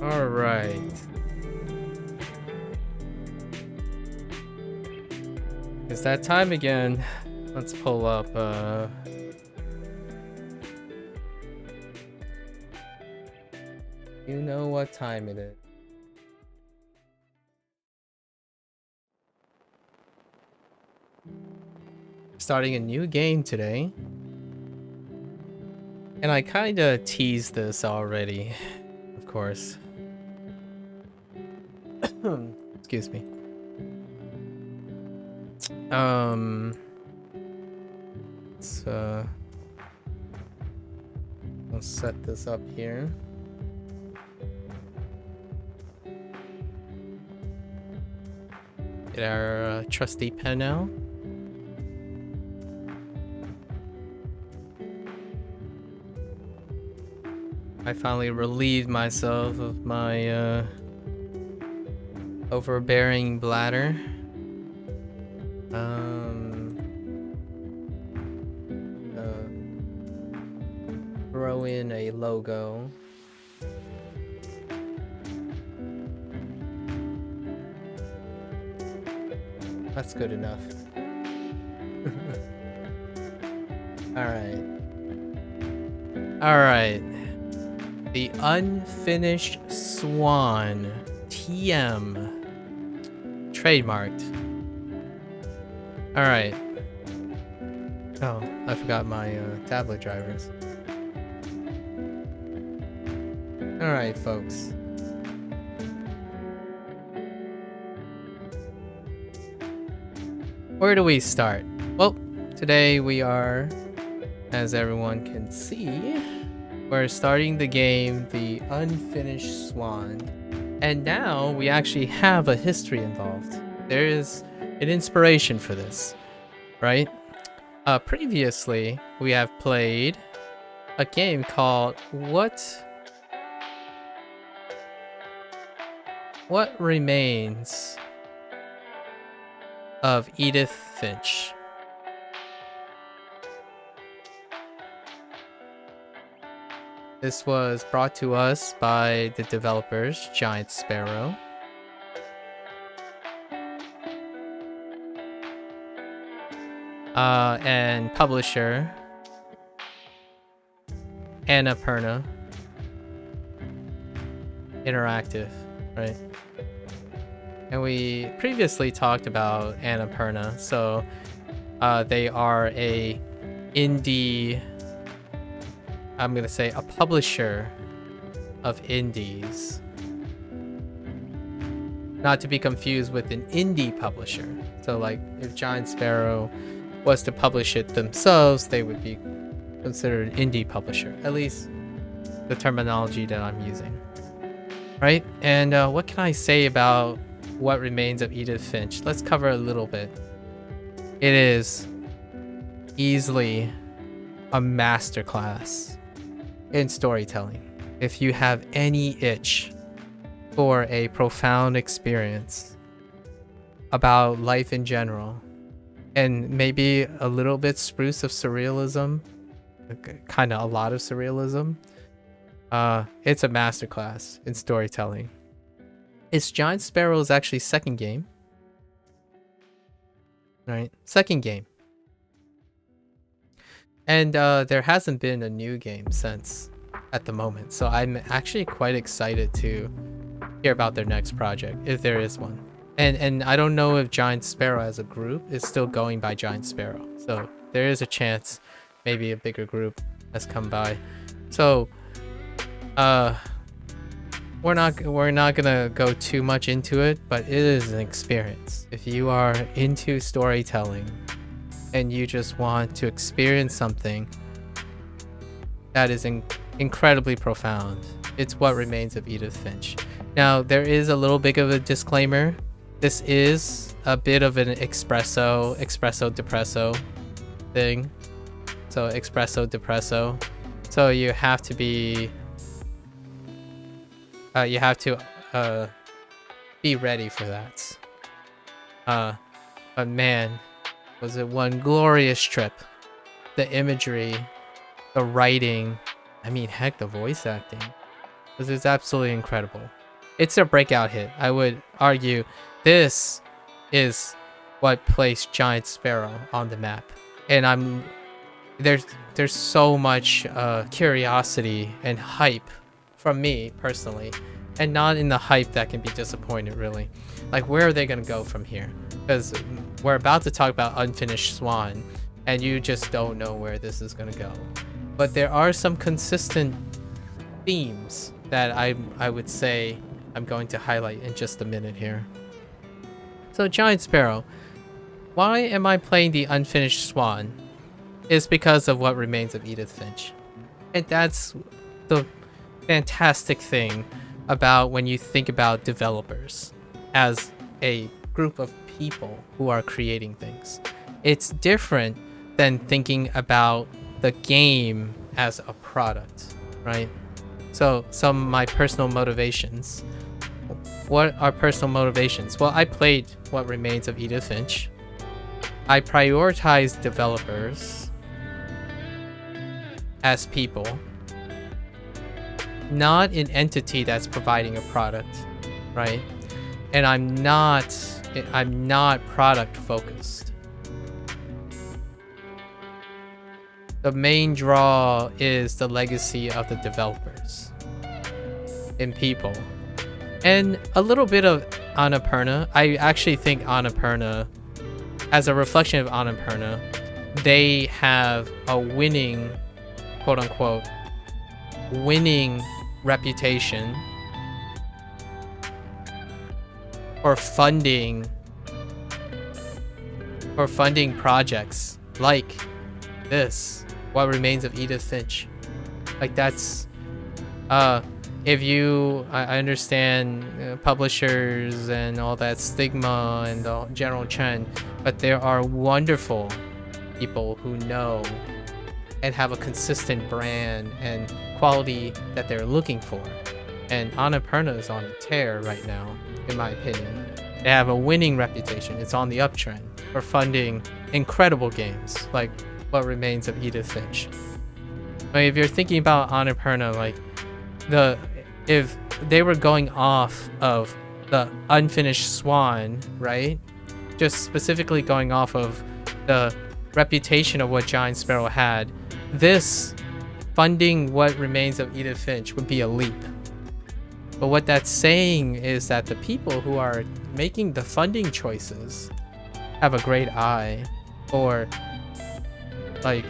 All right. It's that time again. Let's pull up you know what time it is. Starting a new game today. And I kind of teased this already, of course. Excuse me. Let's set this up here. Get our trusty pen out. I finally relieved myself of my overbearing bladder. Throw in a logo. That's good enough. All right. The Unfinished Swan. TM. Trademarked. All right. Oh, I forgot my tablet drivers. All right, folks. Where do we start? Well, today we are, as everyone can see, we're starting the game, The Unfinished Swan. And now we actually have a history involved. There is an inspiration for this, right? Previously, we have played a game called What Remains of Edith Finch. This was brought to us by the developers Giant Sparrow. And publisher Annapurna Interactive, right? And we previously talked about Annapurna, so they are a indie, I'm gonna say a publisher of indies. Not to be confused with an indie publisher. So like if Giant Sparrow was to publish it themselves, they would be considered an indie publisher. At least the terminology that I'm using. Right? And what can I say about What Remains of Edith Finch? Let's cover a little bit. It is easily a masterclass in storytelling. If you have any itch for a profound experience about life in general, and maybe a little bit spruce of surrealism, kind of a lot of surrealism, it's a masterclass in storytelling. It's Giant Sparrow's actually second game. Right? Second game. And there hasn't been a new game since at the moment. So I'm actually quite excited to hear about their next project, if there is one. And I don't know if Giant Sparrow as a group is still going by Giant Sparrow. So there is a chance maybe a bigger group has come by. So we're not gonna go too much into it, but it is an experience. If you are into storytelling and you just want to experience something that is incredibly profound, it's What Remains of Edith Finch. Now, there is a little bit of a disclaimer. This is a bit of an espresso depresso thing. So espresso depresso. So you have to be be ready for that. But man, was it one glorious trip. The imagery, the writing, I mean, heck, the voice acting. This is absolutely incredible. It's a breakout hit. I would argue this is what placed Giant Sparrow on the map. And there's so much curiosity and hype from me personally, and not in the hype that can be disappointed really. Like, where are they gonna go from here? Because we're about to talk about Unfinished Swan, and you just don't know where this is gonna go. But there are some consistent themes that I would say I'm going to highlight in just a minute here. So Giant Sparrow, why am I playing the Unfinished Swan? Is because of What Remains of Edith Finch. And that's the fantastic thing about when you think about developers as a group of people who are creating things. It's different than thinking about the game as a product, right? So some of my personal motivations. What are personal motivations? Well, I played What Remains of Edith Finch. I prioritize developers as people, not an entity that's providing a product, right? And I'm not product focused. The main draw is the legacy of the developers and people. And a little bit of Annapurna. I actually think Annapurna, as a reflection of Annapurna, they have a winning, quote unquote, winning reputation for funding projects like this, What Remains of Edith Finch. Like, that's if you, I understand publishers and all that stigma and the general trend, but there are wonderful people who know and have a consistent brand and quality that they're looking for. And Annapurna is on a tear right now, in my opinion. They have a winning reputation. It's on the uptrend for funding incredible games like What Remains of Edith Finch. I mean, if you're thinking about Annapurna, like, if they were going off of the Unfinished Swan, right? Just specifically going off of the reputation of what Giant Sparrow had, this funding What Remains of Edith Finch would be a leap. But what that's saying is that the people who are making the funding choices have a great eye for, like,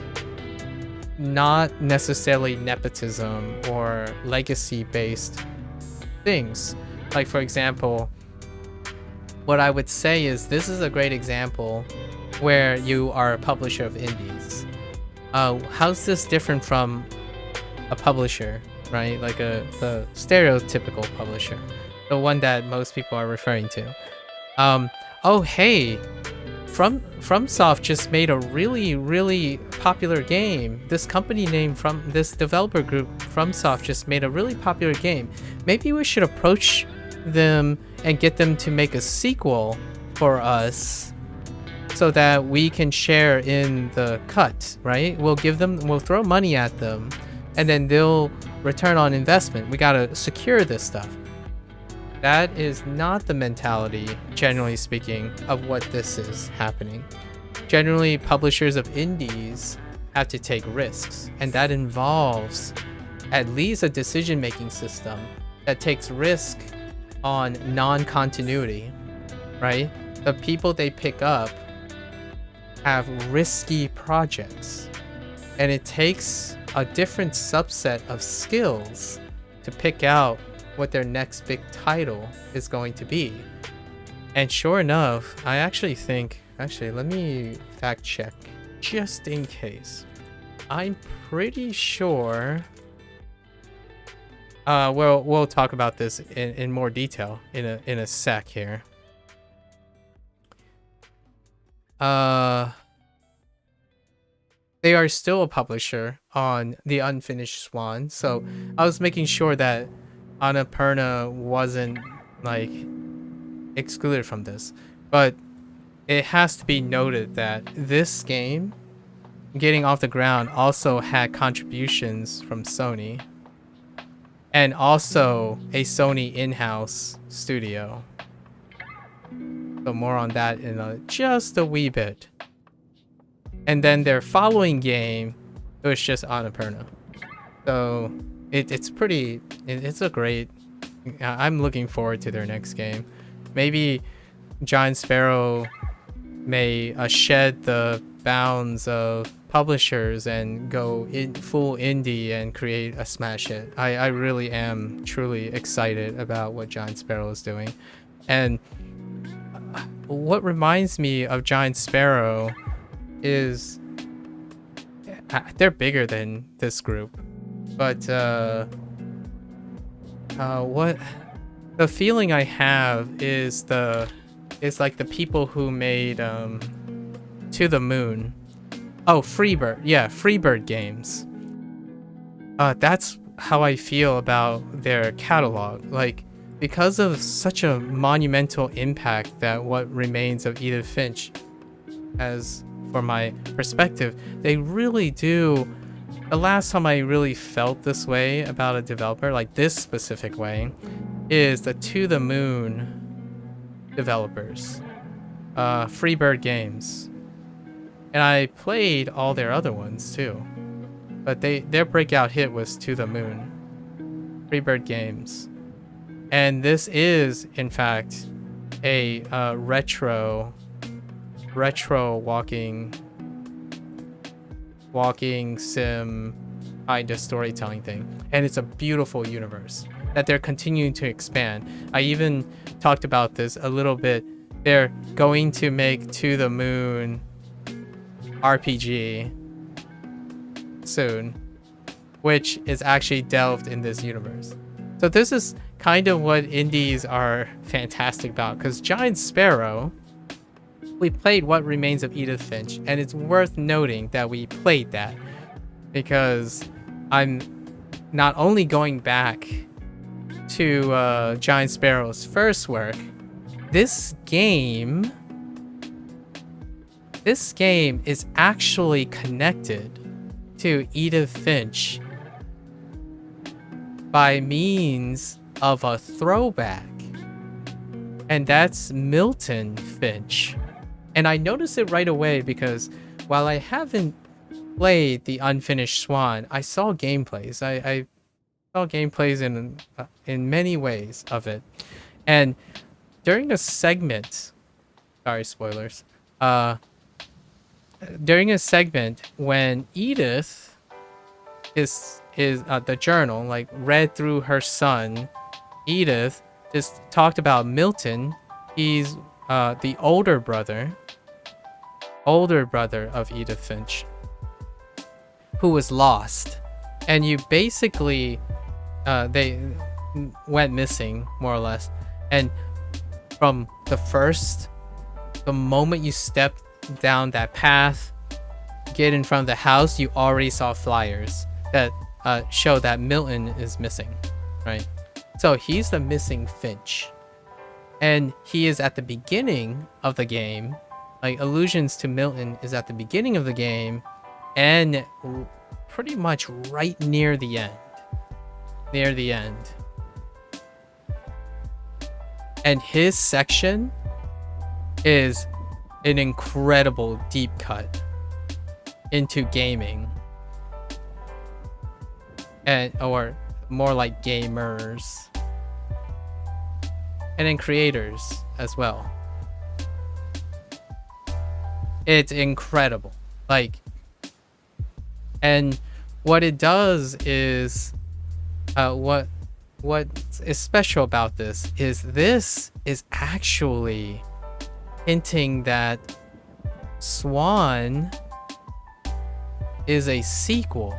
not necessarily nepotism or legacy-based things. Like, for example, what I would say is this is a great example where you are a publisher of indies. How's this different from a publisher, right? Like the stereotypical publisher, the one that most people are referring to. Oh, hey, FromSoft just made a really popular game. This company name from this developer group, FromSoft, just made a really popular game. Maybe we should approach them and get them to make a sequel for us so that we can share in the cut, right? We'll throw money at them and then they'll return on investment. We gotta secure this stuff. That is not the mentality, generally speaking, of what this is happening. Generally, publishers of indies have to take risks, and that involves at least a decision-making system that takes risk on non-continuity, right? The people they pick up have risky projects, and it takes a different subset of skills to pick out what their next big title is going to be. And sure enough, I actually think, let me fact check just in case. I'm pretty sure we'll talk about this in more detail in a sec here. They are still a publisher on the Unfinished Swan, so I was making sure that Annapurna wasn't, like, excluded from this. But it has to be noted that this game, getting off the ground, also had contributions from Sony. and also a Sony in-house studio. So more on that in just a wee bit. And then their following game, it was just Annapurna. So it's pretty, it's a great, I'm looking forward to their next game. Maybe Giant Sparrow may shed the bounds of publishers and go in full indie and create a smash hit. I really am truly excited about what Giant Sparrow is doing. And what reminds me of Giant Sparrow is they're bigger than this group, but what the feeling I have is like the people who made To the Moon. Oh, Freebird. Yeah, Freebird Games. That's how I feel about their catalog. Like, because of such a monumental impact that What Remains of Edith Finch has, for my perspective, they really do. The last time I really felt this way about a developer, like this specific way, is the To the Moon developers, Freebird Games. And I played all their other ones too, but their breakout hit was To the Moon, Freebird Games. And this is, in fact, a retro walking sim kind of storytelling thing. And it's a beautiful universe that they're continuing to expand. I even talked about this a little bit. They're going to make To the Moon RPG soon, which is actually delved in this universe. So this is kind of what indies are fantastic about, because Giant Sparrow, we played What Remains of Edith Finch, and it's worth noting that we played that because I'm not only going back to Giant Sparrow's first work, this game is actually connected to Edith Finch by means of a throwback, and that's Milton Finch. And I noticed it right away because while I haven't played the Unfinished Swan, I saw gameplays. I saw gameplays in many ways of it, and during a segment, sorry, spoilers. During a segment when Edith is the journal, like, read through her son, Edith just talked about Milton. He's the older brother of Edith Finch, who was lost, and you basically they went missing, more or less. And from the moment you stepped down that path, get in front of the house, you already saw flyers that show that Milton is missing, right? So he's the missing Finch, and he is at the beginning of the game. Like, allusions to Milton is at the beginning of the game, and pretty much right near the end. And his section is an incredible deep cut into gaming, or more like gamers, and then creators as well. It's incredible. Like, and what it does is, what is special about this is actually hinting that Swan is a sequel.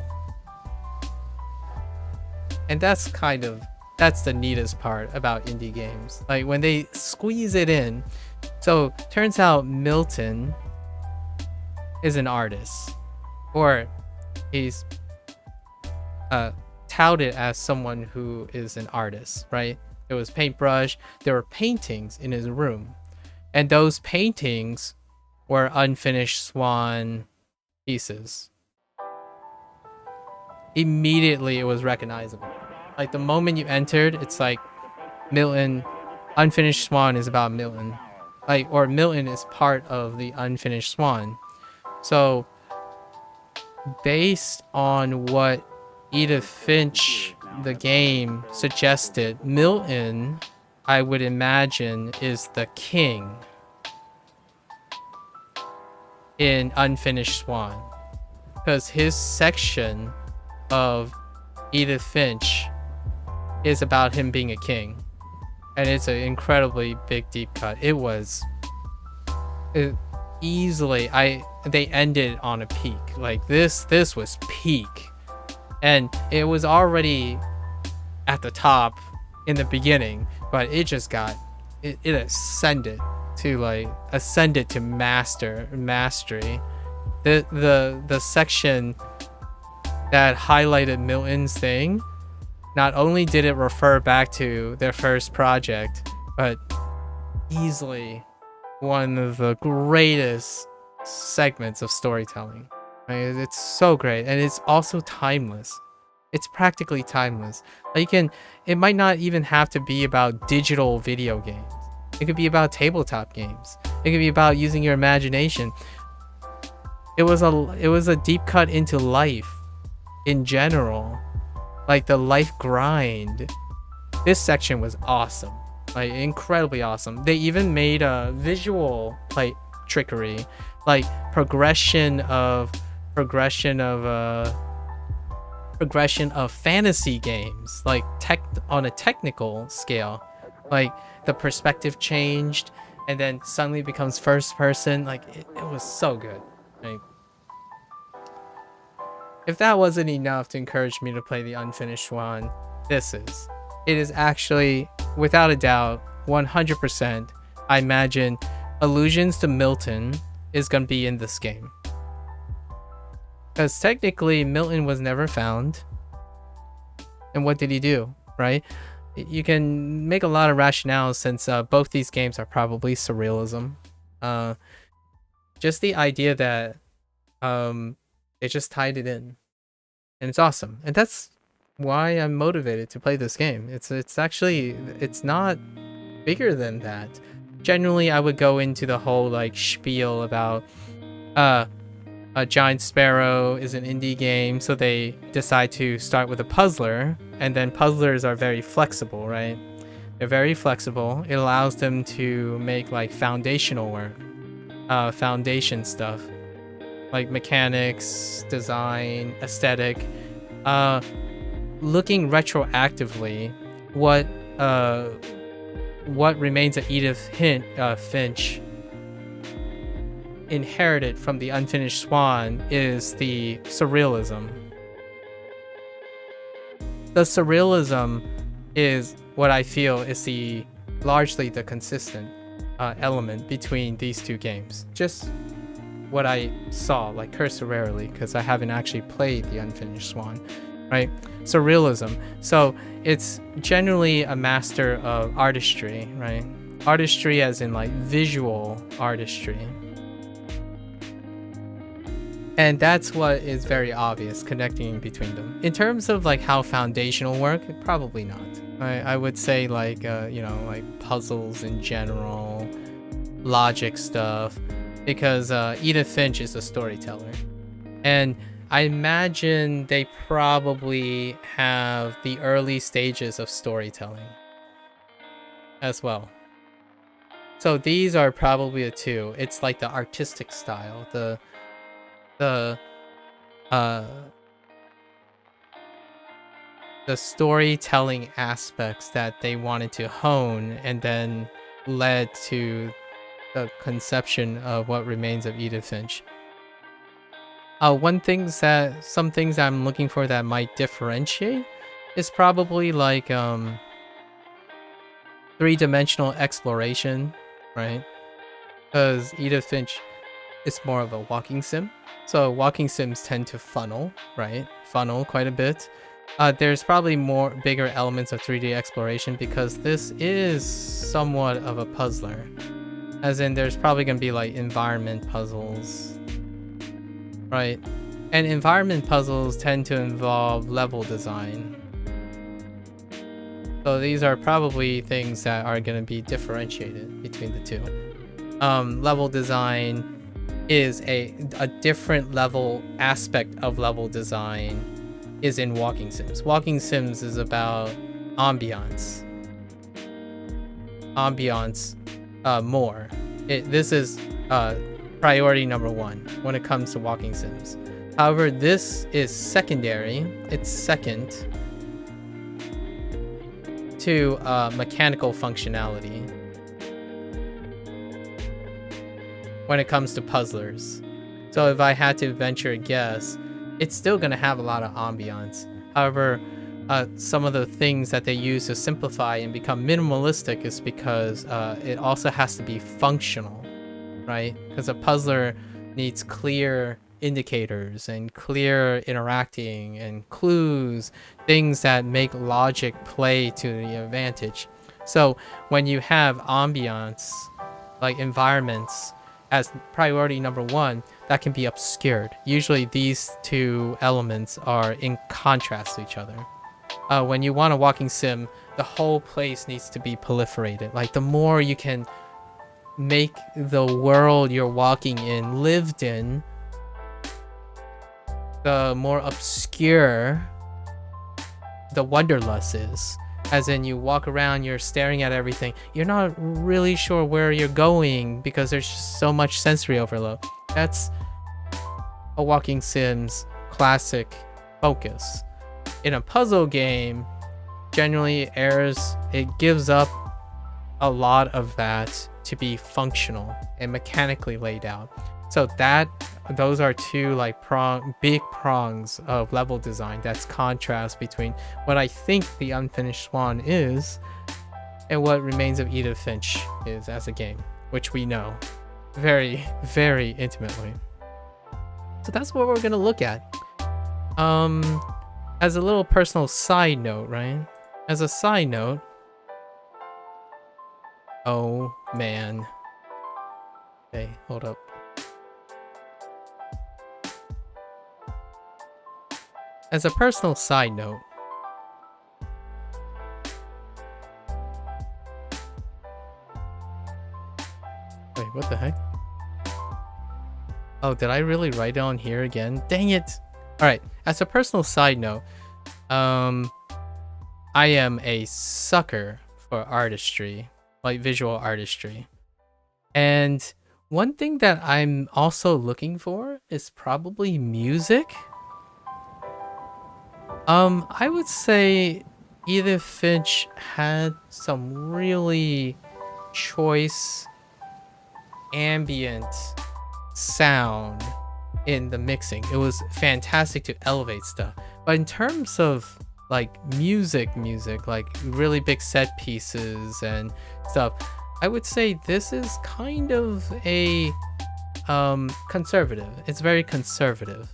And that's the neatest part about indie games. Like, when they squeeze it in. So turns out Milton is an artist, or he's touted as someone who is an artist, right? There was paintbrush, there were paintings in his room, and those paintings were Unfinished Swan pieces. Immediately it was recognizable. Like the moment you entered, it's like Milton, Unfinished Swan is about Milton. Like, or Milton is part of the Unfinished Swan. So based on what Edith Finch, the game, suggested, Milton, I would imagine, is the king in Unfinished Swan. Because his section of Edith Finch is about him being a king. And it's an incredibly big deep cut. It was easily, they ended on a peak. Like this was peak. And it was already at the top in the beginning, but it just got it ascended to mastery. The section that highlighted Milton's thing, not only did it refer back to their first project, but easily one of the greatest segments of storytelling. It's so great, and it's also timeless. It's practically timeless. Like it might not even have to be about digital video games. It could be about tabletop games. It could be about using your imagination. It was a deep cut into life in general, like the life grind. This section was awesome, like incredibly awesome. They even made a visual like trickery, like progression of fantasy games, like on a technical scale. Like the perspective changed and then suddenly becomes first person. Like it was so good. Like, if that wasn't enough to encourage me to play the Unfinished Swan, this is. It is actually, without a doubt, 100%, I imagine, allusions to Milton is going to be in this game. Because technically, Milton was never found. And what did he do, right? You can make a lot of rationales since both these games are probably surrealism. Just the idea that it just tied it in. And it's awesome. And that's why I'm motivated to play this game. It's actually, it's not bigger than that. Generally, I would go into the whole like spiel about a Giant Sparrow is an indie game, so they decide to start with a puzzler, and then puzzlers are very flexible, right? They're very flexible. It allows them to make like foundational work, foundation stuff, like mechanics, design, aesthetic. Looking retroactively, what remains of Edith Finch inherited from the Unfinished Swan is the surrealism. The surrealism is what I feel is largely the consistent element between these two games. Just what I saw, like cursorily, because I haven't actually played the Unfinished Swan, right? Surrealism. So it's generally a master of artistry, right? Artistry as in like visual artistry. And that's what is very obvious connecting between them. In terms of like how foundational work, probably not. I would say like, like puzzles in general, logic stuff, because Edith Finch is a storyteller. And I imagine they probably have the early stages of storytelling as well. So these are probably the two. It's like the artistic style, the storytelling aspects that they wanted to hone and then led to the conception of what remains of Edith Finch. Some things I'm looking for that might differentiate is probably like three-dimensional exploration, right? Because Edith Finch is more of a walking sim. So walking sims tend to funnel, right? Funnel quite a bit. There's probably bigger elements of 3D exploration because this is somewhat of a puzzler. As in, there's probably going to be like environment puzzles, right? And environment puzzles tend to involve level design. So these are probably things that are going to be differentiated between the two. Level design is a different level aspect of level design is in walking sims. Walking sims is about ambiance more. This is priority number one when it comes to walking sims. However, this is secondary. It's second to mechanical functionality when it comes to puzzlers. So if I had to venture a guess, it's still going to have a lot of ambiance. However, some of the things that they use to simplify and become minimalistic is because it also has to be functional, right? Because a puzzler needs clear indicators and clear interacting and clues, things that make logic play to the advantage. So when you have ambiance, like environments, as priority number one, that can be obscured. Usually these two elements are in contrast to each other. When you want a walking sim, the whole place needs to be proliferated. Like the more you can make the world you're walking in lived in, the more obscure the wanderlust is. As in, you walk around, you're staring at everything. You're not really sure where you're going because there's just so much sensory overload. That's a walking sim's classic focus. In a puzzle game, generally it gives up a lot of that to be functional and mechanically laid out. So those are two like big prongs of level design. That's contrast between what I think the Unfinished Swan is and what Remains of Edith Finch is as a game, which we know very, very intimately. So that's what we're gonna look at. As a little personal side note, right? As a side note, oh man. Okay, hold up. As a personal side note, wait, what the heck? Oh, did I really write down here again? Dang it! Alright, as a personal side note, I am a sucker for artistry, like visual artistry. And one thing that I'm also looking for is probably music. I would say Edith Finch had some really choice ambient sound in the mixing. It was fantastic to elevate stuff. But in terms of like music, like really big set pieces and stuff, I would say this is kind of a conservative. It's very conservative.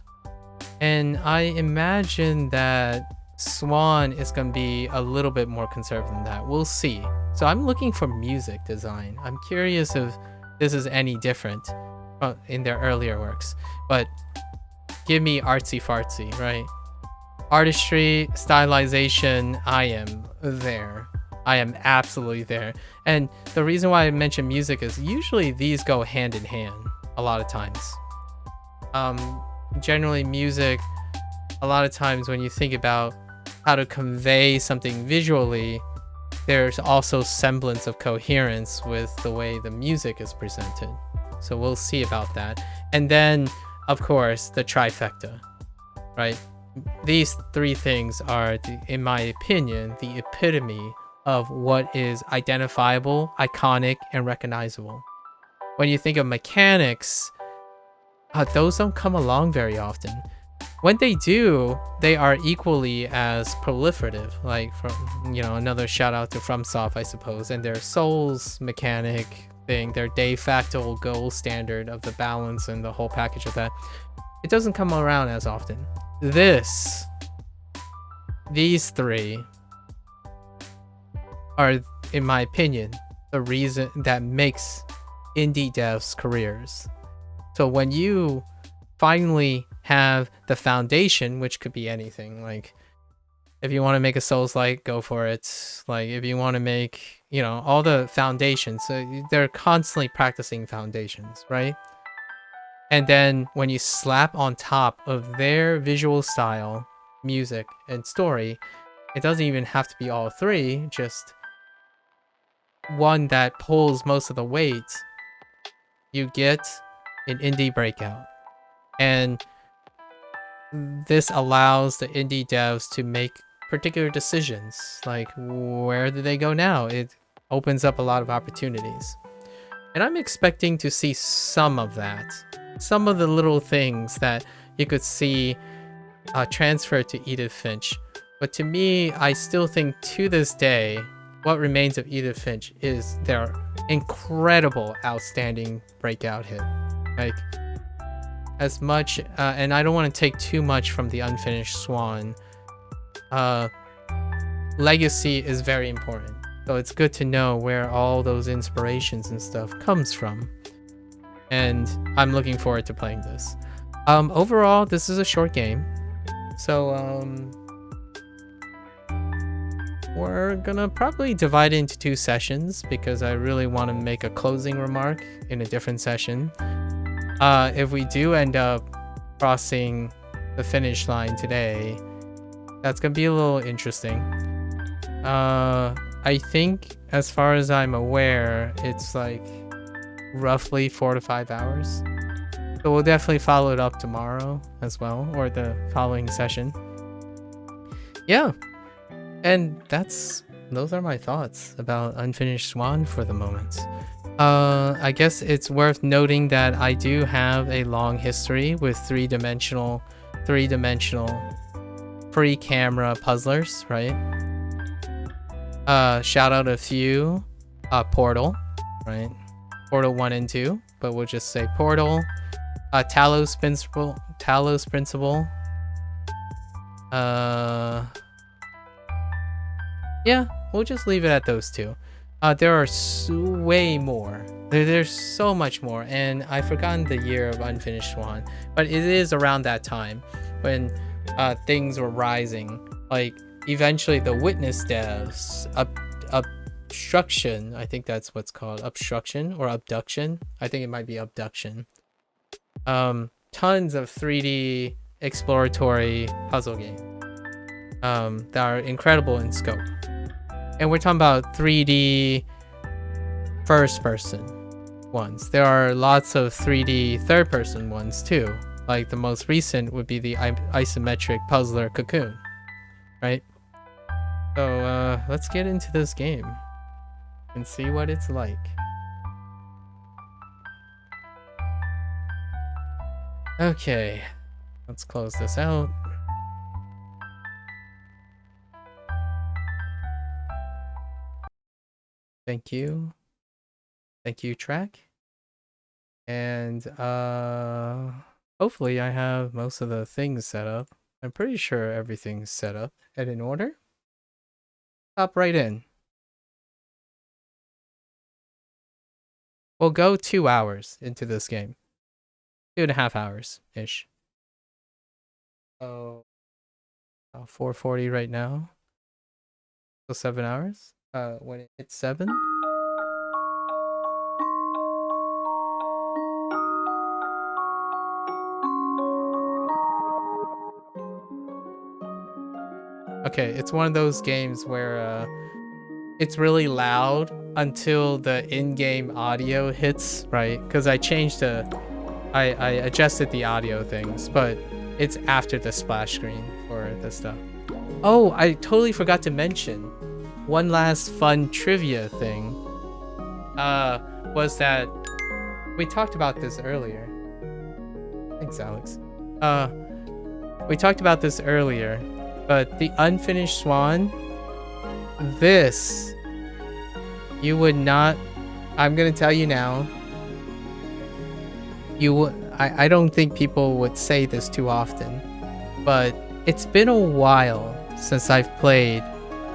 And I imagine that Swan is going to be a little bit more conservative than that. We'll see. So I'm looking for music design. I'm curious if this is any different in their earlier works. But give me artsy fartsy, right? Artistry, stylization, I am there. I am absolutely there. And the reason why I mention music is usually these go hand in hand a lot of times. Generally music, a lot of times when you think about how to convey something visually, there's also semblance of coherence with the way the music is presented. So we'll see about that. And then, of course, the trifecta, right? These three things are, in my opinion, the epitome of what is identifiable, iconic, and recognizable. When you think of mechanics, those don't come along very often. When they do, they are equally as proliferative. Like, from, another shout out to FromSoft, I suppose, and their Souls mechanic thing, their de facto gold standard of the balance and the whole package of that. It doesn't come around as often. These three are, in my opinion, the reason that makes indie devs careers. So when you finally have the foundation, which could be anything, like If you want to make a Souls-like, go for it. Like, if you want to make, you know, all the foundations, so they're constantly practicing foundations, right? And then when you slap on top of their visual style, music, and story, it doesn't even have to be all three, just one that pulls most of the weight, you get an indie breakout. And this allows the indie devs to make particular decisions, like where do they go now? It opens up a lot of opportunities. And I'm expecting to see some of that. Some of the little things that you could see transfer to Edith Finch. But to me, I still think to this day, what remains of Edith Finch is their incredible, outstanding breakout hit. Like, as much, and I don't want to take too much from the Unfinished Swan, legacy is very important. So it's good to know where all those inspirations and stuff comes from. And I'm looking forward to playing this. Overall, this is a short game. So, we're gonna probably divide it into 2 sessions because I really want to make a closing remark in a different session. If we do end up crossing the finish line today, that's gonna be a little interesting. I think, as far as I'm aware, it's like roughly 4 to 5 hours. So we'll definitely follow it up tomorrow as well, or the following session. Yeah. And those are my thoughts about Unfinished Swan for the moment. I guess it's worth noting that I do have a long history with three-dimensional pre-camera puzzlers, right? Shout out a few. Portal, right? Portal 1 and 2, but we'll just say Portal. Talos Principle. Yeah, we'll just leave it at those 2. There are way more. There's so much more, and I've forgotten the year of Unfinished Swan, but it is around that time when things were rising. Like, eventually the Witness devs, Obstruction, I think that's what's called, Obstruction or Abduction. I think it might be Abduction. Tons of 3D exploratory puzzle games that are incredible in scope. And we're talking about 3D first-person ones. There are lots of 3D third-person ones too. Like, the most recent would be the isometric puzzler Cocoon, right? So let's get into this game and see what it's like. Okay, let's close this out. Thank you. Thank you, track. And hopefully I have most of the things set up. I'm pretty sure everything's set up and in order. Hop right in. We'll go 2 hours into this game. 2.5 hours-ish. So 4:40 right now. So 7 hours. When it hits 7. Okay, it's one of those games where it's really loud until the in-game audio hits, right? Because I adjusted the audio things, but it's after the splash screen for this stuff. Oh, I totally forgot to mention one last fun trivia thing. Was that we talked about this earlier. Thanks, Alex. We talked about this earlier, but the Unfinished Swan, this, you would not, I'm gonna tell you now, I don't think people would say this too often, but it's been a while since I've played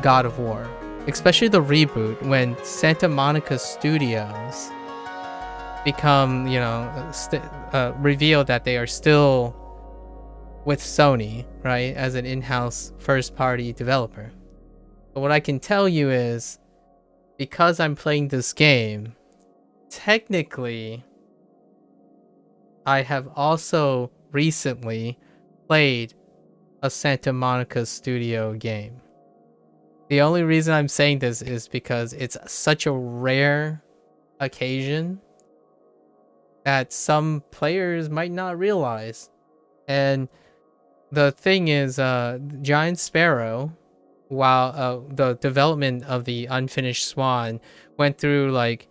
God of War, especially the reboot when Santa Monica Studios become, reveal that they are still with Sony, right, as an in-house first-party developer. But what I can tell you is, because I'm playing this game, technically, I have also recently played a Santa Monica Studio game. The only reason I'm saying this is because it's such a rare occasion that some players might not realize. And the thing is, Giant Sparrow, while the development of the Unfinished Swan went through like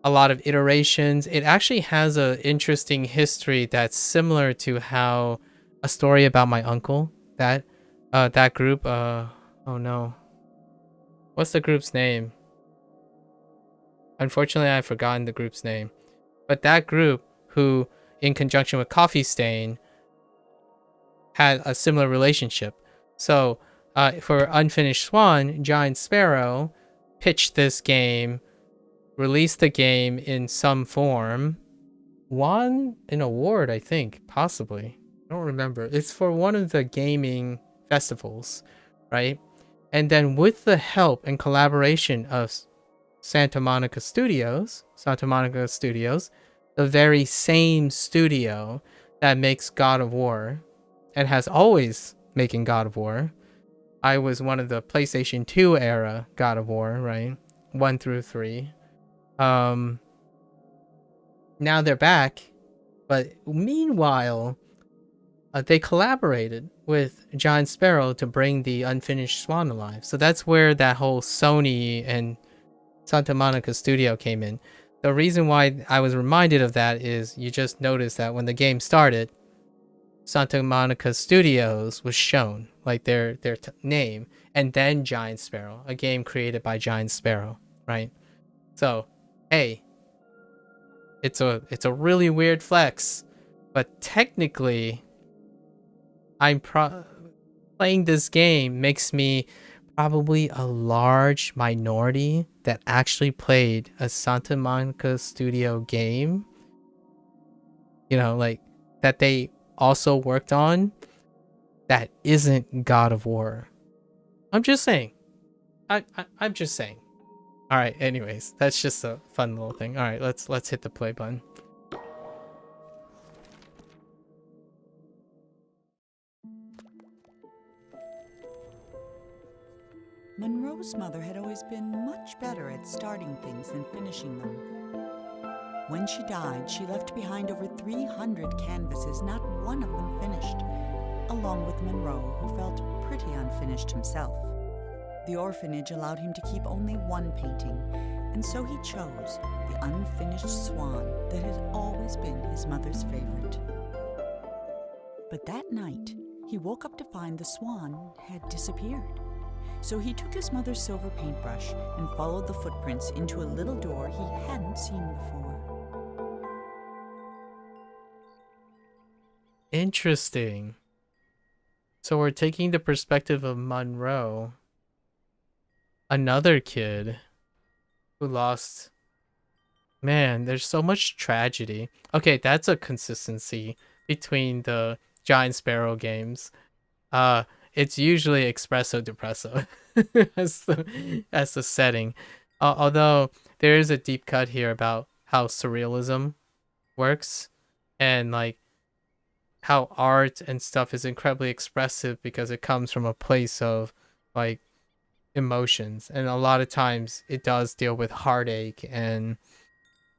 a lot of iterations, it actually has an interesting history that's similar to how A Story About My Uncle, that group, oh no, what's the group's name? Unfortunately, I've forgotten the group's name. But that group, who, in conjunction with Coffee Stain, had a similar relationship. So, for Unfinished Swan, Giant Sparrow pitched this game, released the game in some form, won an award, I think, possibly. I don't remember. It's for one of the gaming festivals, right? And then with the help and collaboration of Santa Monica Studios, the very same studio that makes God of War and has always making God of War. I was one of the PlayStation 2 era God of War, right? 1 through 3. Now they're back, but meanwhile, they collaborated with Giant Sparrow to bring the Unfinished Swan alive. So that's where that whole Sony and Santa Monica studio came in. The reason why I was reminded of that is you just noticed that when the game started, Santa Monica Studios was shown, like their name, and then Giant Sparrow, a game created by Giant Sparrow, right? So, hey, it's a really weird flex, but technically, playing this game makes me probably a large minority that actually played a Santa Monica Studio game, you know, like that they also worked on, that isn't God of War. I'm just saying. I'm just saying. All right, anyways, that's just a fun little thing. All right, let's hit the play button. Monroe's mother had always been much better at starting things than finishing them. When she died, she left behind over 300 canvases, not one of them finished, along with Monroe, who felt pretty unfinished himself. The orphanage allowed him to keep only one painting, and so he chose the Unfinished Swan that had always been his mother's favorite. But that night, he woke up to find the swan had disappeared. So he took his mother's silver paintbrush and followed the footprints into a little door he hadn't seen before. Interesting. So we're taking the perspective of Monroe, another kid who lost. Man, there's so much tragedy. Okay, that's a consistency between the Giant Sparrow games. It's usually espresso depresso as the setting. Although there is a deep cut here about how surrealism works, and like how art and stuff is incredibly expressive because it comes from a place of like emotions, and a lot of times it does deal with heartache and,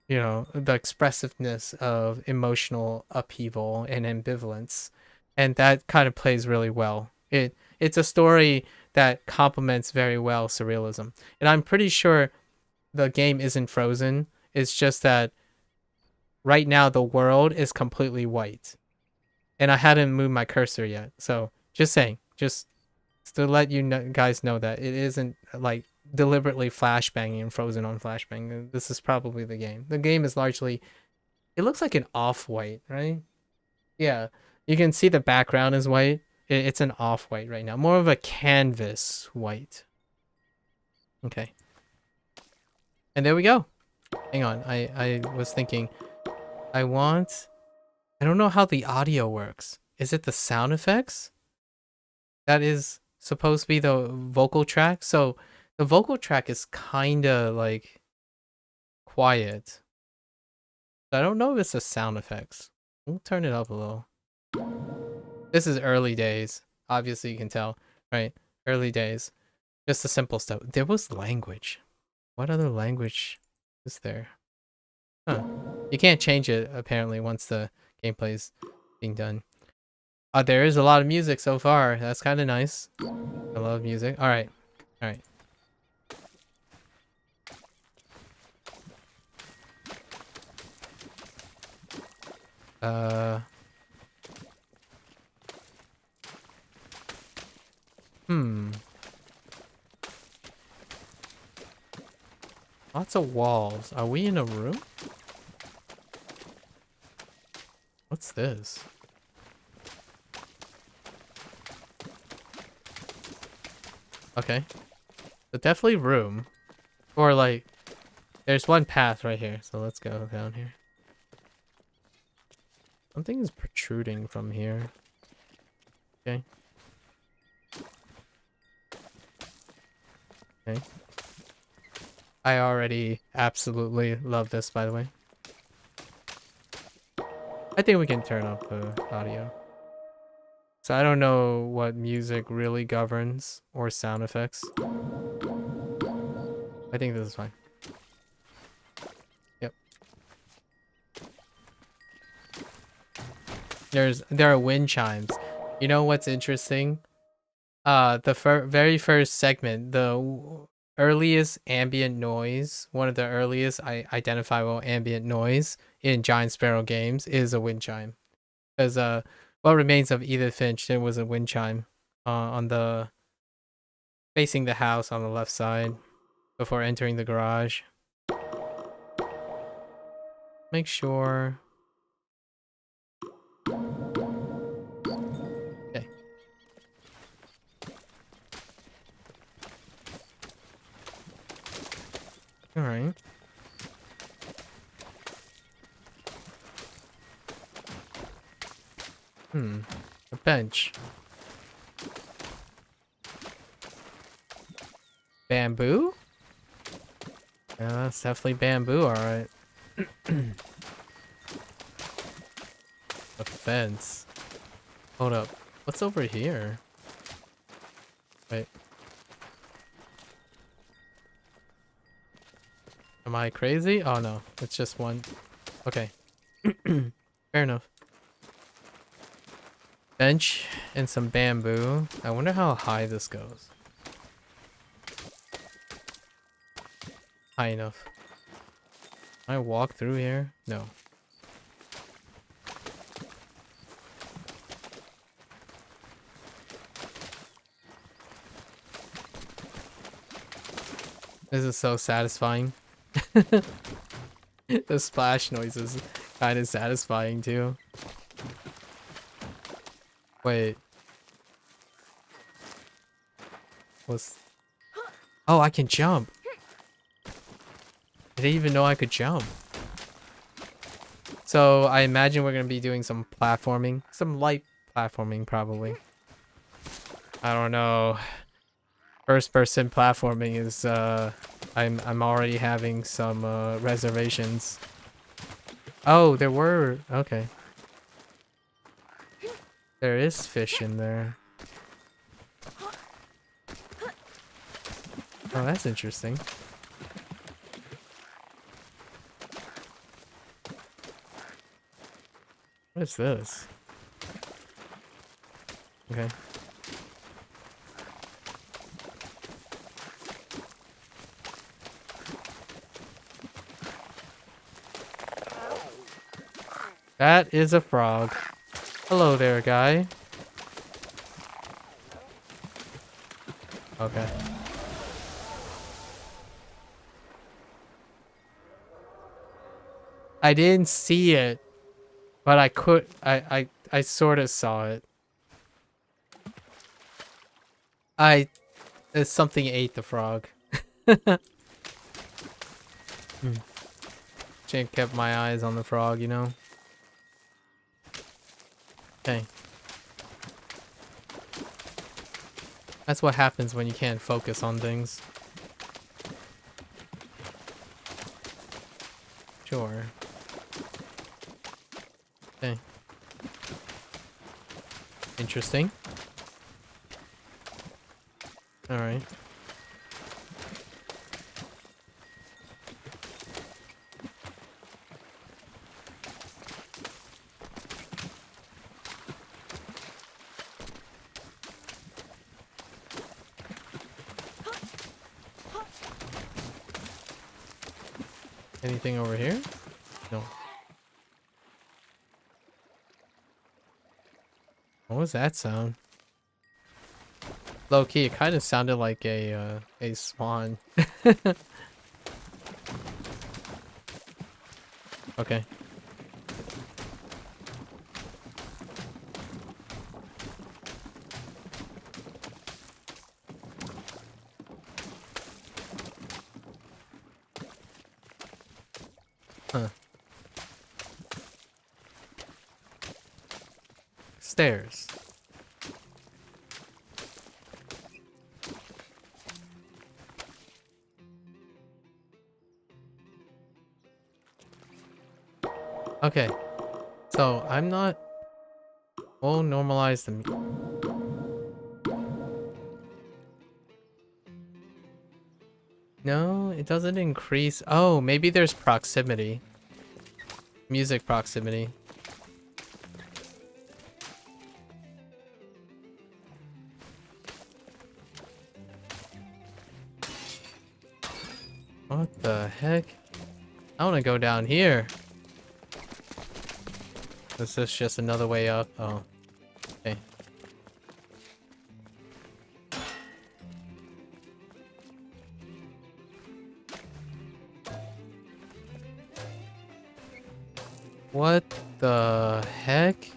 you know, the expressiveness of emotional upheaval and ambivalence, and that kind of plays really well. It's a story that complements very well surrealism, and I'm pretty sure the game isn't frozen. It's just that right now the world is completely white, and I hadn't moved my cursor yet. So just saying, just to let you guys know that it isn't like deliberately flashbanging and frozen on flashbang. This is probably the game. The game is largely, it looks like an off-white, right? Yeah, you can see the background is white. It's an off-white right now, more of a canvas white. Okay, and there we go. Hang on, I was thinking, I don't know how the audio works. Is it the sound effects? that is supposed to be the vocal track. So the vocal track is kind of like quiet. I don't know if it's the sound effects. We'll turn it up a little. This is early days. Obviously, you can tell, right? Early days. Just the simple stuff. There was language. What other language is there? Huh. You can't change it, apparently, once the gameplay is being done. There is a lot of music so far. That's kind of nice. I love music. Alright. Alright. Hmm. Lots of walls. Are we in a room? What's this? Okay. So definitely room. Or like, there's one path right here. So let's go down here. Something is protruding from here. Okay. Okay. I already absolutely love this, by the way. I think we can turn up the audio. So I don't know what music really governs or sound effects. I think this is fine. Yep. There are wind chimes. You know what's interesting? The very first segment, the earliest ambient noise, one of the earliest identifiable ambient noise in Giant Sparrow games is a wind chime. Because what remains of Edith Finch, there was a wind chime on the facing the house on the left side before entering the garage. Make sure. Okay. All right. A bench. Bamboo? Yeah, that's definitely bamboo, alright. A fence. Hold up. What's over here? Wait. Am I crazy? Oh no, it's just one. Okay. Fair enough. Bench and some bamboo. I wonder how high this goes. High enough. Can I walk through here? No. This is so satisfying. The splash noise is kind of satisfying too. Wait. What's... Oh, I can jump. I didn't even know I could jump. So I imagine we're going to be doing some platforming. Some light platforming, probably. I don't know. First person platforming is, I'm already having some, reservations. Oh, there were... Okay. There is fish in there. Oh, that's interesting. What is this? Okay. That is a frog. Hello there, guy. Okay. I didn't see it, but I sort of saw it. Something ate the frog. Should kept my eyes on the frog, you know? Okay. That's what happens when you can't focus on things. Sure. Okay. Interesting. Alright. Anything over here? No. What was that sound? Low key, it kind of sounded like a swan. Okay. Huh. Stairs. Okay. So, I'm not... We'll normalize them. No, it doesn't increase. Oh, maybe there's proximity. Music proximity. What the heck? I want to go down here. Is this just another way up? Oh. Okay. What the heck?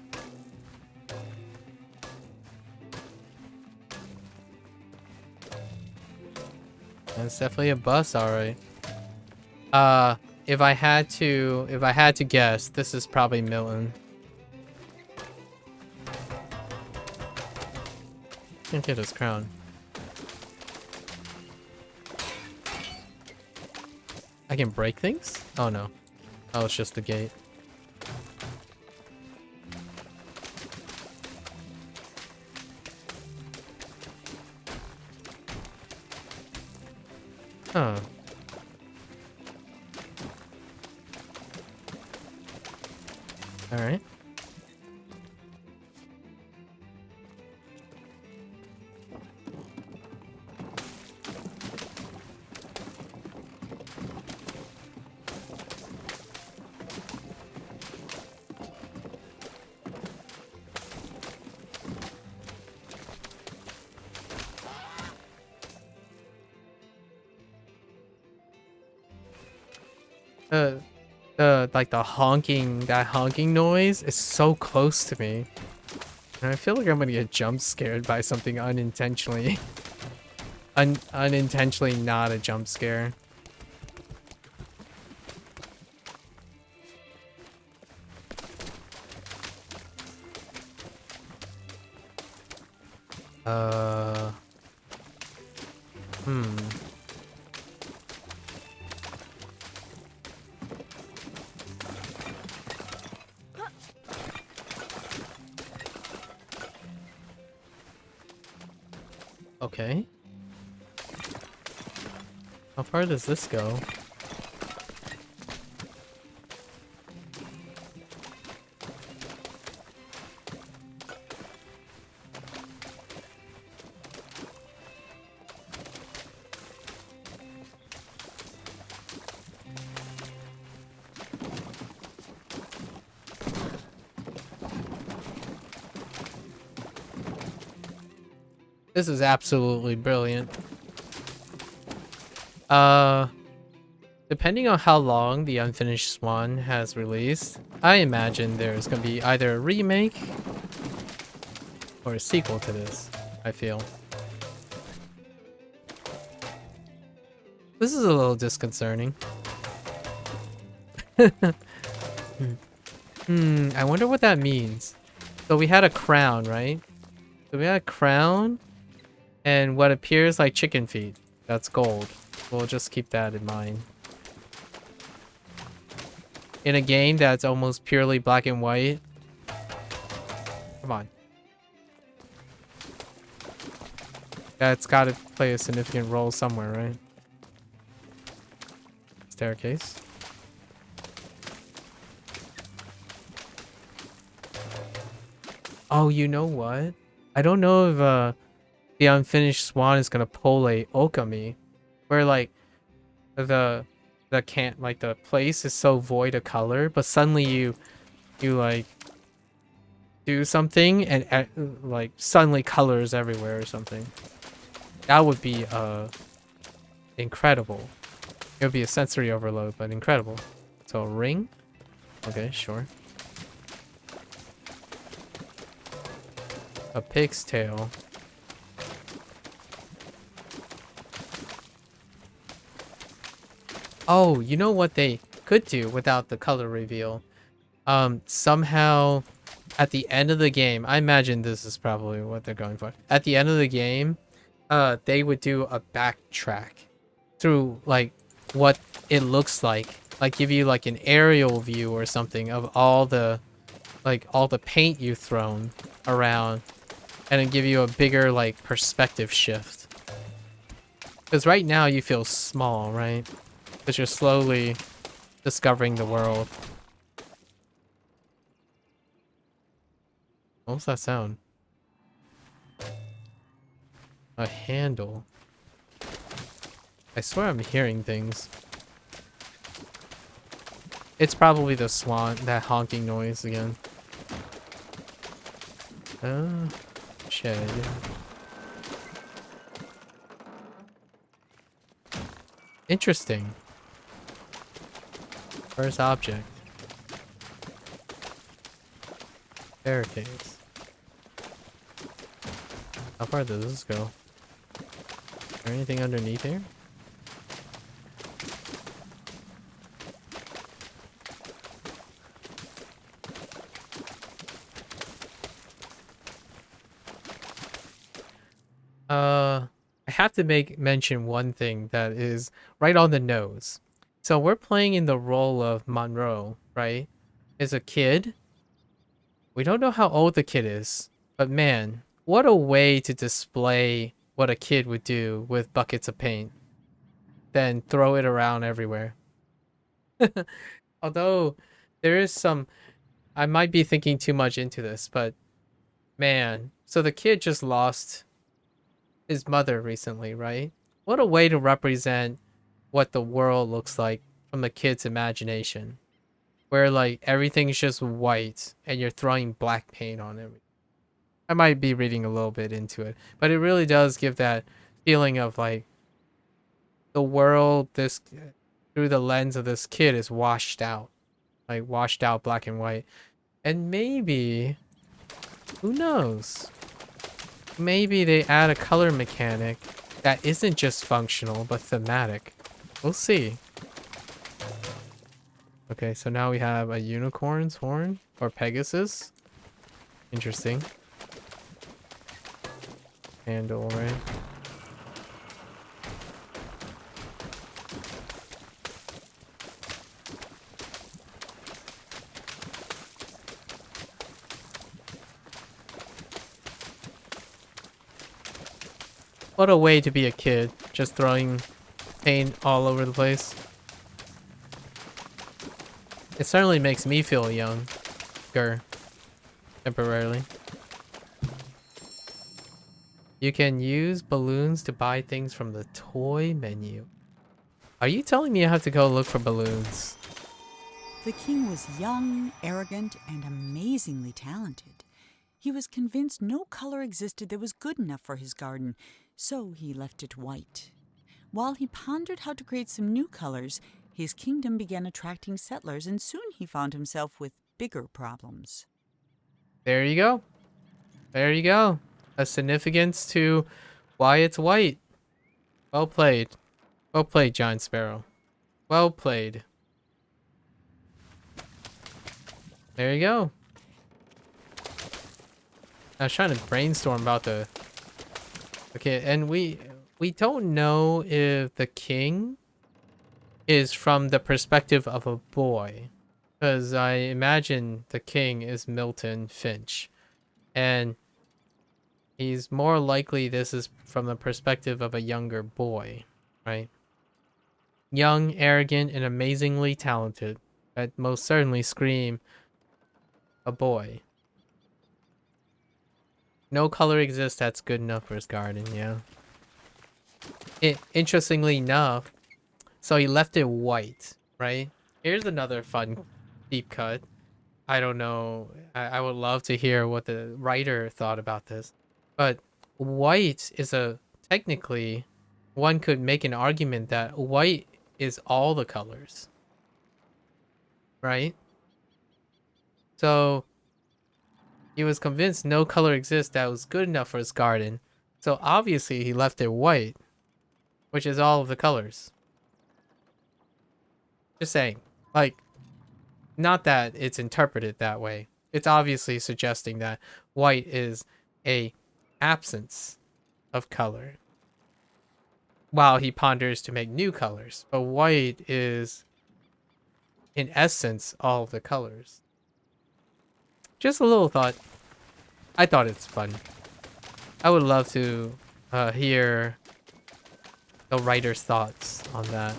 That's definitely a bus, alright. If I had to guess, this is probably Milton. Can't get his crown. I can break things? Oh no. Oh, it's just the gate. Huh. Alright. Like that honking noise is so close to me. And I feel like I'm gonna get jump scared by something unintentionally. Unintentionally not a jump scare. Okay. How far does this go? This is absolutely brilliant. Depending on how long the Unfinished Swan has released, I imagine there's gonna be either a remake or a sequel to this, I feel. This is a little disconcerting. I wonder what that means. So we had a crown, right? So we had a crown, And what appears like chicken feet. That's gold. We'll just keep that in mind. In a game that's almost purely black and white. Come on. That's got to play a significant role somewhere, right? Staircase. Oh, you know what? I don't know if the Unfinished Swan is gonna pull a Okami, where like the can't like the place is so void of color, but suddenly you like do something and like suddenly colors everywhere or something. That would be incredible. It would be a sensory overload, but incredible. So a ring? Okay, sure. A pig's tail. Oh, you know what they could do without the color reveal? Somehow at the end of the game, I imagine this is probably what they're going for. At the end of the game, they would do a backtrack through like what it looks like give you like an aerial view or something of all the paint you've thrown around, and then give you a bigger like perspective shift. Because right now you feel small, right? Because you're slowly discovering the world. What was that sound? A handle. I swear I'm hearing things. It's probably the swan, that honking noise again. Shed. Interesting. First object. Staircase. How far does this go? Is there anything underneath here? I have to mention one thing that is right on the nose. So we're playing in the role of Monroe, right? As a kid. We don't know how old the kid is, but man, what a way to display what a kid would do with buckets of paint. Then throw it around everywhere. Although there is some, I might be thinking too much into this, but man, so the kid just lost his mother recently, right? What a way to represent what the world looks like from the kid's imagination, where like everything's just white and you're throwing black paint on it. I might be reading a little bit into it, but it really does give that feeling of like the world this through the lens of this kid is washed out, like washed out black and white. And maybe, who knows? Maybe they add a color mechanic that isn't just functional but thematic. We'll see. Okay, so now we have a unicorn's horn or Pegasus. Interesting. Handle, right? What a way to be a kid, just throwing paint all over the place. It certainly makes me feel younger, temporarily. You can use balloons to buy things from the toy menu. Are you telling me I have to go look for balloons? The king was young, arrogant, and amazingly talented. He was convinced no color existed that was good enough for his garden, so he left it white. While he pondered how to create some new colors, his kingdom began attracting settlers, and soon he found himself with bigger problems. There you go. There you go. A significance to why it's white. Well played. Well played, John Sparrow. Well played. There you go. I was trying to brainstorm about the Okay, and we don't know if the king is from the perspective of a boy, because I imagine the king is Milton Finch, and he's more likely this is from the perspective of a younger boy, right? Young, arrogant, and amazingly talented. That most certainly scream a boy. No color exists that's good enough for his garden, yeah. Interestingly enough, so he left it white, right? Here's another fun deep cut. I don't know. I would love to hear what the writer thought about this. But white is a technically one could make an argument that white is all the colors, right? So he was convinced no color exists that was good enough for his garden. So obviously he left it white, which is all of the colors. Just saying. Like, not that it's interpreted that way. It's obviously suggesting that white is a absence of color while he ponders to make new colors. But white is, in essence, all of the colors. Just a little thought. I thought it's fun. I would love to hear the writer's thoughts on that.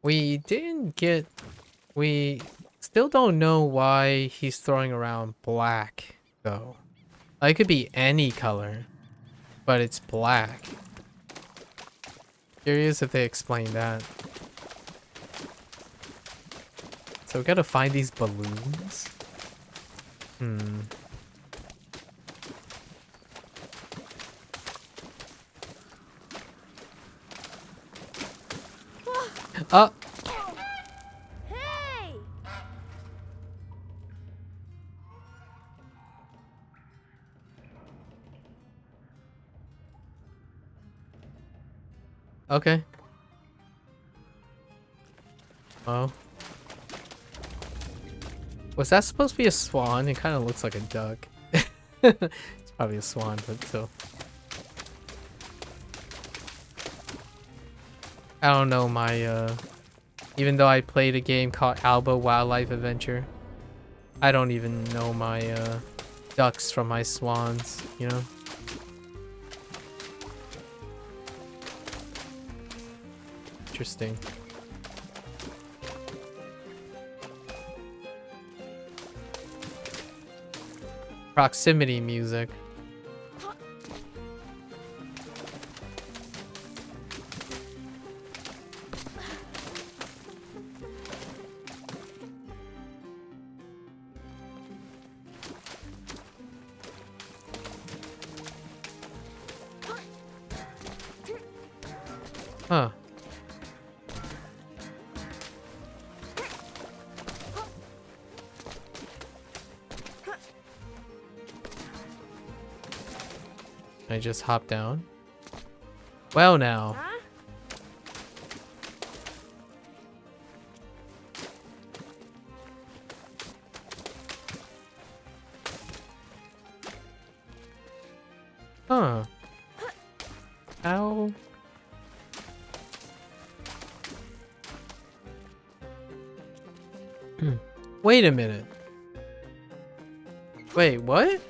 We didn't get... We still don't know why he's throwing around black, though. Like, it could be any color, but it's black. Curious if they explain that. So we gotta find these balloons? Hmm. Oh! Hey! Okay. Oh. Was that supposed to be a swan? It kind of looks like a duck. It's probably a swan, but still. I don't know my, even though I played a game called Alba Wildlife Adventure, I don't even know my, ducks from my swans, you know? Interesting. Proximity music. Huh. I just hop down. Well now. Huh. Ow. Wait a minute. Wait, what?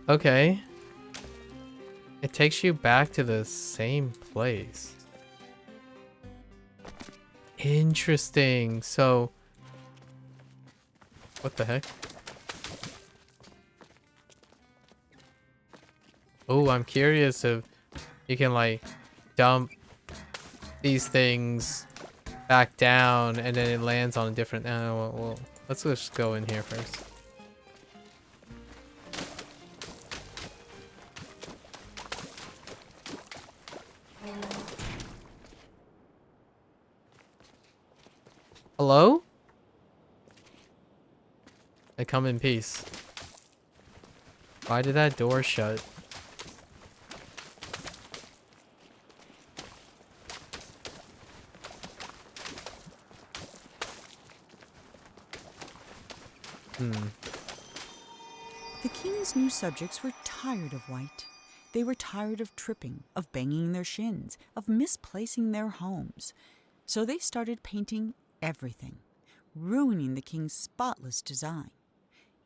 Okay. It takes you back to the same place. Interesting. So, what the heck? Oh, I'm curious if you can like dump these things back down and then it lands on a different... well, let's just go in here first. I come in peace. Why did that door shut? The king's new subjects were tired of white. They were tired of tripping, of banging their shins, of misplacing their homes. So they started painting everything, ruining the king's spotless design.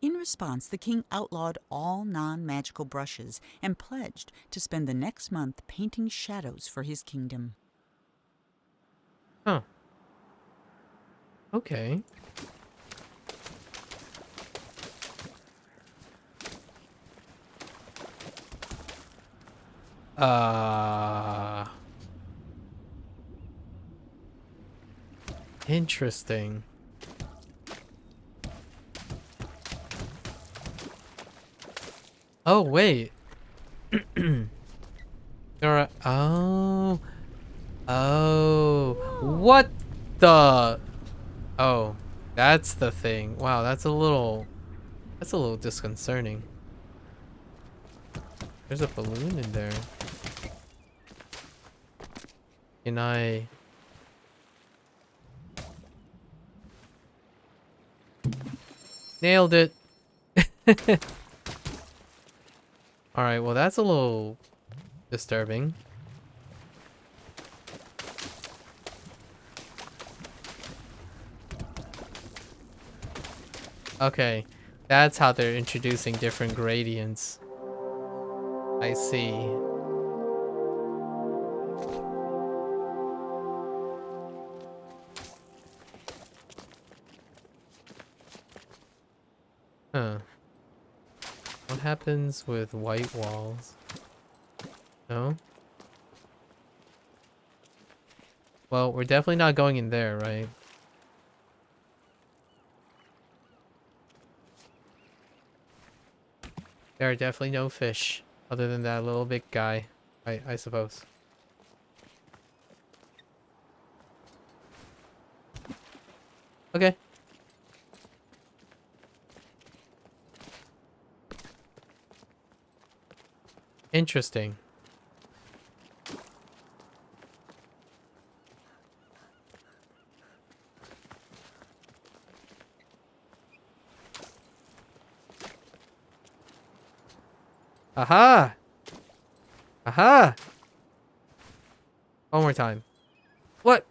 In response, the king outlawed all non-magical brushes and pledged to spend the next month painting shadows for his kingdom. Huh. Okay. Interesting. Oh, wait. Oh. Oh. What the? Oh, that's the thing. Wow, that's a little disconcerting. There's a balloon in there. Can I? Nailed it. All right, well, that's a little disturbing. Okay, that's how they're introducing different gradients. I see. Huh. What happens with white walls? No? Well, we're definitely not going in there, right? There are definitely no fish other than that little big guy, I suppose. Okay. Interesting. Aha! Aha! One more time. What?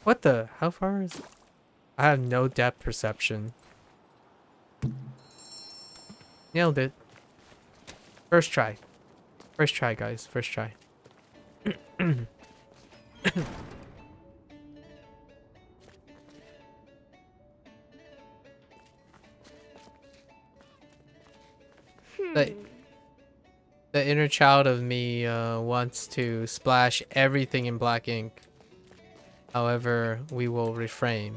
What the? How far is... I have no depth perception. Nailed it. First try. First try, guys. First try. The inner child of me wants to splash everything in black ink. However, we will refrain.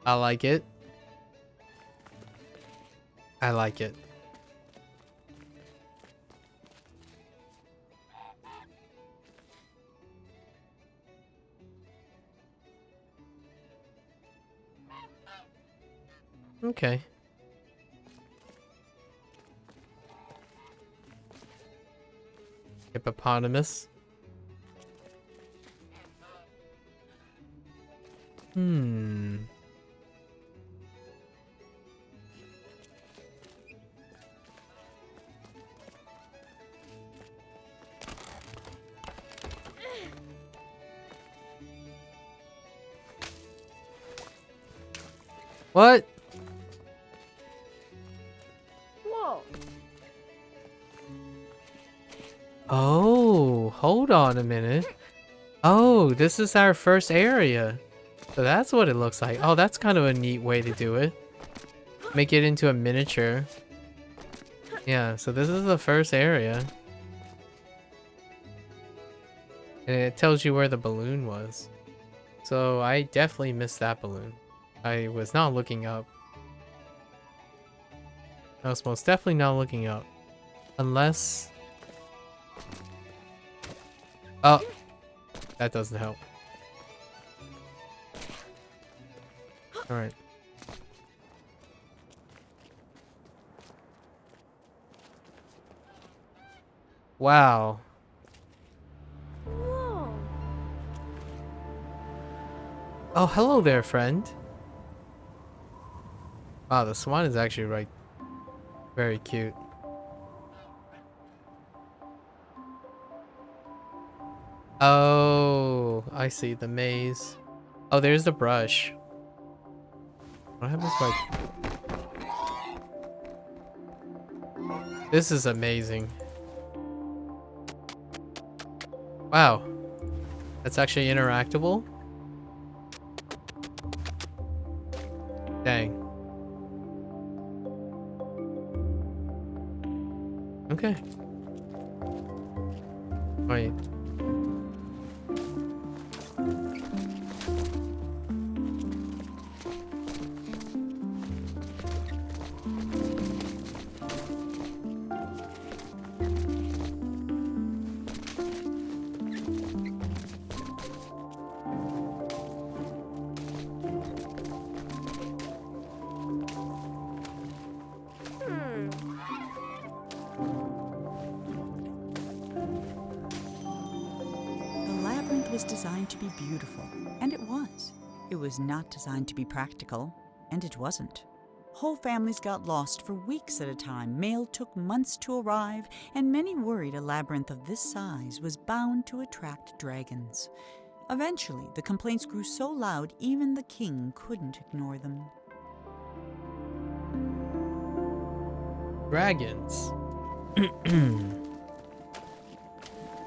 I like it. I like it. Okay. Hippopotamus. What? Whoa. Oh, hold on a minute. Oh, this is our first area. So that's what it looks like. Oh, that's kind of a neat way to do it. Make it into a miniature. Yeah, so this is the first area. And it tells you where the balloon was. So I definitely missed that balloon. I was not looking up. I was most definitely not looking up. Unless... Oh! That doesn't help. All right. Wow. Whoa. Oh, hello there, friend. Wow, the swan is actually right. Very cute. Oh, I see the maze. Oh, there's the brush. What happens if This is amazing. Wow. That's actually interactable? Dang. Okay. Wait. The labyrinth was designed to be beautiful, and it was. It was not designed to be practical, and it wasn't. Whole families got lost for weeks at a time, mail took months to arrive, and many worried a labyrinth of this size was bound to attract dragons. Eventually, the complaints grew so loud even the king couldn't ignore them. Dragons.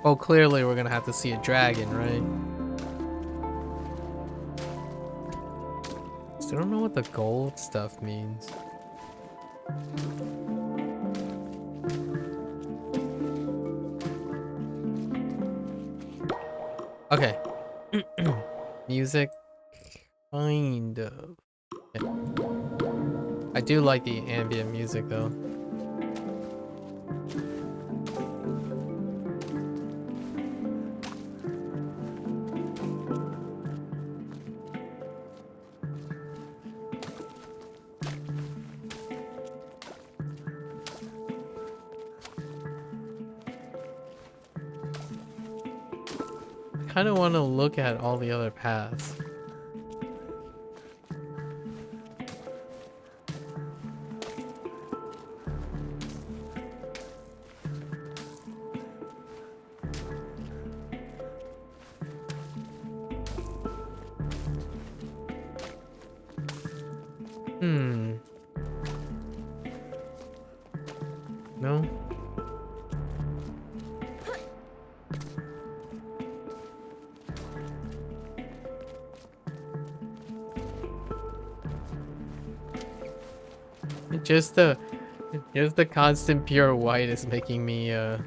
Well, clearly we're gonna have to see a dragon, right? Still don't know what the gold stuff means. Okay. Music. Kind of. Okay. I do like the ambient music though. I kind of want to look at all the other paths. No? Just the constant pure white is making me I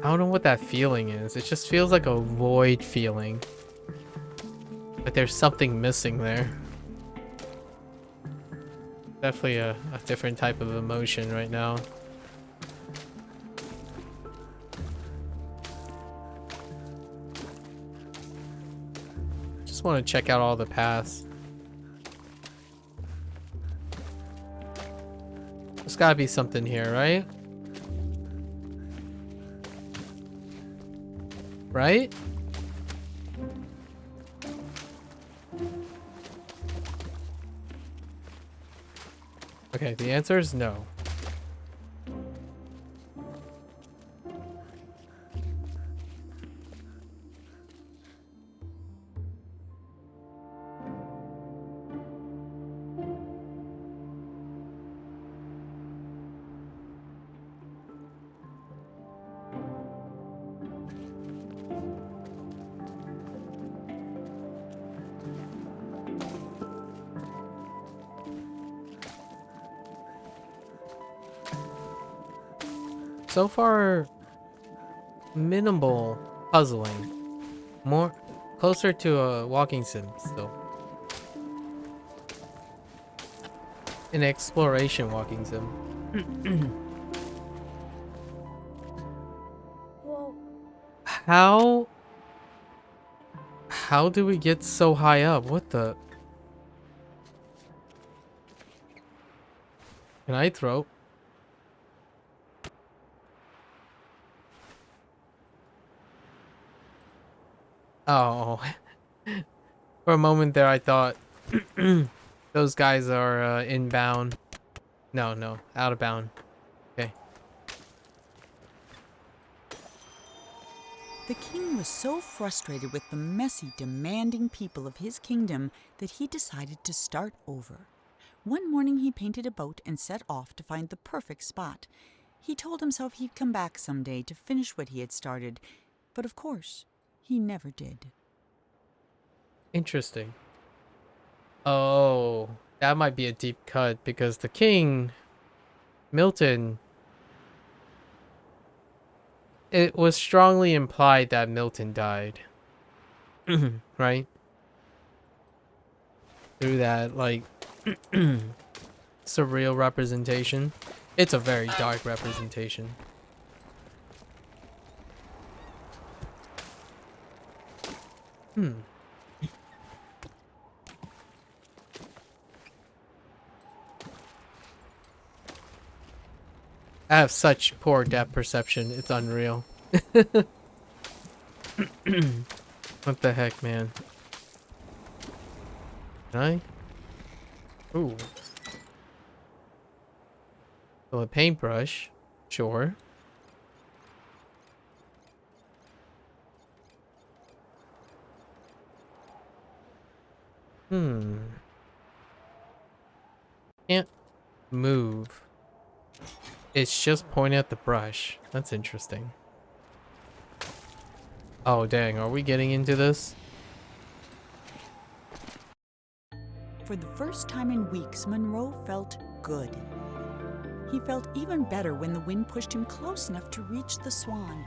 don't know what that feeling is. It just feels like a void feeling. Like there's something missing there. Definitely a different type of emotion right now. Just want to check out all the paths. There's gotta be something here, right? Right? Okay, the answer is no. So far, minimal puzzling. More closer to a walking sim still. An exploration walking sim. Whoa. How How do we get so high up? What the? Can I throw? Oh. For a moment there, I thought those guys are inbound. No, no, out of bound. Okay. The king was so frustrated with the messy, demanding people of his kingdom that he decided to start over. One morning he painted a boat and set off to find the perfect spot. He told himself he'd come back someday to finish what he had started, but of course, he never did. Interesting. Oh, that might be a deep cut because the king, Milton, it was strongly implied that Milton died. Right? Through that, like, surreal representation. It's a very dark representation. I have such poor depth perception. It's unreal. What the heck, man? Can I? Ooh. So a paintbrush. Sure. Can't move. It's just pointing at the brush. That's interesting. Oh, dang. Are we getting into this? For the first time in weeks, Monroe felt good. He felt even better when the wind pushed him close enough to reach the swan.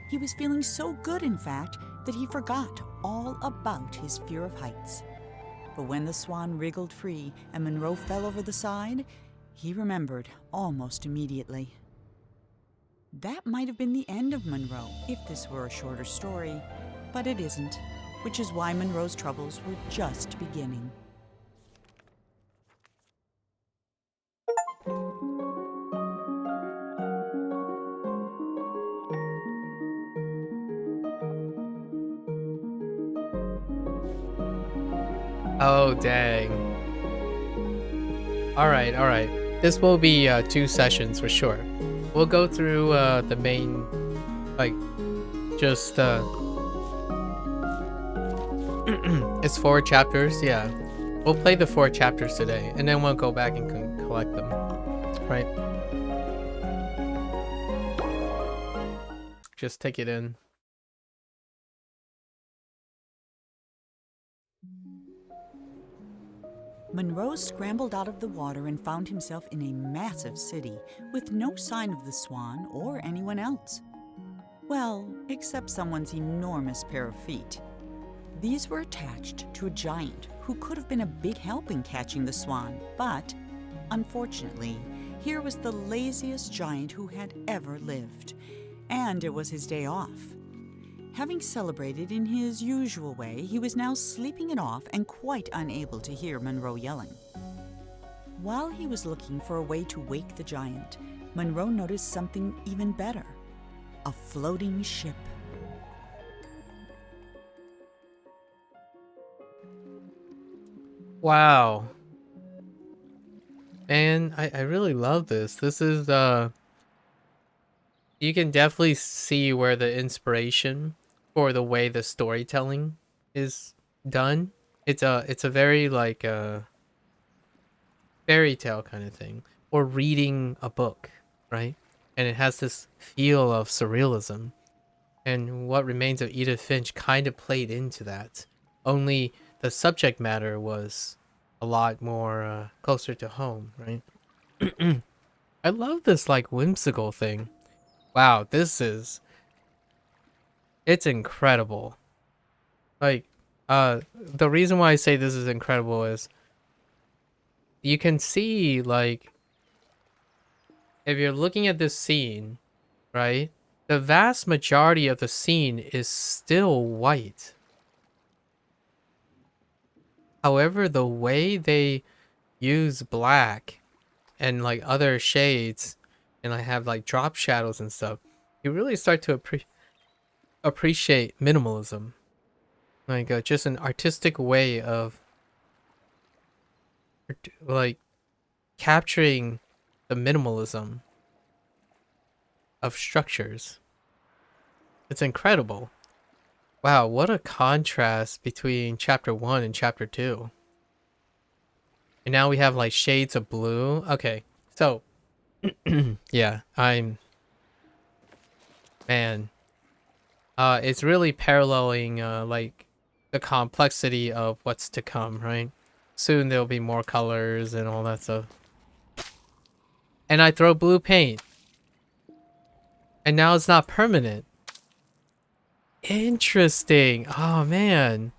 He was feeling so good, in fact, that he forgot all about his fear of heights. But when the swan wriggled free and Monroe fell over the side, he remembered almost immediately. That might have been the end of Monroe if this were a shorter story, but it isn't, which is why Monroe's troubles were just beginning. Oh, dang. Alright, alright. This will be 2 sessions for sure. We'll go through the main, like, just, it's 4 chapters, yeah. We'll play the 4 chapters today, and then we'll go back and collect them, right? Just take it in. Monroe scrambled out of the water and found himself in a massive city with no sign of the swan or anyone else. Well, except someone's enormous pair of feet. These were attached to a giant who could have been a big help in catching the swan, but unfortunately, here was the laziest giant who had ever lived, and it was his day off. Having celebrated in his usual way, he was now sleeping it off and quite unable to hear Monroe yelling. While he was looking for a way to wake the giant, Monroe noticed something even better: a floating ship. Wow. Man, I really love this. This is, you can definitely see where the inspiration for the way the storytelling is done. It's a very, like, fairy tale kind of thing, or reading a book, right? And it has this feel of surrealism. And What Remains of Edith Finch kind of played into that. Only the subject matter was a lot more closer to home, right? I love this, like, whimsical thing. Wow, it's incredible. Like, the reason why I say this is incredible is you can see, like, if you're looking at this scene, right? The vast majority of the scene is still white. However, the way they use black and like other shades and I have like drop shadows and stuff, you really start to appreciate minimalism. Like just an artistic way of like capturing the minimalism of structures. It's incredible. Wow, what a contrast between chapter 1 and chapter 2. And now we have like shades of blue. Okay. So, yeah, man, it's really paralleling like the complexity of what's to come, right? Soon there'll be more colors and all that stuff. And I throw blue paint. And now it's not permanent. Interesting. Oh man.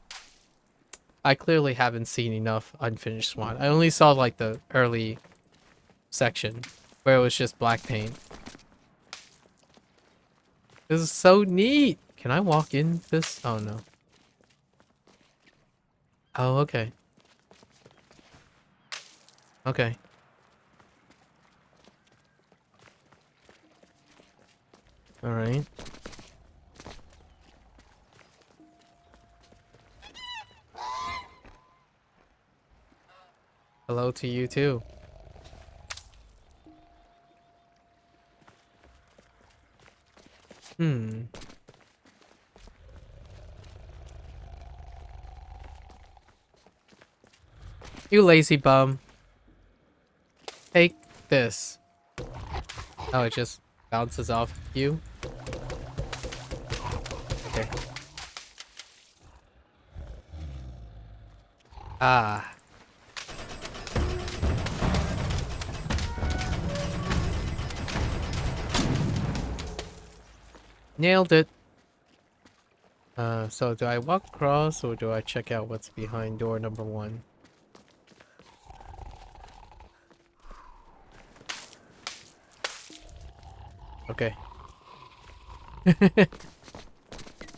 I clearly haven't seen enough Unfinished Swan. I only saw like the early section where it was just black paint. This is so neat. Can I walk in this? Oh no. Oh, okay. Okay. All right. Hello to you too. Hmm. You lazy bum. Take this. Oh, it just bounces off you? Okay. Ah. Nailed it. So do I walk across or do I check out what's behind door number 1? Okay. That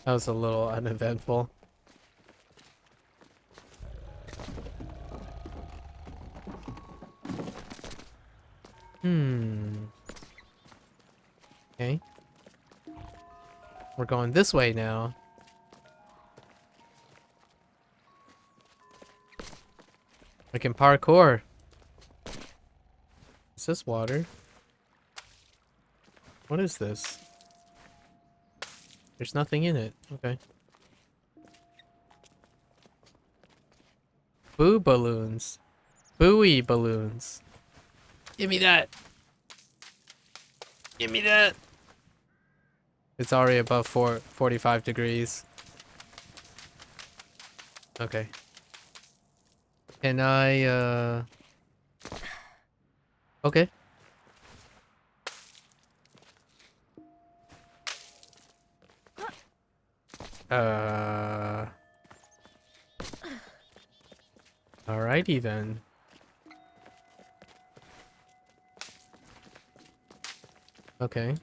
was a little uneventful. Hmm. Okay. We're going this way now. I can parkour. Is this water? What is this? There's nothing in it. Okay. Boo balloons. Buoy balloons. Give me that. Give me that. It's already above 45 degrees. Okay. Can I, okay. Alrighty then. Okay.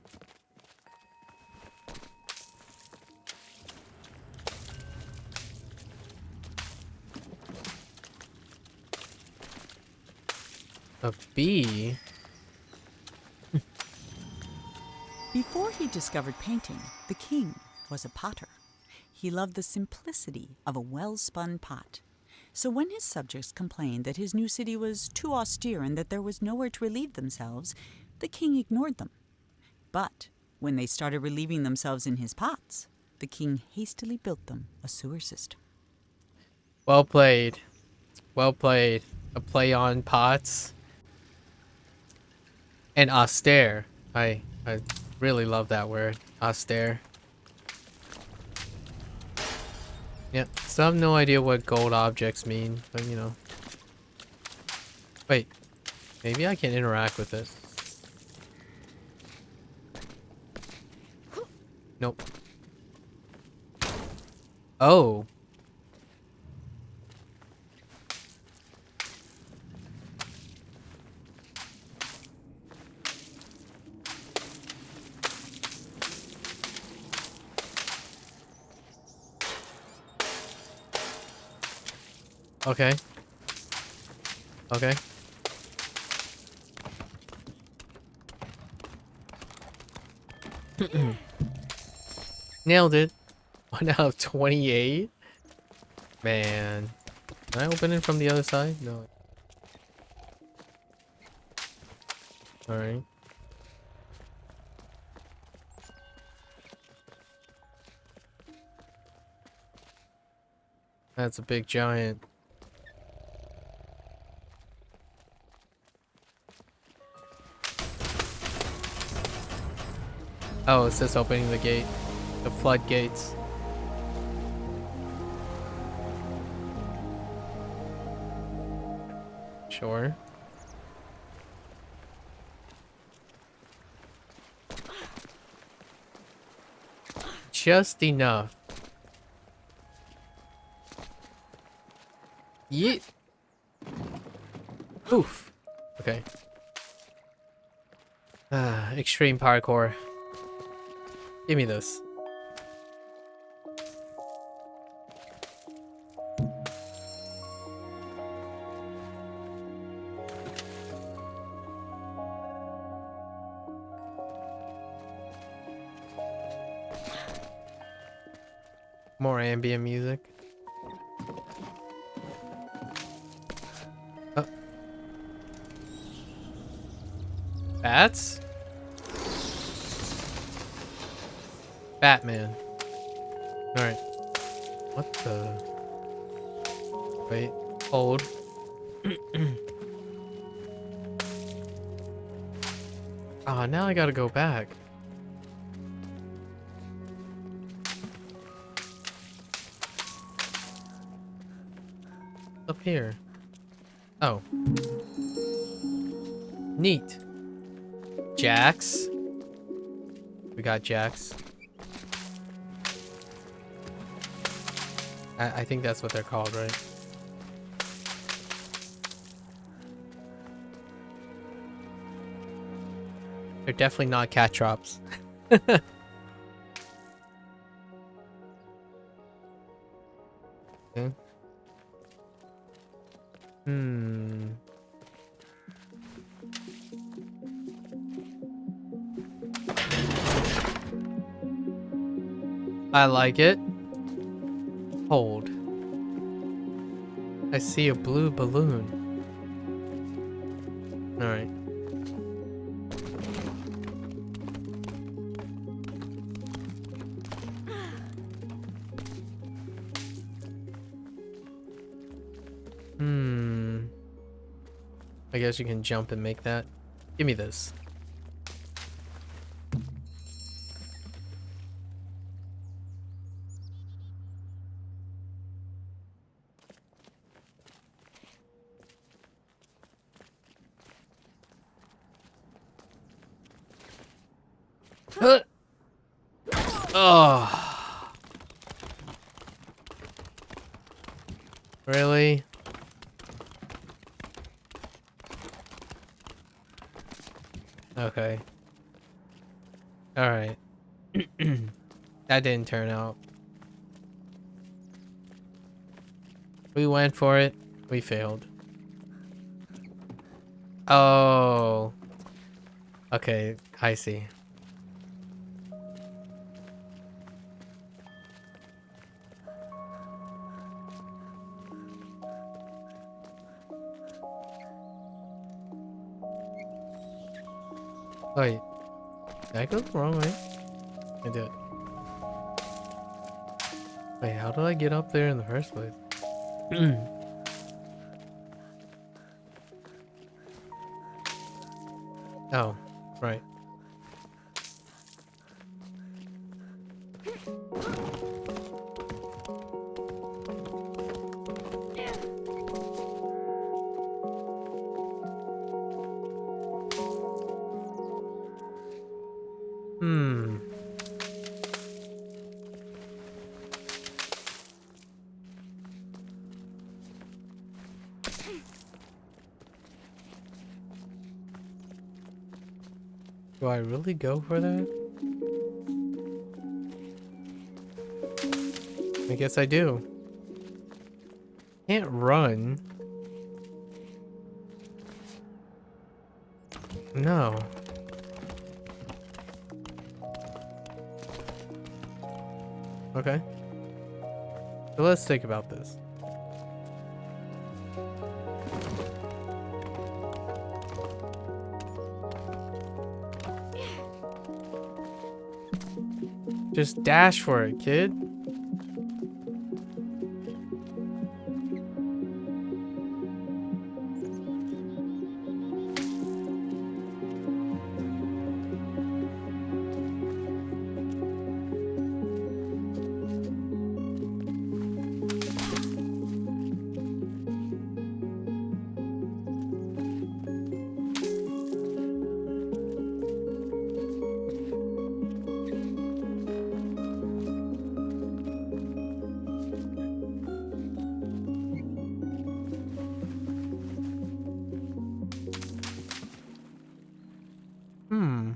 A bee? Before he discovered painting, the king was a potter. He loved the simplicity of a well-spun pot. So when his subjects complained that his new city was too austere and that there was nowhere to relieve themselves, the king ignored them. But when they started relieving themselves in his pots, the king hastily built them a sewer system. Well played. Well played. A play on pots. And austere. I really love that word. Austere. Yeah, so I have no idea what gold objects mean, but you know. Wait, maybe I can interact with it. Nope. Oh. Okay. Okay. Nailed it. 1 out of 28. Man. Can I open it from the other side? No. Alright. That's a big giant. Oh, it's just opening the gate. The floodgates. Sure. Just enough. Yeet. Oof. Okay. Extreme parkour. Give me this. More ambient music. Oh. Bats? Batman. Alright. What the? Wait. Hold. Ah, now I gotta go back. Up here. Oh. Neat. Jacks. We got jacks. I think that's what they're called, right? They're definitely not cat traps. Okay. I like it. Hold. I see a blue balloon. Alright. I guess you can jump and make that. Give me this. Oh. Really? Okay. Alright. That didn't turn out. We went for it. We failed. Oh. Okay, I see. Wait. Did I go the wrong way? I did. Wait, how did I get up there in the first place? Oh, right. Do I really go for that? I guess I do. Can't run. No. Okay. So let's think about this. Just dash for it, kid. Hmm.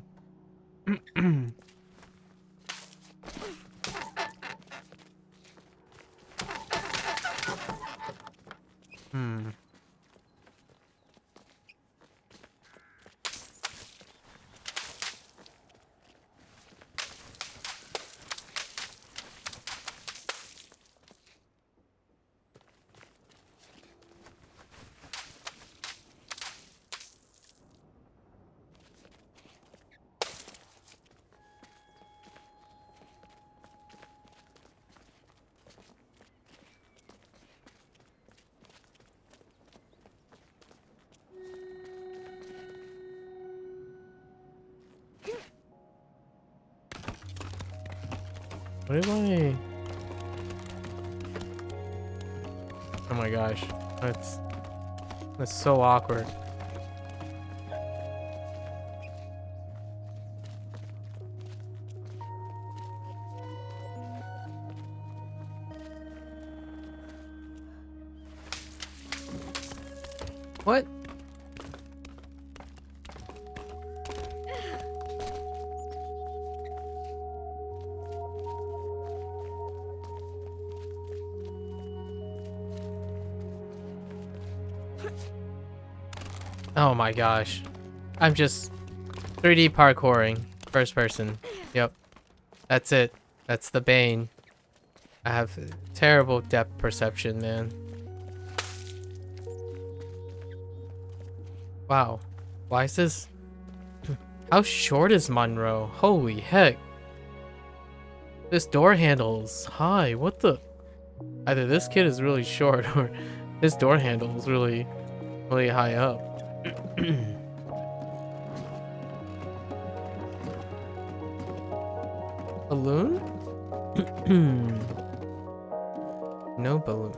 Hmm. What am I? Oh my gosh. That's so awkward. What? Oh my gosh. I'm just 3D parkouring. First person. Yep. That's it. That's the bane. I have terrible depth perception, man. Wow. Why is this? How short is Monroe? Holy heck. This door handle's high. What the? Either this kid is really short or this door handle is really, really high up. Balloon? No balloon.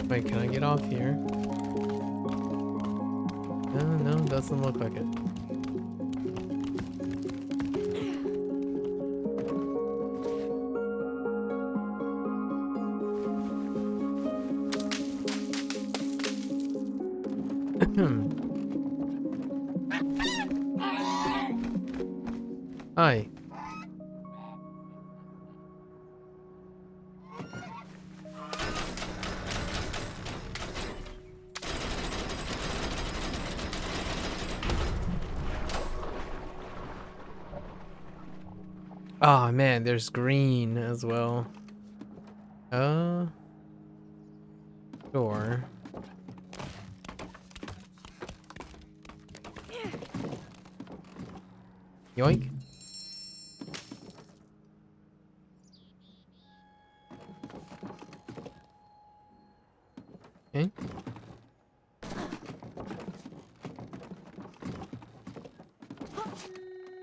Wait, can I get off here? No, doesn't look like it. Hi. Oh man, there's green as well. Sure. Yoink. Okay.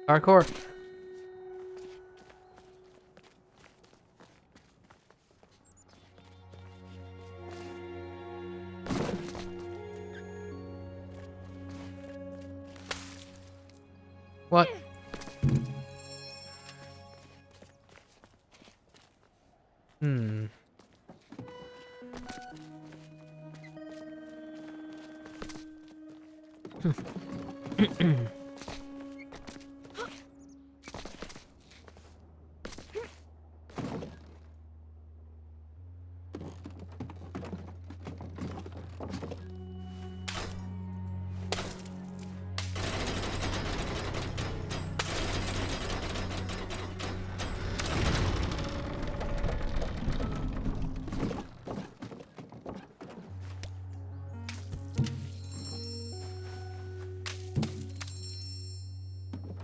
Parkour. What?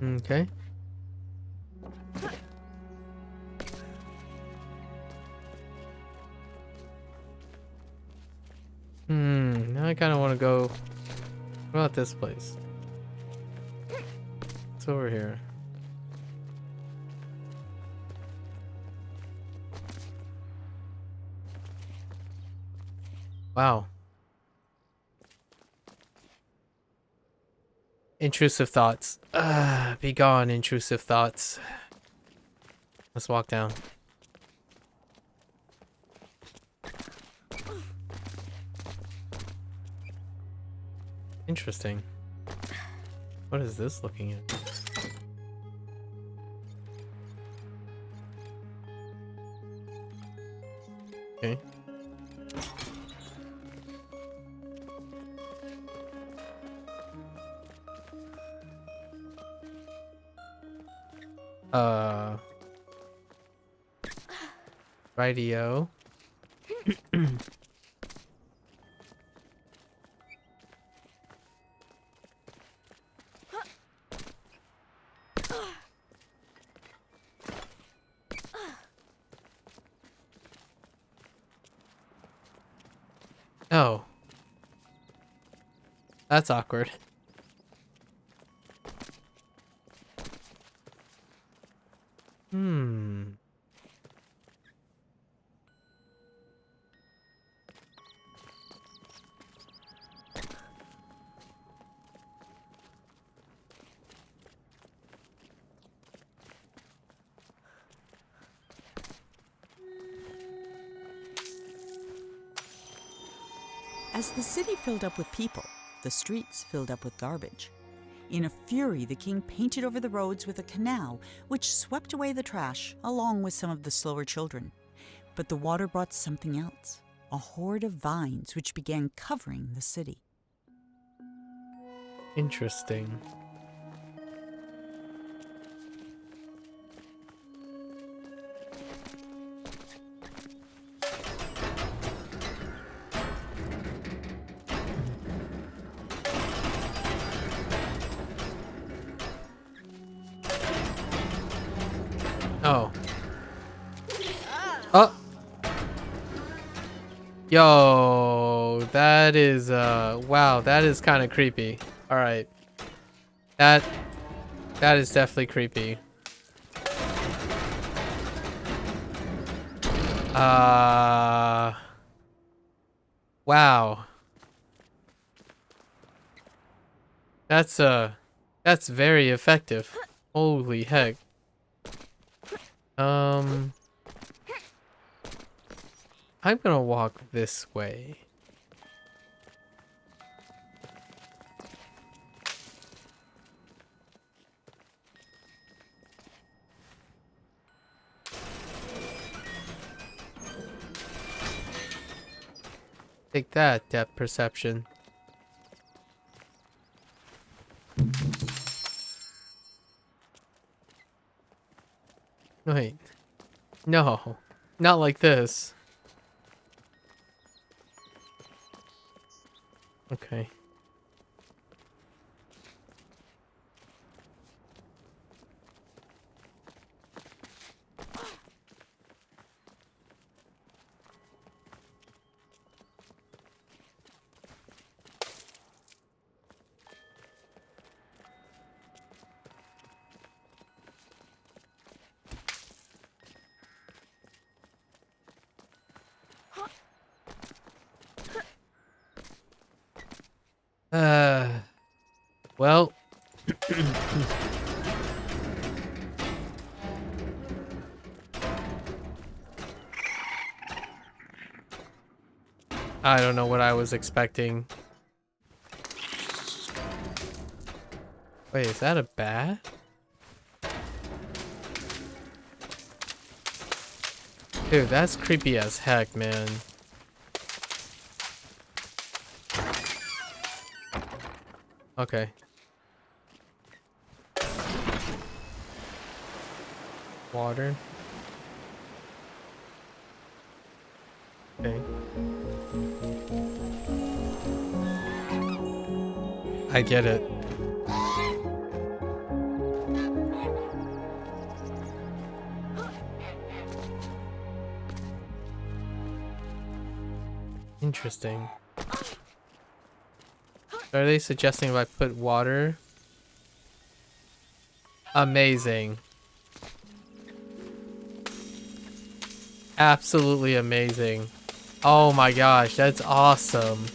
Okay. Now I kind of want to go. What about this place? What's over here? Wow. Intrusive thoughts. Be gone, intrusive thoughts. Let's walk down. Interesting. What is this looking at? Okay. Radio. Oh. That's awkward. As the city filled up with people, the streets filled up with garbage. In a fury, the king painted over the roads with a canal, which swept away the trash, along with some of the slower children. But the water brought something else, a horde of vines which began covering the city. Interesting. Oh. Oh. Yo, that is wow, that is kind of creepy. All right. That is definitely creepy. Wow. That's very effective. Holy heck. I'm gonna walk this way. Take that, depth perception. Wait. No. Not like this. Okay. Well. I don't know what I was expecting. Wait, is that a bat? Dude, that's creepy as heck, man. Okay. Water. Okay. I get it. Interesting. Are they suggesting if I put water? Amazing. Absolutely amazing. Oh my gosh, that's awesome.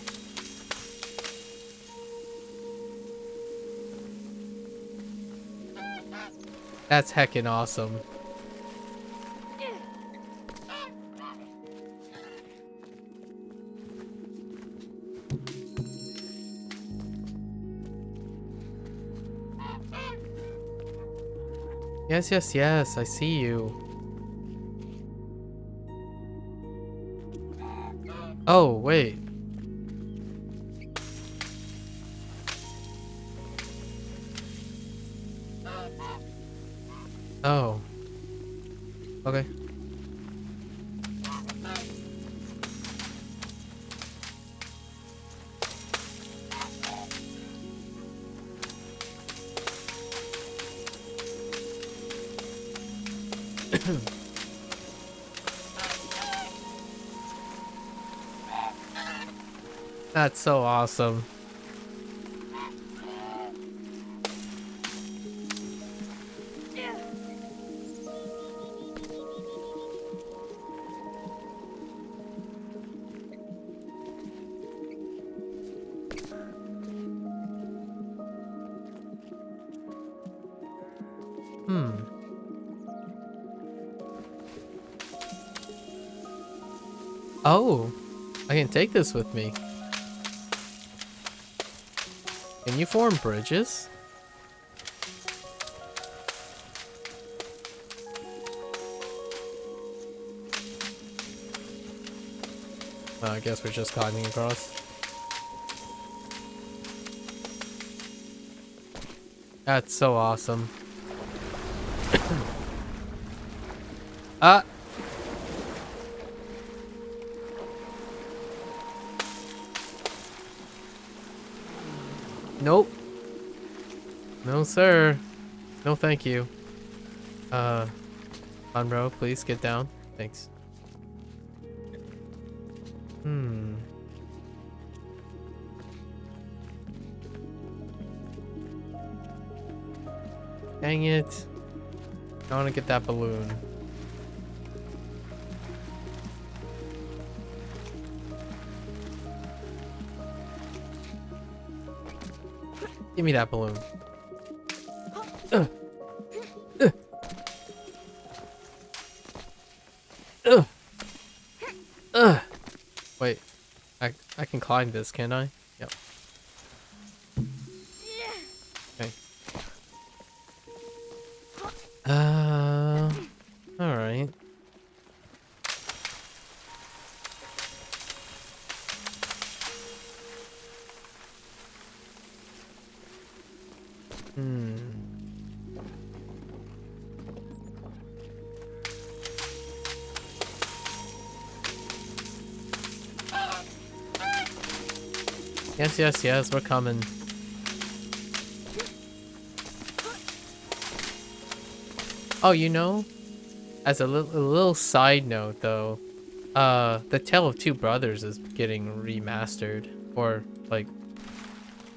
That's heckin' awesome. Yes, yes, yes, I see you. Oh, wait. Oh. Okay. That's so awesome. Oh, I can take this with me. Can you form bridges? I guess we're just climbing across. That's so awesome. Ah! Nope. No, sir. No, thank you. Monroe, please get down. Thanks. Dang it. I want to get that balloon. Give me that balloon. Wait, I can climb this, can I? Yep. Okay. All right. Yes, yes, yes, we're coming. Oh, you know, as a little side note though, The Tale of Two Brothers is getting remastered or like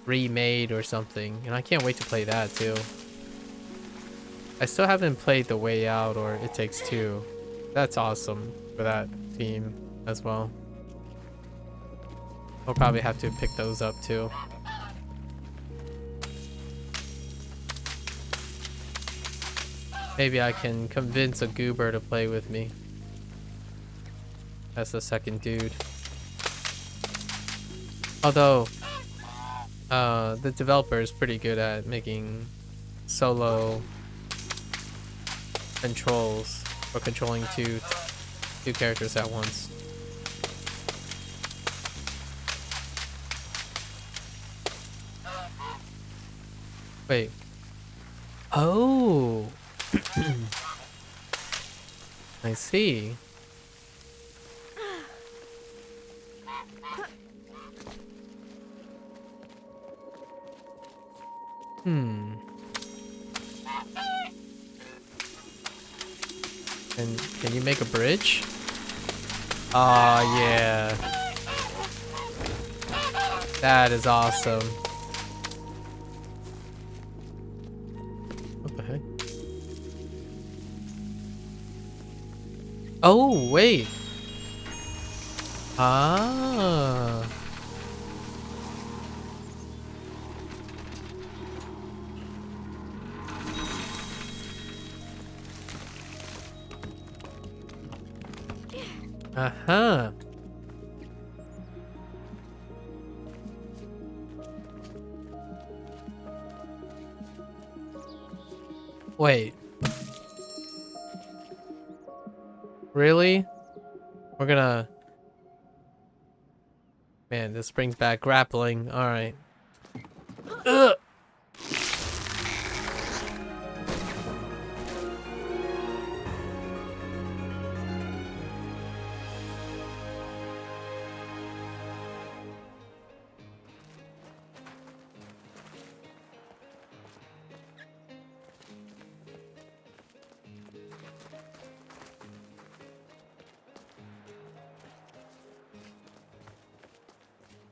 remade or something, and I can't wait to play that too. I still haven't played The Way Out or It Takes Two. That's awesome for that team as well. I'll probably have to pick those up too. Maybe I can convince a goober to play with me. That's the second dude. Although, The developer is pretty good at making solo controls for controlling two characters at once. Wait. Oh. I see. Hmm. Can you make a bridge? Oh yeah. That is awesome. What the heck? Oh wait. Ah. Uh-huh. Wait. Really? We're gonna... Man, this brings back grappling. Alright. Ugh!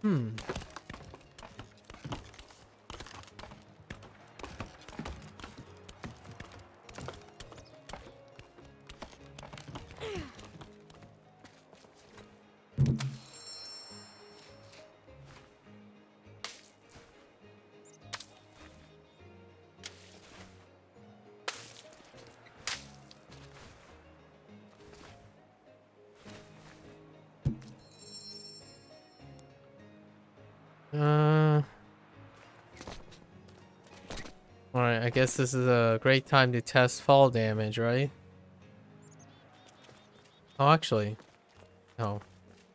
Hmm. Alright, I guess this is a great time to test fall damage, right? Oh, actually, no.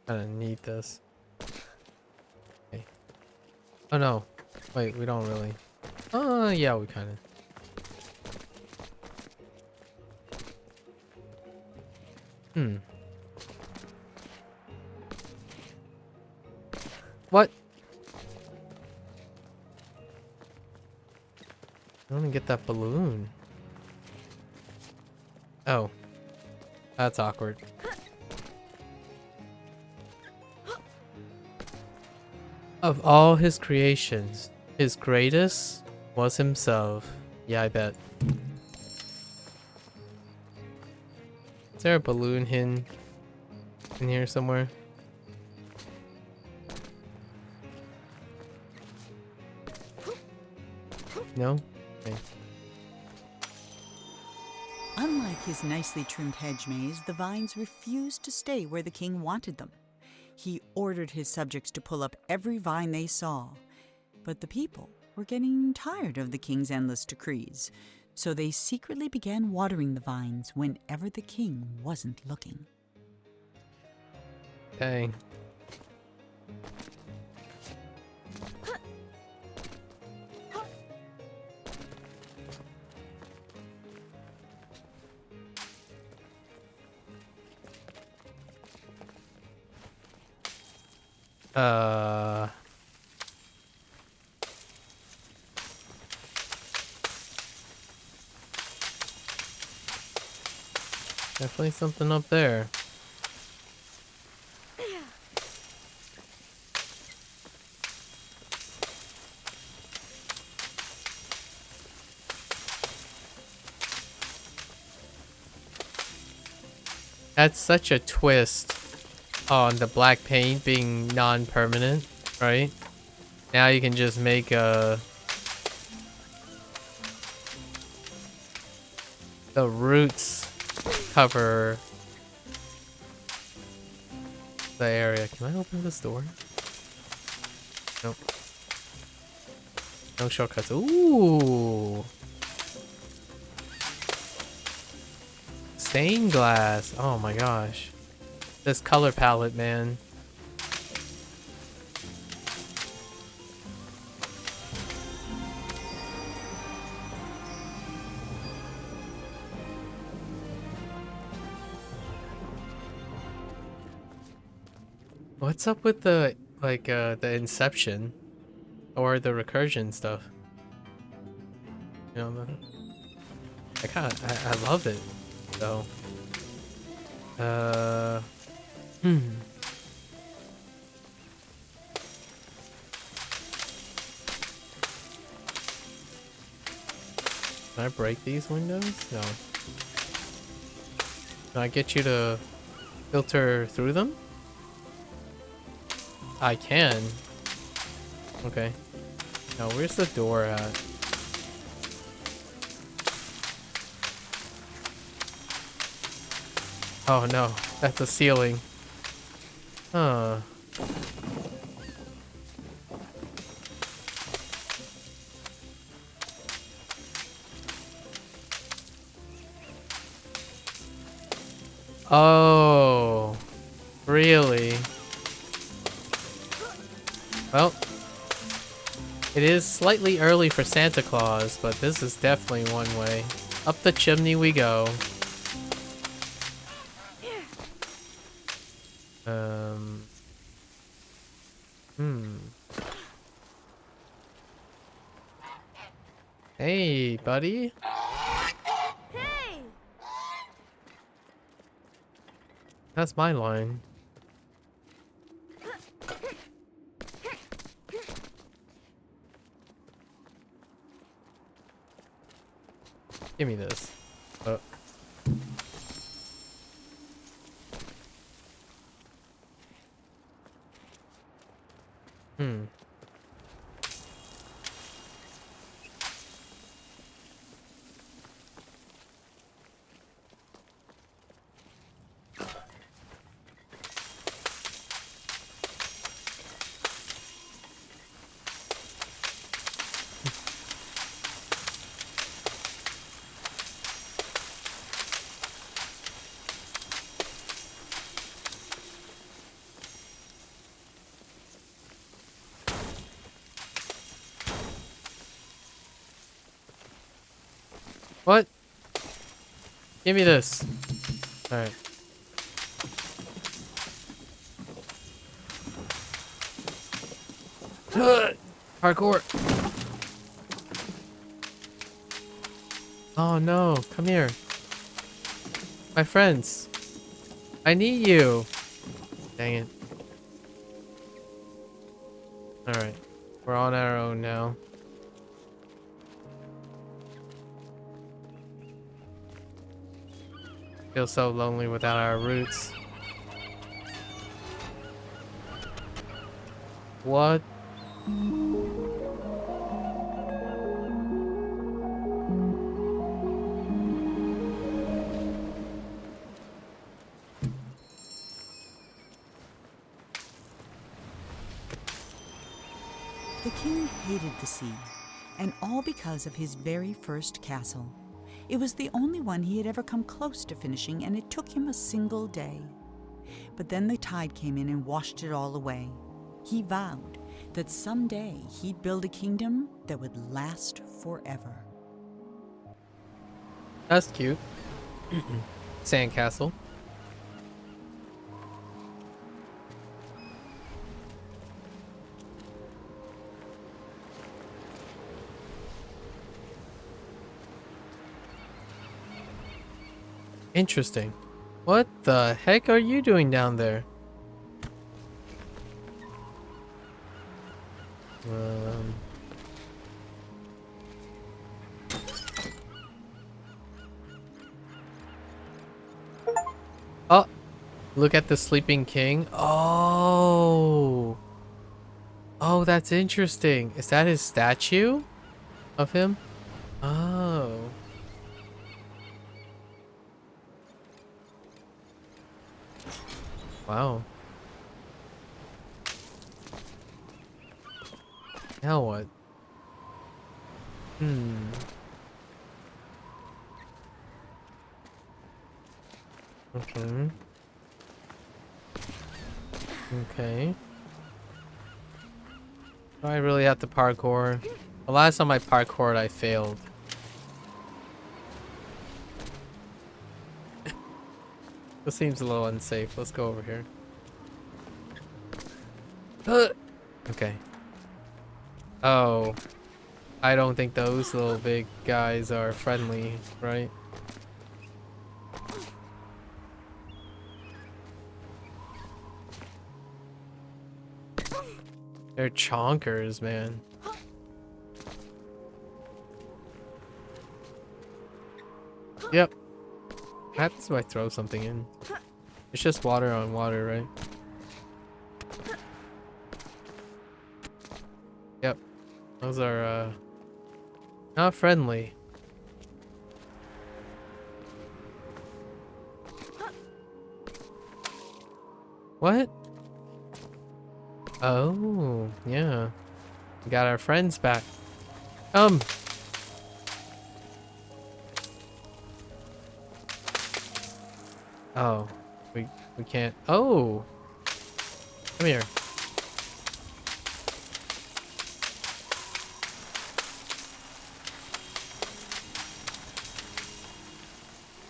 I don't need this. Okay. Oh no. Wait, we don't really. Oh, yeah, we kind of. Hmm. What? I want to get that balloon. Oh. That's awkward. Of all his creations, his greatest was himself. Yeah, I bet. Is there a balloon hidden in here somewhere? No? Okay. Unlike his nicely trimmed hedge maze, the vines refused to stay where the king wanted them. He ordered his subjects to pull up every vine they saw. But the people were getting tired of the king's endless decrees, so they secretly began watering the vines whenever the king wasn't looking. Okay. Definitely something up there. That's such a twist on the black paint being non-permanent, right? Now you can just make the roots cover the area. Can I open this door? Nope. No shortcuts. Ooh. Stained glass. Oh my gosh. This color palette, man. What's up with the the Inception or the recursion stuff? You know, I love it. So, hmm. Can I break these windows? No. Can I get you to filter through them? I can. Okay. Now, where's the door at? Oh no, that's the ceiling. Huh. Oh, really? Well, it is slightly early for Santa Claus, but this is definitely one way. Up the chimney we go. Hey, buddy. Hey! That's my line. Give me this. Hmm. What? Give me this. Alright. Parkour. Oh no, come here. My friends. I need you. Dang it. Alright. We're on our own now. Feel so lonely without our roots. What? The king hated the sea, and all because of his very first castle. It was the only one he had ever come close to finishing, and it took him a single day. But then the tide came in and washed it all away. He vowed that someday he'd build a kingdom that would last forever. That's cute. Sandcastle. Interesting. What the heck are you doing down there? Oh, look at the sleeping king. Oh. Oh, that's interesting. Is that his statue of him? Oh. Wow. Now what? Hmm. Okay. Okay. Do I really have to parkour? The last time I parkoured, I failed. This seems a little unsafe. Let's go over here. Okay. Oh. I don't think those little big guys are friendly, right? They're chonkers, man. Yep. What happens if I throw something in? It's just water on water, right? Yep. Those are, not friendly. What? Oh, yeah. We got our friends back. Oh, we can't. Oh, come here.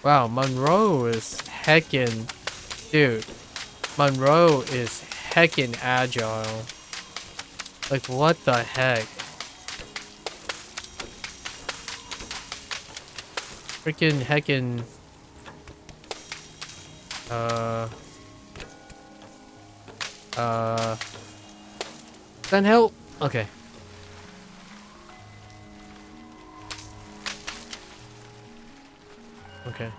Wow, Monroe is heckin', dude. Monroe is heckin' agile. Like, what the heck? Freaking heckin'. Then help. Okay. Okay.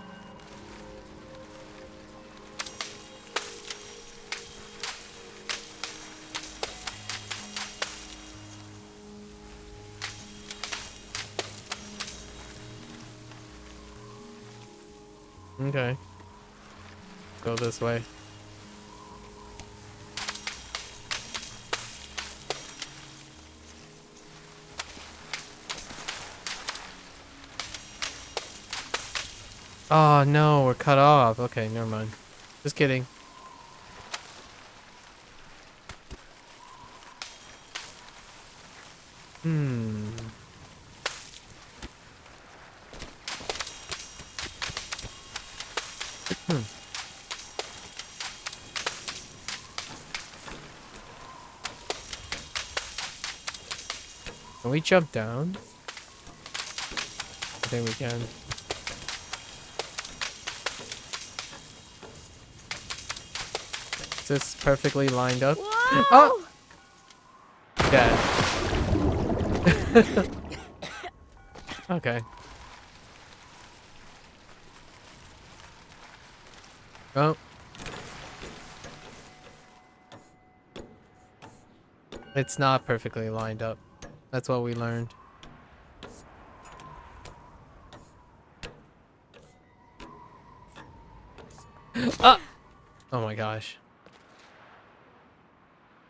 Okay. Go this way. Oh no, we're cut off. Okay, never mind. Just kidding. Hmm. Can we jump down? I think we can. Is this perfectly lined up? Whoa! Oh! Dead. Okay. Oh. It's not perfectly lined up. That's what we learned. Ah! Oh my gosh.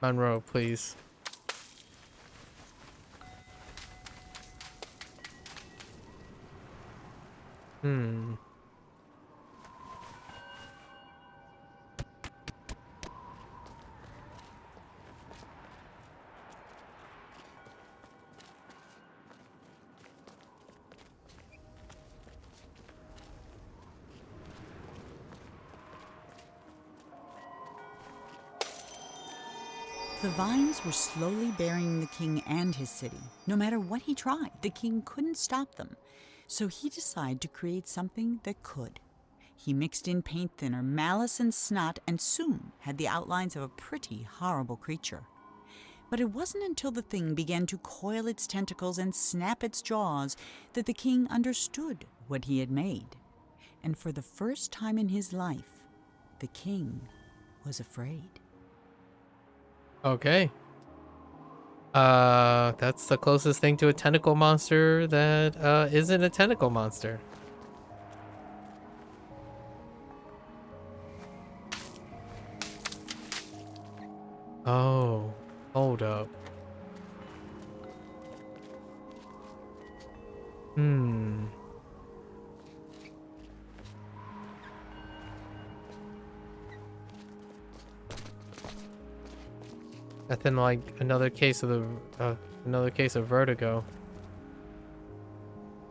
Monroe, please. Hmm. The vines were slowly burying the king and his city. No matter what he tried, the king couldn't stop them. So he decided to create something that could. He mixed in paint thinner, malice, and snot, and soon had the outlines of a pretty horrible creature. But it wasn't until the thing began to coil its tentacles and snap its jaws that the king understood what he had made. And for the first time in his life, the king was afraid. Okay. That's the closest thing to a tentacle monster that isn't a tentacle monster. Oh, hold up. Hmm. Nothing like another case of vertigo.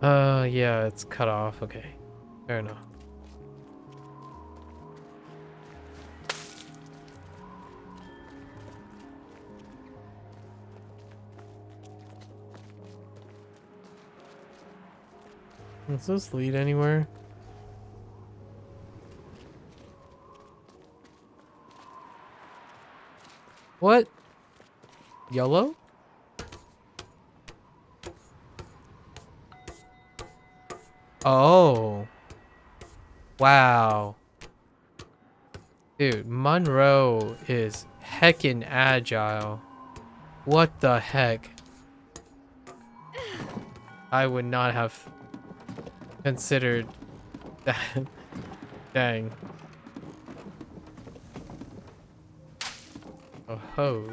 Yeah, it's cut off. Okay, fair enough. Does this lead anywhere? What? Yellow? Oh. Wow. Dude, Monroe is heckin' agile. What the heck? I would not have considered that. Dang. A hose.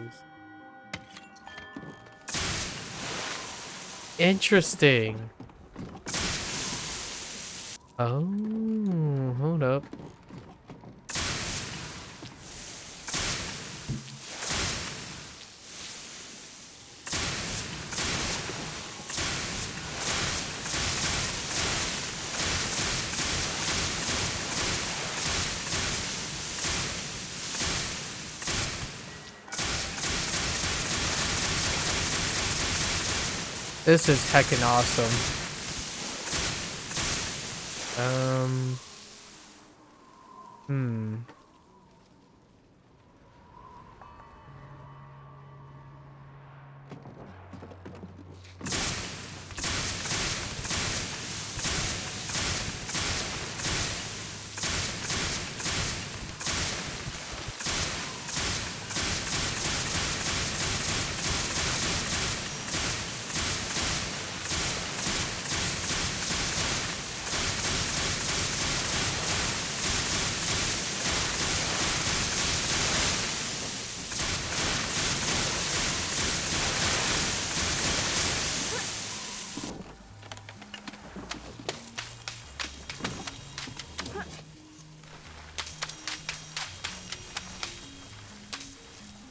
Interesting. Oh, hold up. This is heckin' awesome. Hmm.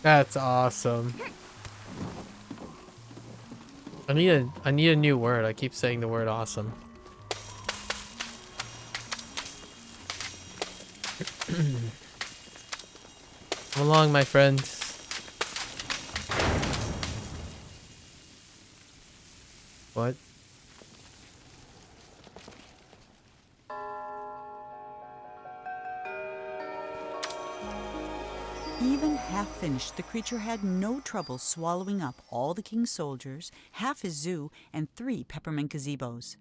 That's awesome. I need a new word. I keep saying the word awesome. Come along, my friends. What? Even half finished, the creature had no trouble swallowing up all the king's soldiers, half his zoo, and 3 peppermint gazebos.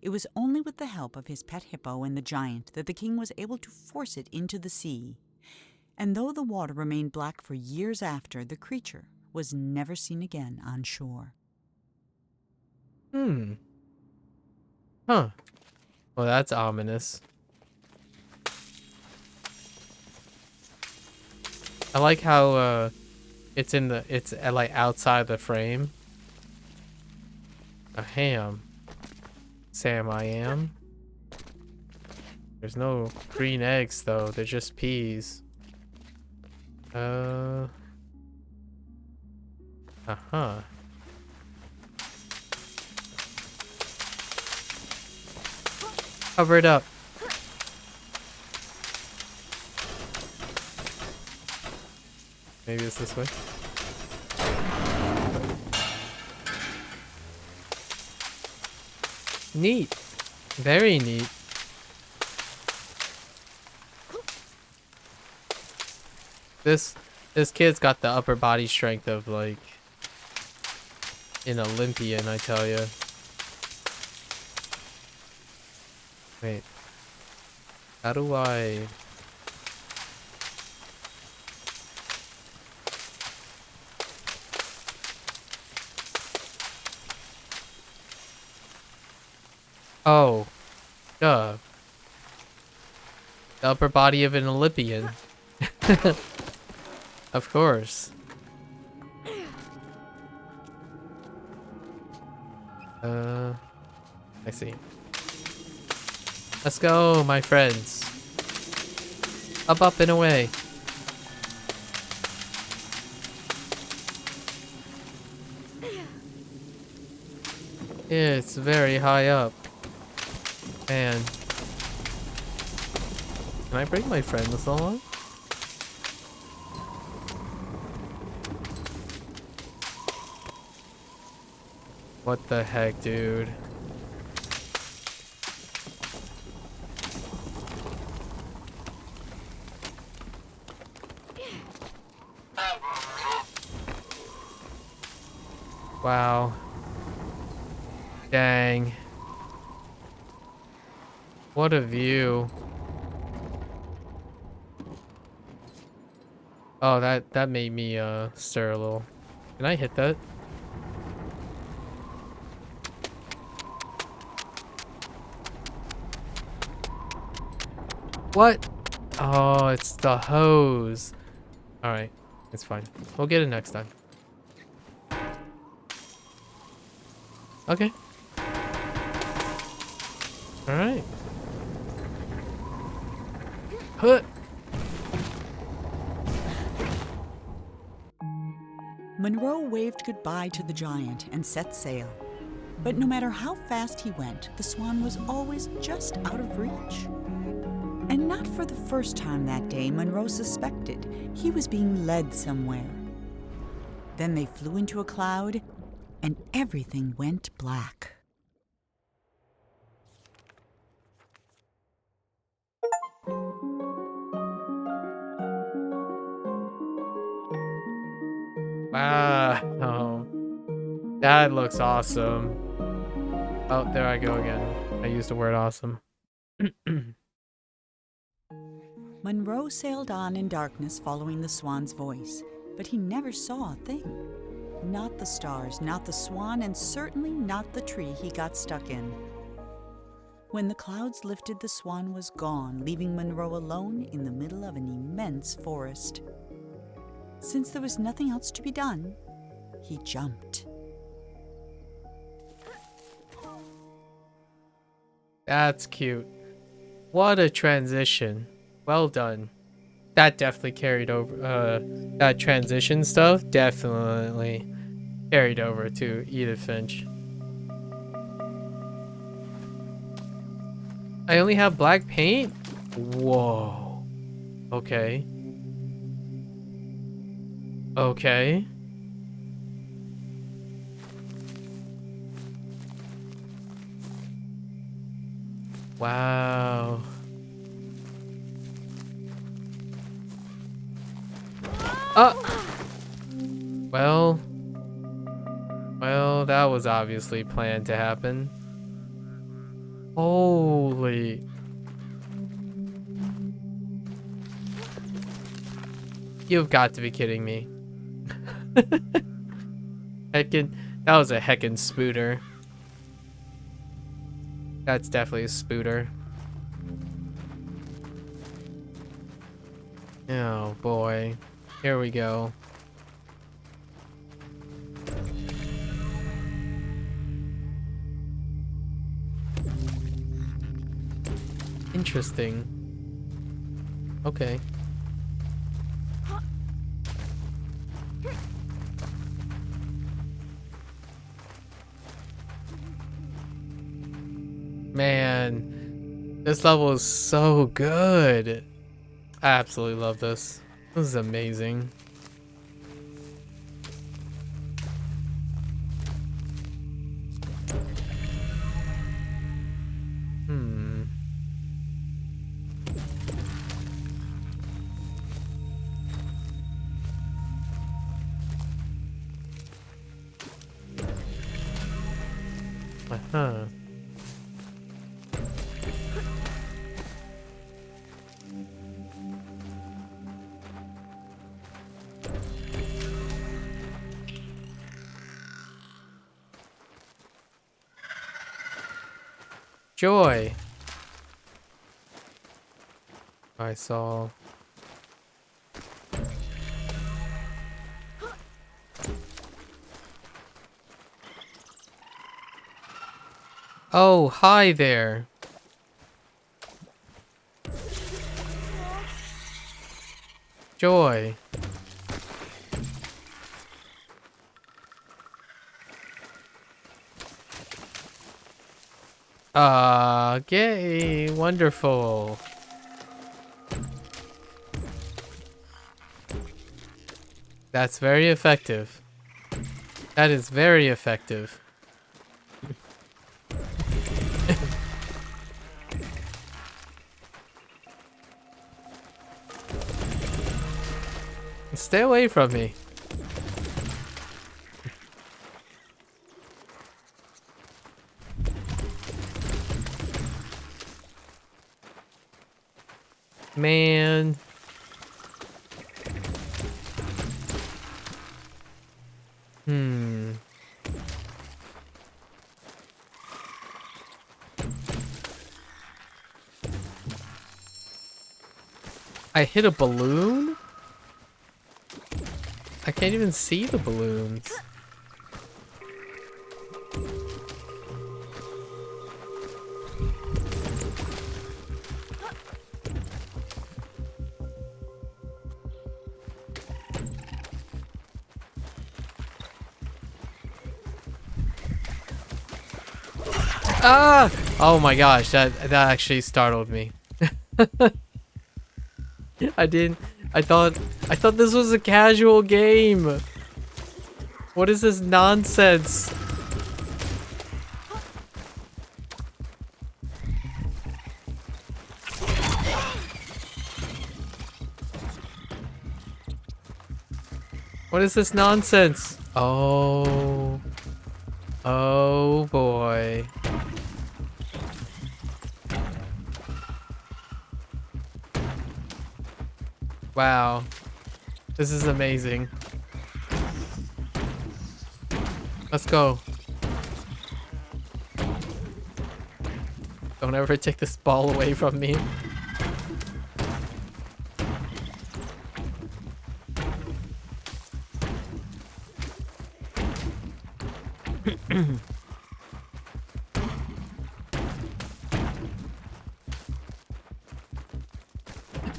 It was only with the help of his pet hippo and the giant that the king was able to force it into the sea. And though the water remained black for years after, the creature was never seen again on shore. Hmm. Huh. Well, that's ominous. I like how it's like outside the frame. A ham. Sam, I am. There's no green eggs though. They're just peas. Uh-huh. Cover it up. Maybe it's this way. Neat. Very neat. This kid's got the upper body strength of like an Olympian, I tell you. Wait. How do I... Oh. Duh. The upper body of an Olympian. Of course. I see. Let's go, my friends. Up and away. It's very high up. Man. Can I bring my friends along? What the heck, dude? Wow. Dang. What a view. Oh, that made me stir a little. Can I hit that? What? Oh, it's the hose. Alright, it's fine. We'll get it next time. Okay. Alright. Huh. Monroe waved goodbye to the giant and set sail. But no matter how fast he went, the swan was always just out of reach. And not for the first time that day, Monroe suspected he was being led somewhere. Then they flew into a cloud, and everything went black. Wow. That looks awesome. Oh, there I go again. I used the word awesome. Monroe sailed on in darkness following the swan's voice, but he never saw a thing. Not the stars, not the swan, and certainly not the tree he got stuck in. When the clouds lifted, the swan was gone, leaving Monroe alone in the middle of an immense forest. Since there was nothing else to be done, he jumped. That's cute. What a transition. Well done. That definitely carried over, that transition stuff definitely carried over to Edith Finch. I only have black paint? Whoa. Okay. Okay. Wow. Well, that was obviously planned to happen. Holy. You've got to be kidding me. Heckin', that was a heckin' spooter. That's definitely a spooter. Oh boy. Here we go. Interesting. Okay. Man, this level is so good. I absolutely love this. This is amazing. Uh-huh. Joy. I saw. Oh, hi there. Joy. Gay. Wonderful. That's very effective. That is very effective. Stay away from me. Man. I hit a balloon? I can't even see the balloons. Ah! Oh my gosh, that actually startled me. I thought this was a casual game. What is this nonsense? What is this nonsense? Oh. Oh boy. Wow. This is amazing. Let's go. Don't ever take this ball away from me.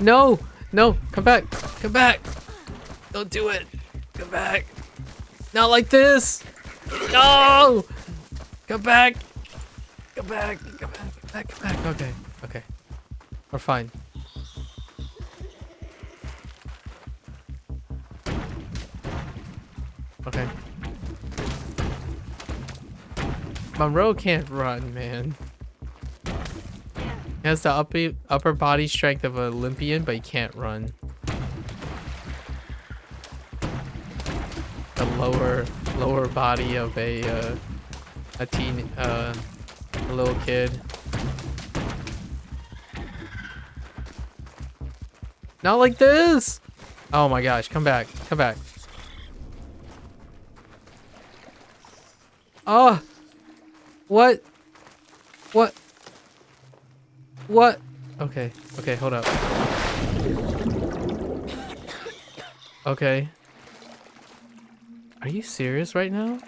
No! No! Come back! Come back! Don't do it! Come back! Not like this! No! Come back! Come back! Come back! Come back! Come back! Okay. Okay. We're fine. Okay. Monroe can't run, man. He has the upper body strength of an Olympian, but he can't run. The lower body of a little kid. Not like this! Oh my gosh, come back, come back. Oh! What? What? What? Okay, okay, hold up. Okay. Are you serious right now?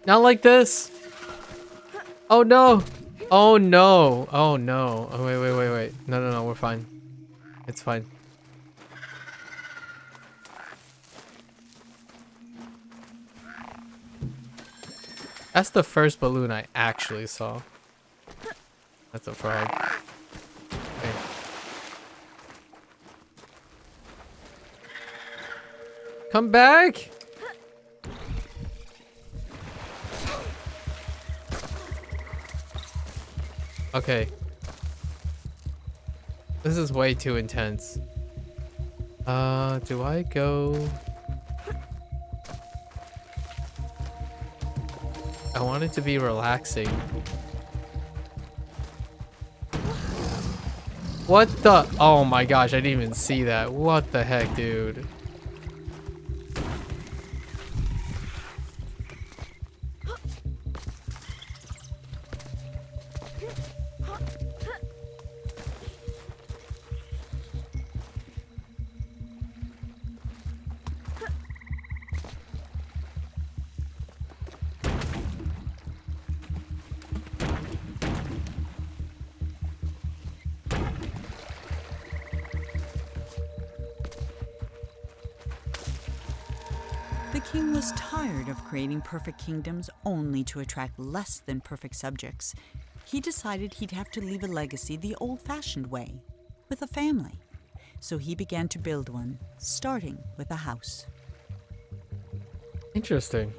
Not like this. Oh no. Oh no. Oh no. Oh wait, wait, wait, wait. No, no, no, we're fine. It's fine. That's the first balloon I actually saw. That's a frog. Okay. Come back! Okay. This is way too intense. Do I go? I want it to be relaxing. What the? Oh my gosh, I didn't even see that. What the heck, dude? The king was tired of creating perfect kingdoms only to attract less than perfect subjects. He decided he'd have to leave a legacy the old-fashioned way, with a family. So he began to build one, starting with a house. Interesting.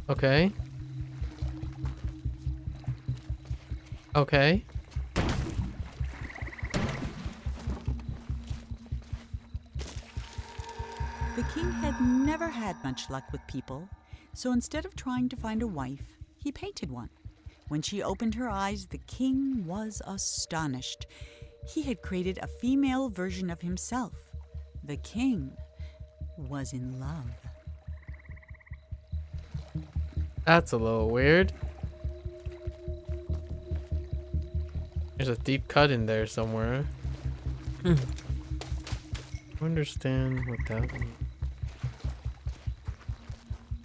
Okay. Okay. The king had never had much luck with people, so instead of trying to find a wife, he painted one. When she opened her eyes, the king was astonished. He had created a female version of himself. The king was in love. That's a little weird. There's a deep cut in there somewhere. I understand what that means.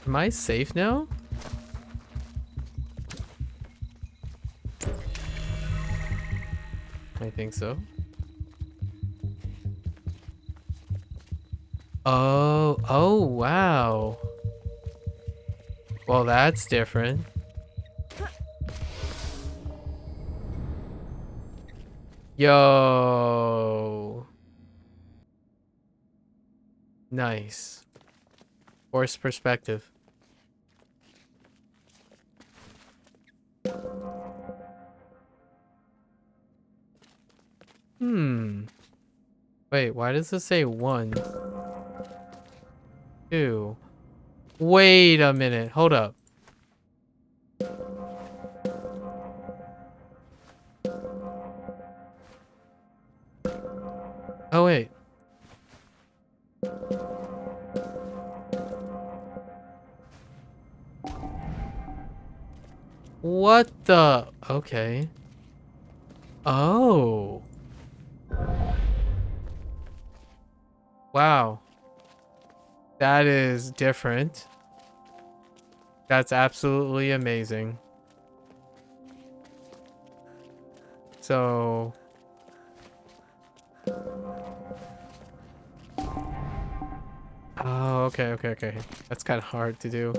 Am I safe now? I think so. Oh, wow. Well, that's different. Yo. Nice. Forced perspective. Wait, why does this say 1? 2. Wait a minute. Hold up. Oh, wait. What the? Okay. Oh. Wow. That is different. That's absolutely amazing. So... Oh, okay. That's kind of hard to do.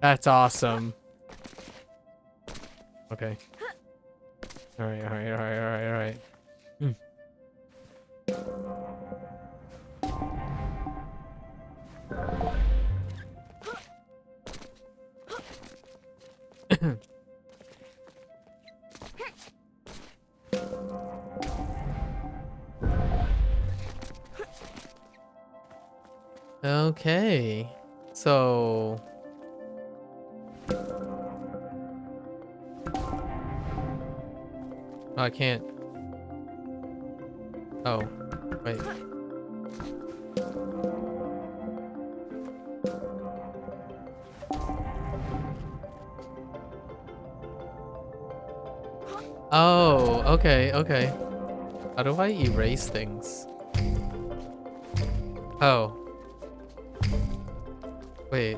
That's awesome. Okay. All right. Okay. So... Oh, I can't. Oh, wait. Oh, okay. How do I erase things? Oh. Wait.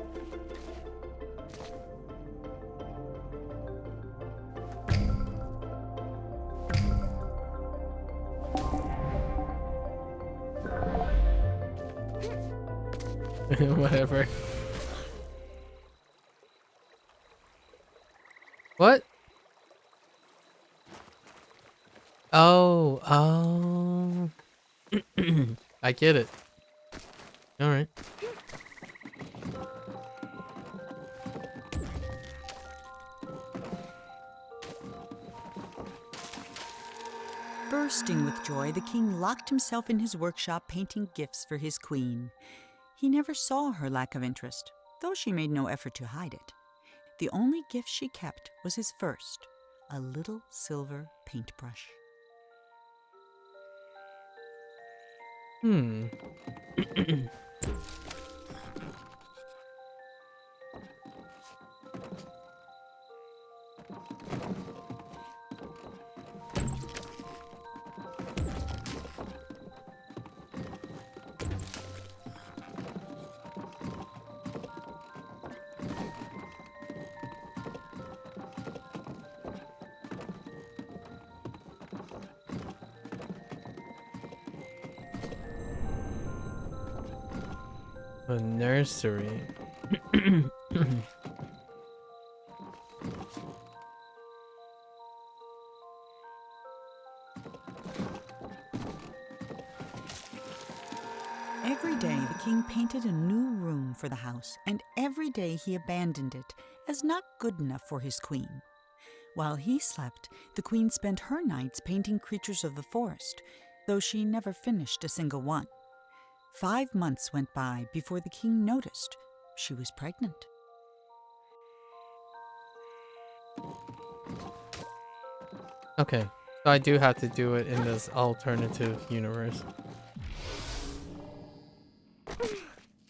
Whatever. What? Oh, oh. I get it. All right. Bursting with joy, the king locked himself in his workshop painting gifts for his queen. He never saw her lack of interest, though she made no effort to hide it. The only gift she kept was his first, a little silver paintbrush. Hmm. A nursery. Every day the king painted a new room for the house, and every day he abandoned it as not good enough for his queen. While he slept, the queen spent her nights painting creatures of the forest, though she never finished a single one. 5 months went by before the king noticed she was pregnant. Okay, so I do have to do it in this alternative universe.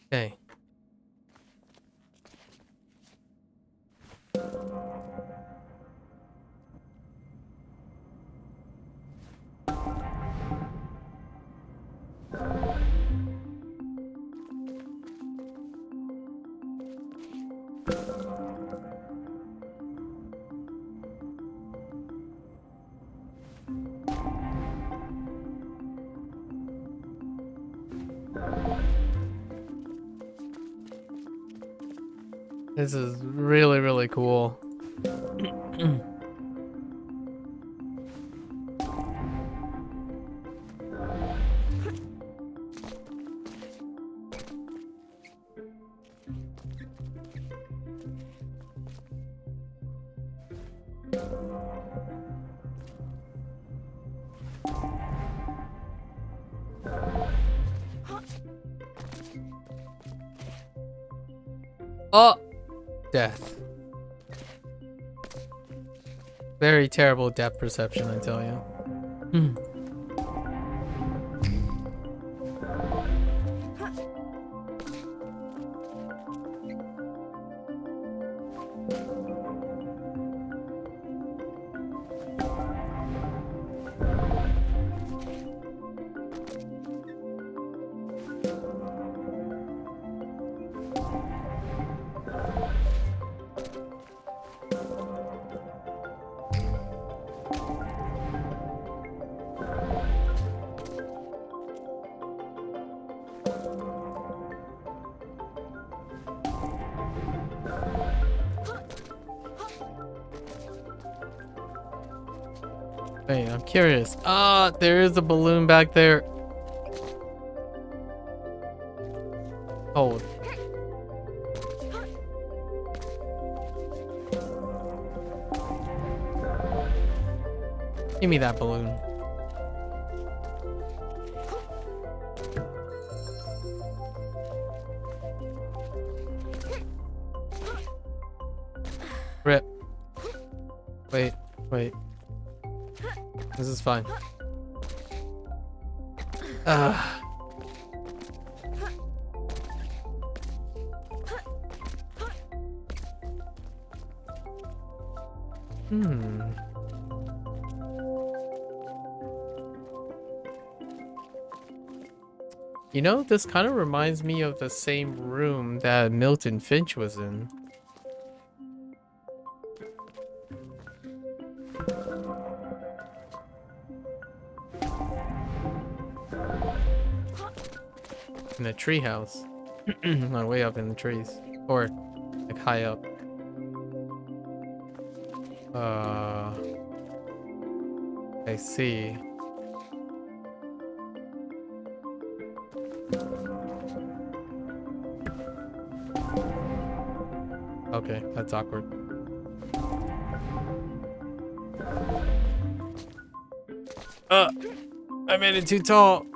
Okay. This is really, really cool. Oh! Death. Very terrible depth perception, I tell you. Wait, I'm curious. Ah, there is a balloon back there. Hold. Give me that balloon. Rip. Wait, wait. This is fine. You know, this kind of reminds me of the same room that Milton Finch was in. In a treehouse. Not way up in the trees. Or like high up. I see. Okay, that's awkward. I made it too tall.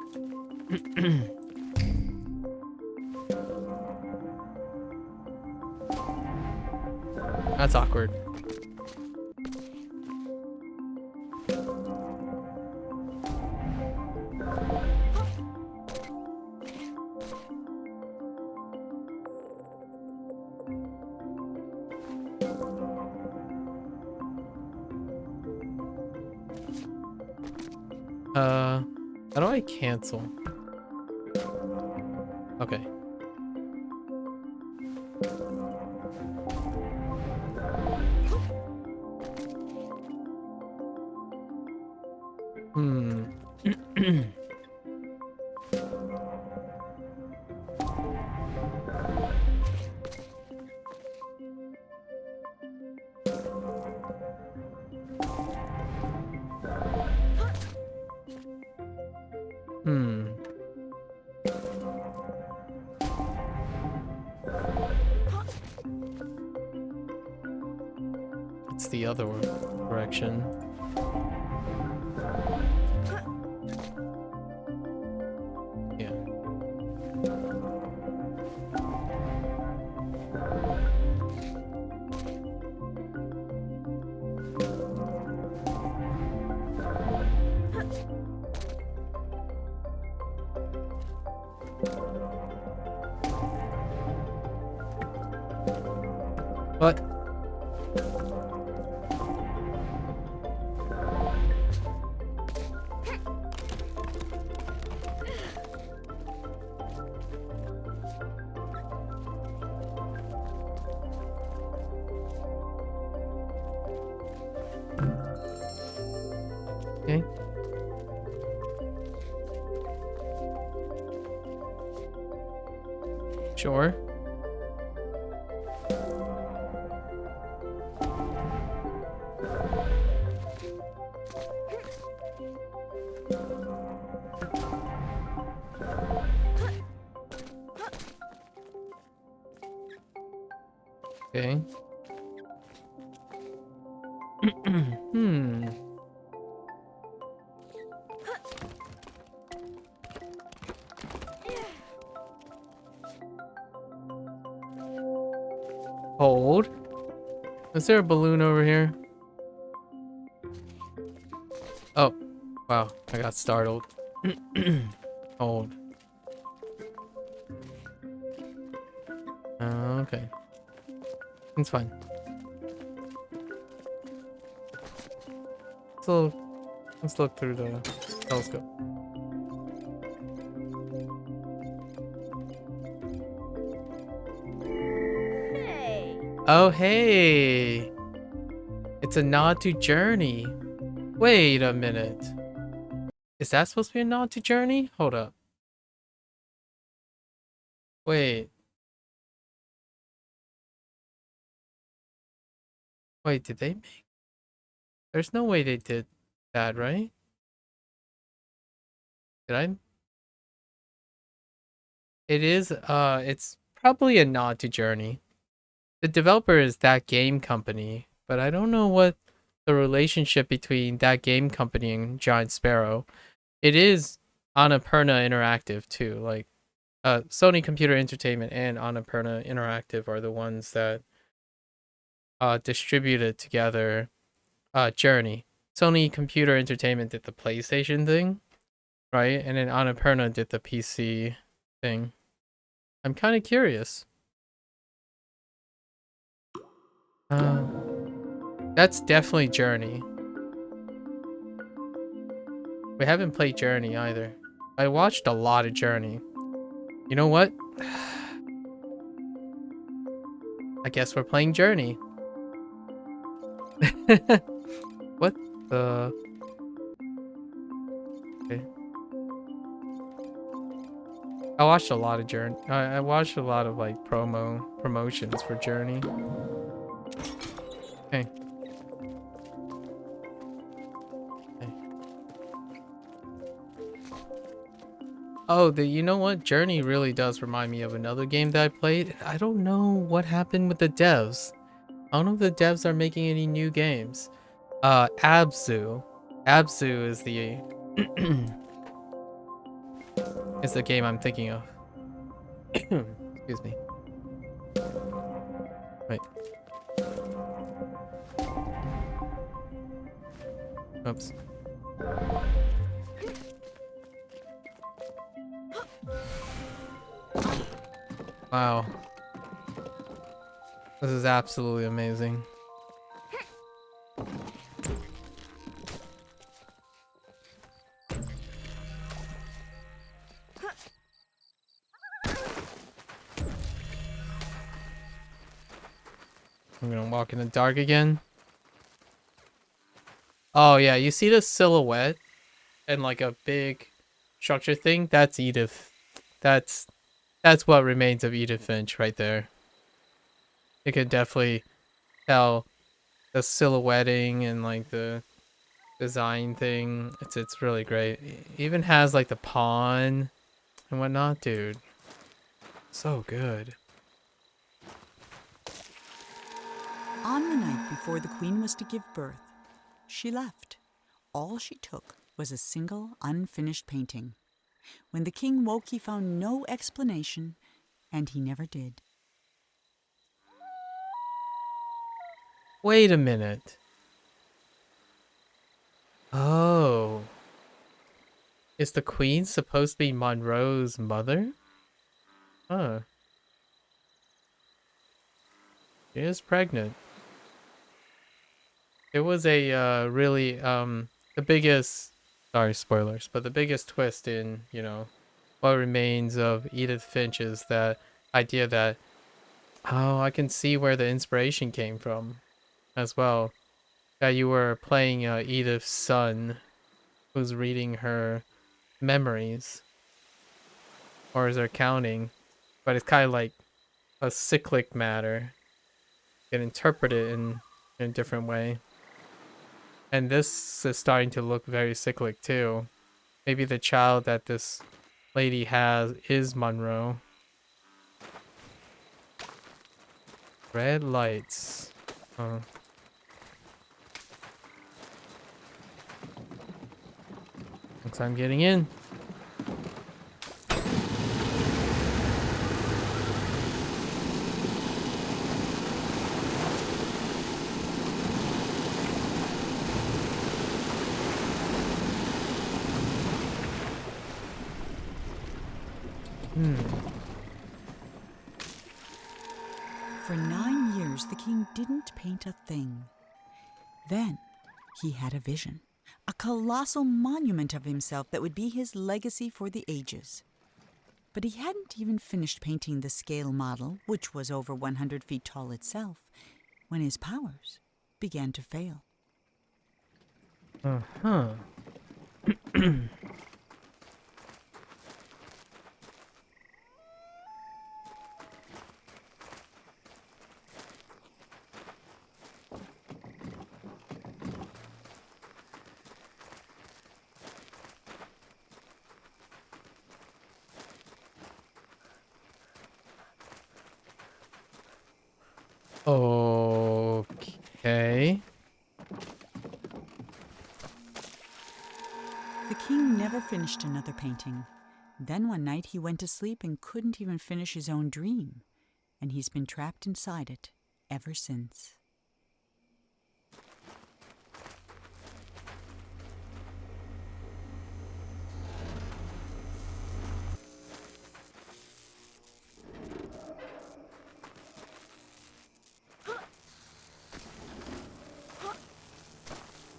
That's awkward. How do I cancel? Okay. Hmm. Hmm. It's the other direction. Yeah. What? Okay. Sure. Okay. Hmm. Hold. Is there a balloon over here? Oh. Wow. I got startled. Hold. Okay. It's fine. So let's look through the telescope. Hey. Oh, hey. It's a nod to Journey. Wait a minute. Is that supposed to be a nod to Journey? Hold up. Wait. Wait, did they make... There's no way they did that, right? Did I? It is, it's probably a nod to Journey. The developer is That Game Company, but I don't know what the relationship between That Game Company and Giant Sparrow. It is Annapurna Interactive too. Like, Sony Computer Entertainment and Annapurna Interactive are the ones that distributed together Journey. Sony Computer Entertainment did the PlayStation thing, right? And then Annapurna did the PC thing. I'm kind of curious. That's definitely Journey. We haven't played Journey either. I watched a lot of Journey. You know what? I guess we're playing Journey. What the... Okay. I watched a lot of Journey. I watched a lot of like promotions for Journey. Okay. Okay. Oh, you know what? Journey really does remind me of another game that I played. I don't know what happened with the devs. I don't know if the devs are making any new games. Abzu. Abzu is the is the game I'm thinking of. Excuse me. Wait. Oops. Wow. This is absolutely amazing. I'm gonna walk in the dark again. Oh yeah, you see the silhouette and like a big structure thing? That's Edith. That's what remains of Edith Finch right there. You can definitely tell the silhouetting and like the design thing. It's really great. It even has like the pawn and whatnot, dude. So good. On the night before the queen was to give birth, she left. All she took was a single unfinished painting. When the king woke, he found no explanation, and he never did. Wait a minute. Oh. Is the queen supposed to be Monroe's mother? Huh. She is pregnant. It was a really the biggest, sorry spoilers, but the biggest twist in, you know, what remains of Edith Finch is that idea that, oh, I can see where the inspiration came from as well. That you were playing Edith's son who's reading her memories or is there counting, but it's kind of like a cyclic matter. You can interpret it in a different way. And this is starting to look very cyclic too. Maybe the child that this lady has is Monroe. Red lights. Huh. Looks like I'm getting in. For 9 years, the king didn't paint a thing. Then he had a vision, a colossal monument of himself that would be his legacy for the ages. But he hadn't even finished painting the scale model, which was over 100 feet tall itself, when his powers began to fail. Uh-huh. Okay. The king never finished another painting. Then one night he went to sleep and couldn't even finish his own dream, and he's been trapped inside it ever since.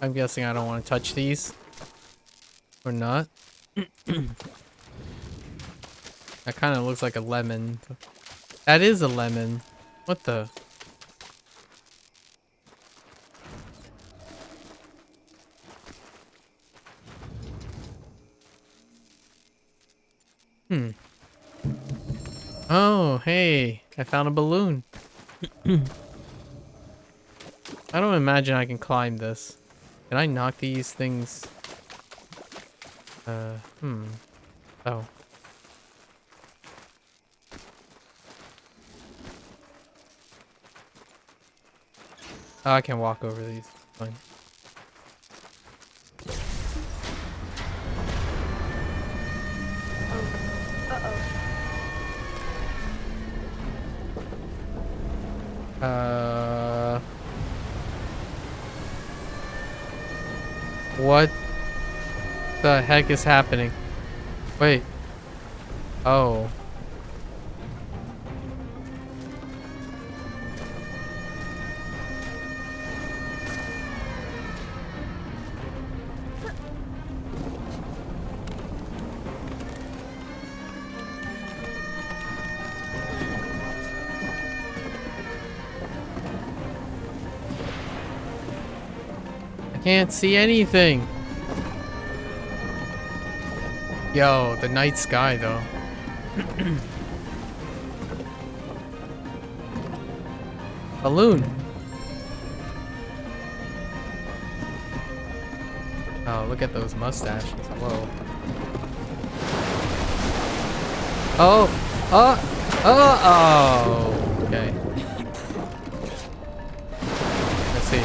I'm guessing I don't want to touch these. Or not. That kind of looks like a lemon. That is a lemon. What the? Oh, hey, I found a balloon. I don't imagine I can climb this. Can I knock these things? Oh. Oh, I can walk over these. Fine. What the heck is happening? Wait. Oh. I can't see anything. Yo, the night sky though. Balloon. Oh, look at those mustaches. Whoa. Oh, okay. Let's see.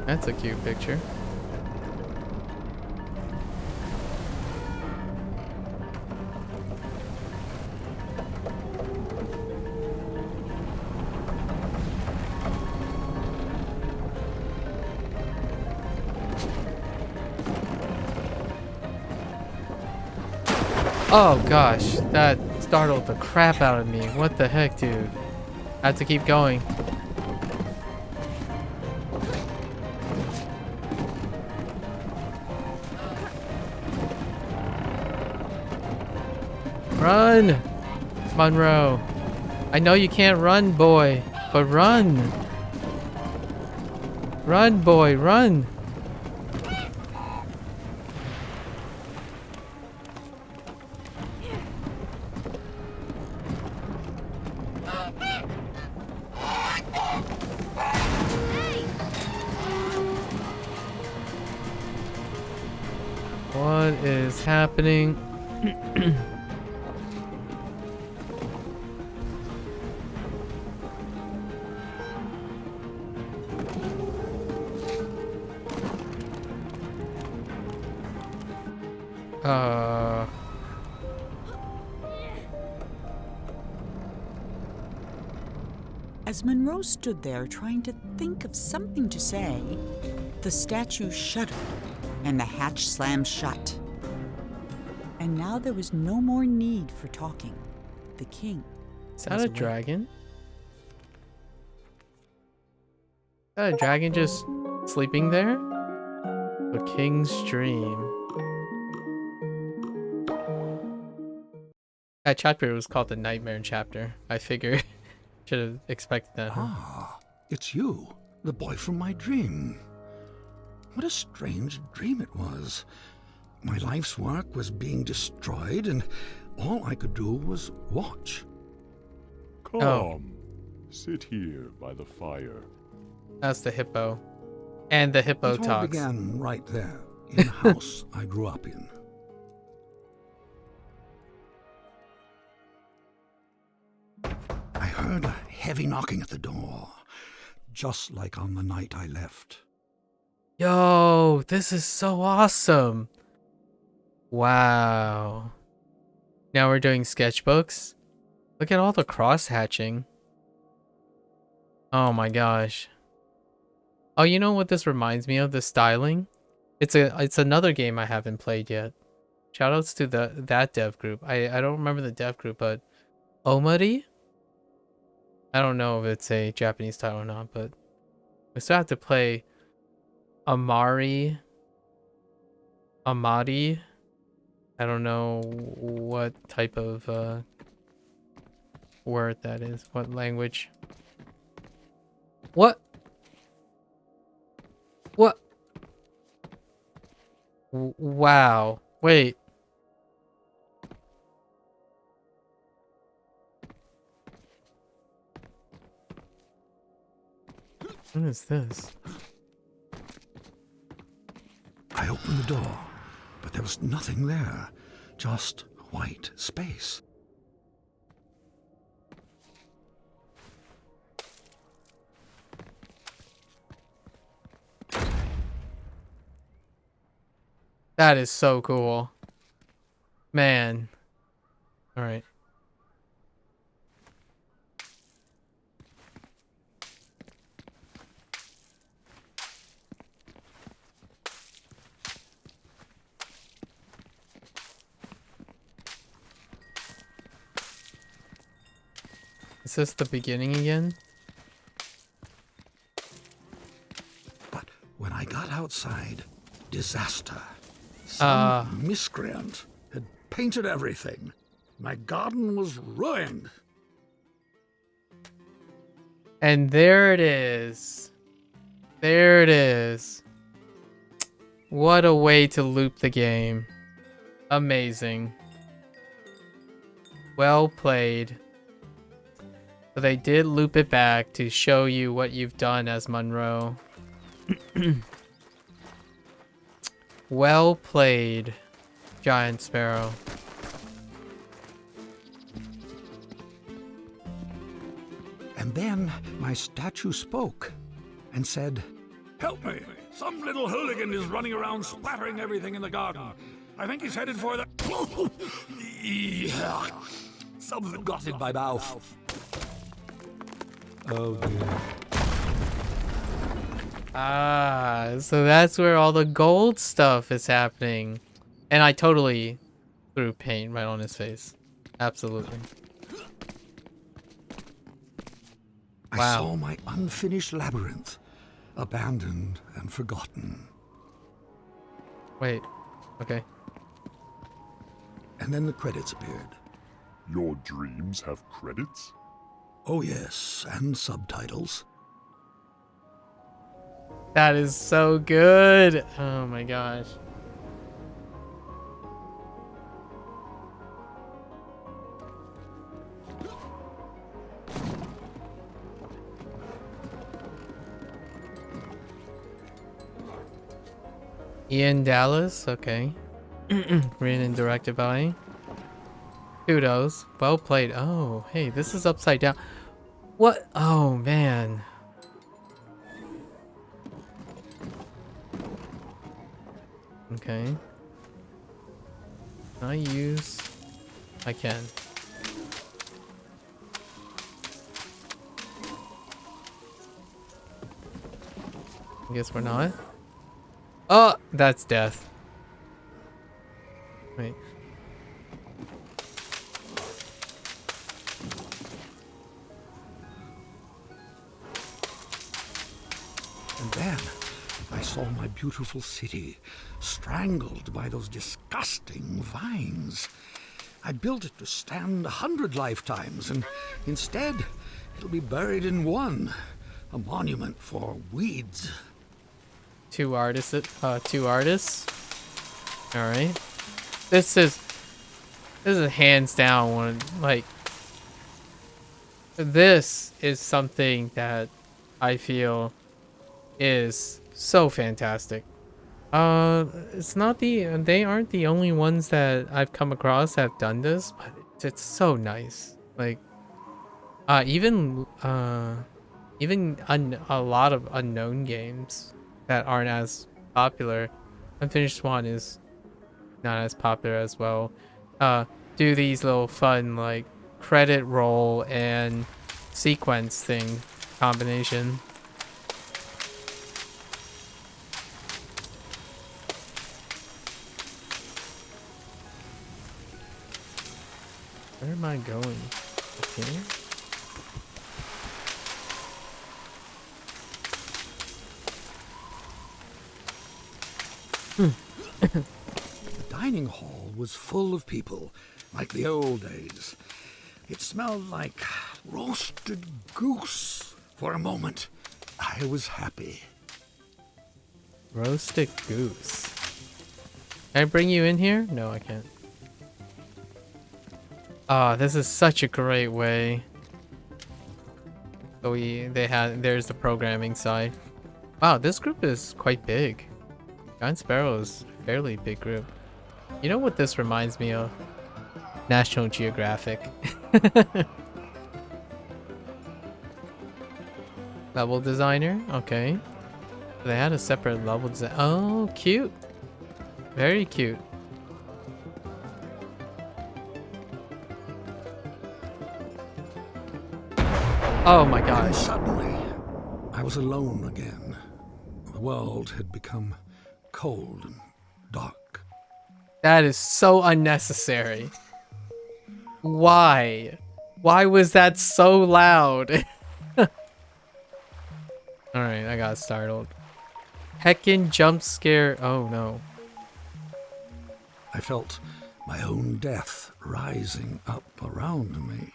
That's a cute picture. Oh gosh, that startled the crap out of me. What the heck, dude? I have to keep going. Run, Monroe. I know you can't run, boy, but run. Run, boy, run. What is happening? As Monroe stood there trying to think of something to say, the statue shuddered and the hatch slammed shut. And now there was no more need for talking. The king Is that was a awake. dragon? Is that a dragon just sleeping there? The King's Dream. That chapter was called the Nightmare chapter. I figured should have expected that. Huh? Ah, it's you, the boy from my dream. What a strange dream it was. My life's work was being destroyed, and all I could do was watch. Come, Oh. sit here by the fire. That's the hippo. And the hippo It all talks. began right there, in the house I grew up in. I heard a heavy knocking at the door, just like on the night I left. Yo, this is so awesome. Wow. Now we're doing sketchbooks. Look at all the cross hatching. Oh my gosh. Oh, you know what this reminds me of? The styling. It's another game I haven't played yet. Shoutouts to that dev group. I don't remember the dev group, but Omari? I don't know if it's a Japanese title or not, but we still have to play Amari. I don't know what type of word that is. What language? What? What? Wow. Wait. What is this? I opened the door, but there was nothing there, just white space. That is so cool. Man. All right. Is this the beginning again? But when I got outside, disaster. Some miscreant had painted everything. My garden was ruined. And there it is. There it is. What a way to loop the game. Amazing. Well played. So they did loop it back to show you what you've done as Monroe. Well played, Giant Sparrow. And then my statue spoke and said, "Help me! Some little hooligan is running around splattering everything in the garden. I think he's headed for the..." Something got in my mouth. Oh dear. Ah, so that's where all the gold stuff is happening. And I totally threw paint right on his face. Absolutely. I Wow. saw my unfinished labyrinth, abandoned and forgotten. Wait. Okay. And then the credits appeared. Your dreams have credits? Oh yes, and subtitles. That is so good. Oh my gosh. Ian Dallas, okay. Written and directed by. Kudos. Well played. Oh, hey, this is upside down. What? Oh, man. Okay. Can I use... I can. I guess we're not. Oh, that's death. Wait. And then I saw my beautiful city strangled by those disgusting vines. I built it to stand 100 lifetimes, and instead it'll be buried in one. A monument for weeds. Two artists. All right. This is hands down one. Like, this is something that I feel is so fantastic. It's not they aren't the only ones that I've come across that have done this, but it's so nice. Like, even a lot of unknown games that aren't as popular. Unfinished Swan is not as popular as well. Do these little fun like credit roll and sequence thing combination. Where am I going? Okay. The dining hall was full of people, like the old days. It smelled like roasted goose. For a moment, I was happy. Roasted goose. Can I bring you in here? No, I can't. Ah, this is such a great way. So there's the programming side. Wow, this group is quite big. Giant Sparrow is a fairly big group. You know what this reminds me of? National Geographic. Level designer, okay. They had a separate level design. Oh, cute. Very cute. Oh my And gosh. suddenly, I was alone again. The world had become cold and dark. That is so unnecessary. Why? Why was that so loud? Alright, I got startled. Heckin' jump scare. Oh no. I felt my own death rising up around me.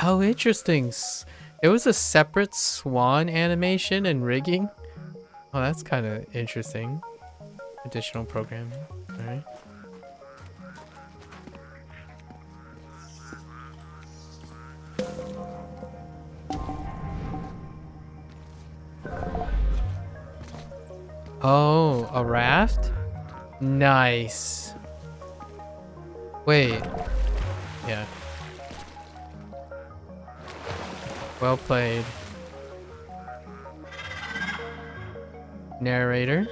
Oh, interesting. It was a separate swan animation and rigging. Oh, that's kind of interesting. Additional programming. Alright. Oh, a raft? Nice. Wait. Yeah. Well played. Narrator.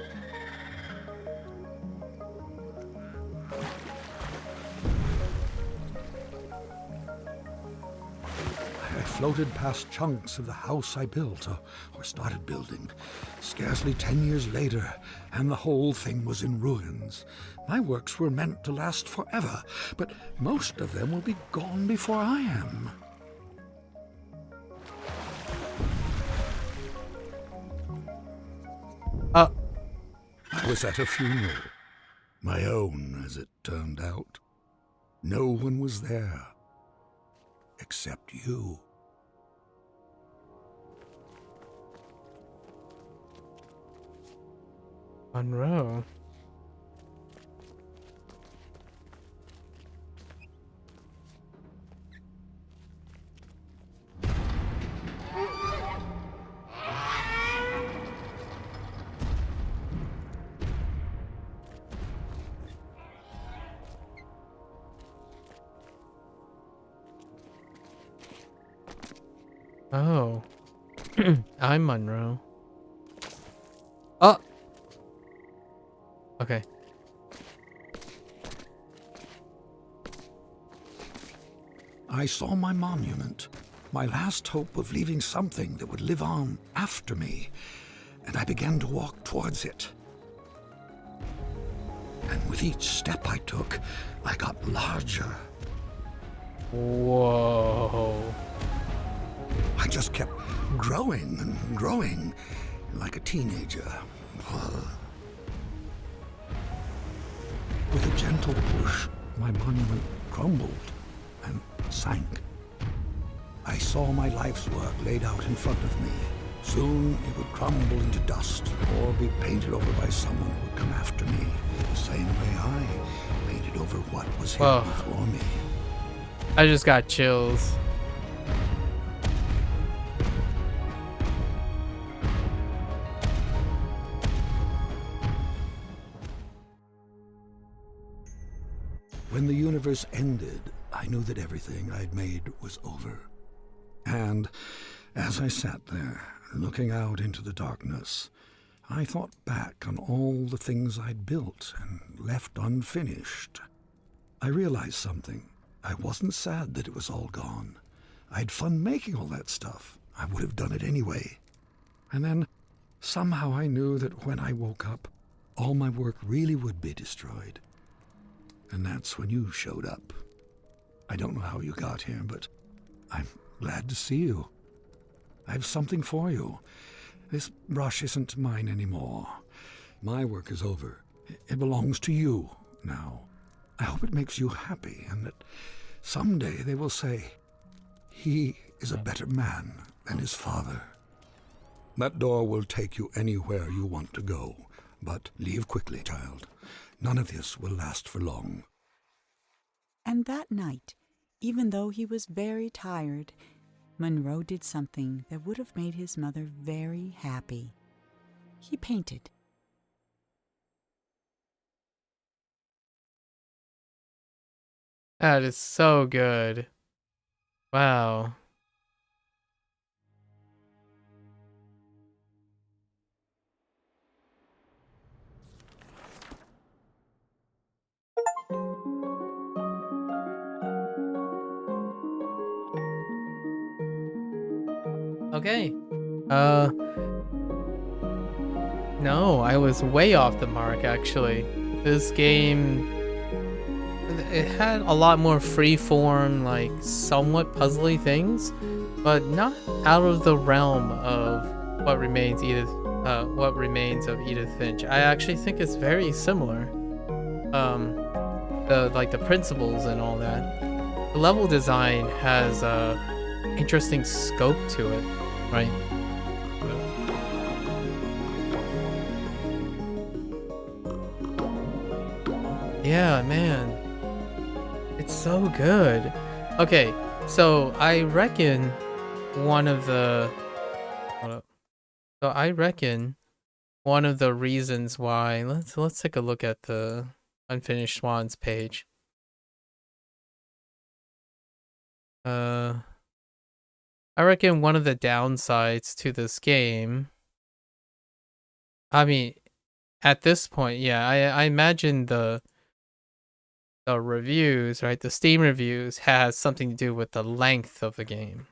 I floated past chunks of the house I built, or started building, scarcely 10 years later, and the whole thing was in ruins. My works were meant to last forever, but most of them will be gone before I am. I was at a funeral. My own, as it turned out. No one was there. Except you. Monroe. Oh. I'm Monroe. Oh! Okay. I saw my monument, my last hope of leaving something that would live on after me, and I began to walk towards it. And with each step I took, I got larger. Whoa. I just kept growing and growing, like a teenager. With a gentle push, my monument crumbled and sank. I saw my life's work laid out in front of me. Soon it would crumble into dust or be painted over by someone who would come after me, the same way I painted over what was here Whoa. before me. I just got chills. When the universe ended, I knew that everything I'd made was over. And as I sat there, looking out into the darkness, I thought back on all the things I'd built and left unfinished. I realized something. I wasn't sad that it was all gone. I'd fun making all that stuff. I would have done it anyway. And then, somehow I knew that when I woke up, all my work really would be destroyed. And that's when you showed up. I don't know how you got here, but I'm glad to see you. I have something for you. This brush isn't mine anymore. My work is over. It belongs to you now. I hope it makes you happy and that Someday they will say, he is a better man than his father. That door will take you anywhere you want to go, but leave quickly, child. None of this will last for long. And that night, even though he was very tired, Monroe did something that would have made his mother very happy. He painted. That is so good. Wow. Okay. No, I was way off the mark actually. This game, it had a lot more free-form, like somewhat puzzly things, but not out of the realm of what remains of Edith Finch. I actually think it's very similar. The principles and all that. The level design has interesting scope to it, right? Yeah, man. It's so good. Okay, so I reckon one of the hold up. So I reckon one of the reasons why let's take a look at the Unfinished Swans page. I reckon one of the downsides to this game, I mean, at this point, yeah, I imagine the reviews, right? The Steam reviews has something to do with the length of the game.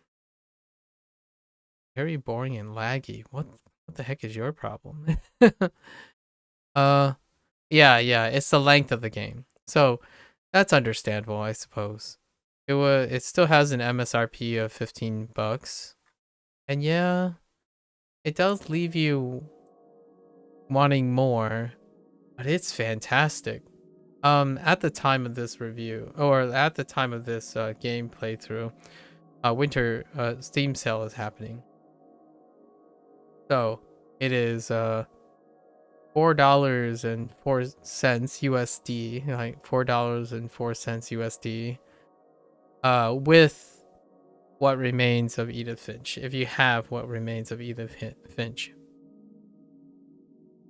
Very boring and laggy. What the heck is your problem? Yeah, it's the length of the game. So that's understandable, I suppose. It still has an MSRP of $15. And yeah, it does leave you wanting more, but it's fantastic. At the time of this review, or at the time of this game playthrough, winter Steam sale is happening. So it is $4.04 USD, like $4.04 USD, with What Remains of Edith Finch. If you have What Remains of Edith Finch,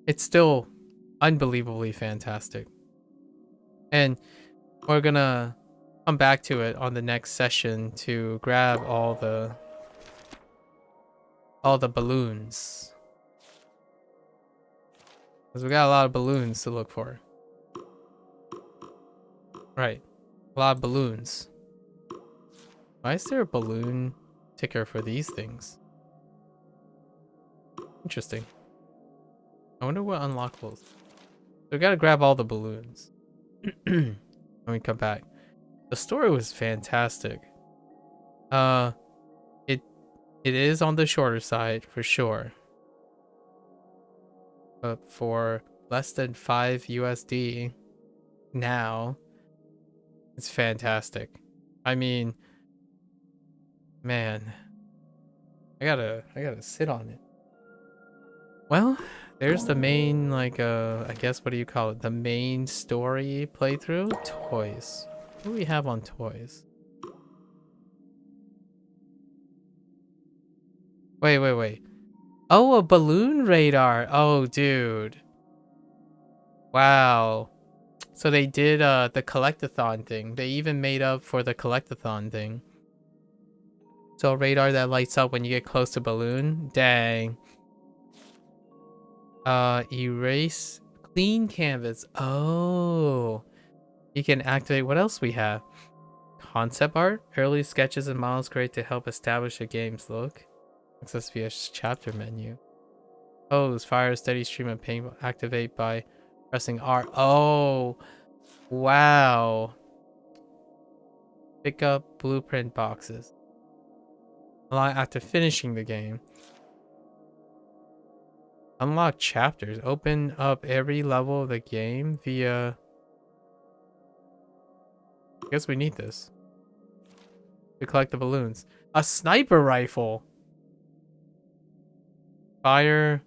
it's still unbelievably fantastic. And we're gonna come back to it on the next session to grab all the balloons, because we got a lot of balloons to look for. Right, a lot of balloons. Why is there a balloon ticker for these things? Interesting. I wonder what unlockables. So we gotta grab all the balloons when we come back. The story was fantastic. It is on the shorter side for sure, but for less than 5 USD now, it's fantastic. I mean, man, I gotta sit on it. Well, there's the main, like, I guess, what do you call it? The main story playthrough? Toys. What do we have on toys? Wait. Oh, a balloon radar. Oh, dude. Wow. So they did the collectathon thing. They even made up for the collectathon thing. So a radar that lights up when you get close to balloon. Dang. Erase clean canvas. Oh. You can activate what else we have? Concept art, early sketches and models created to help establish a game's look. Access via chapter menu. Pose, fire a steady stream of paint, activate by pressing R. Oh, wow. Pick up blueprint boxes. Unlock after finishing the game. Unlock chapters. Open up every level of the game via... I guess we need this. to collect the balloons. A sniper rifle. Fire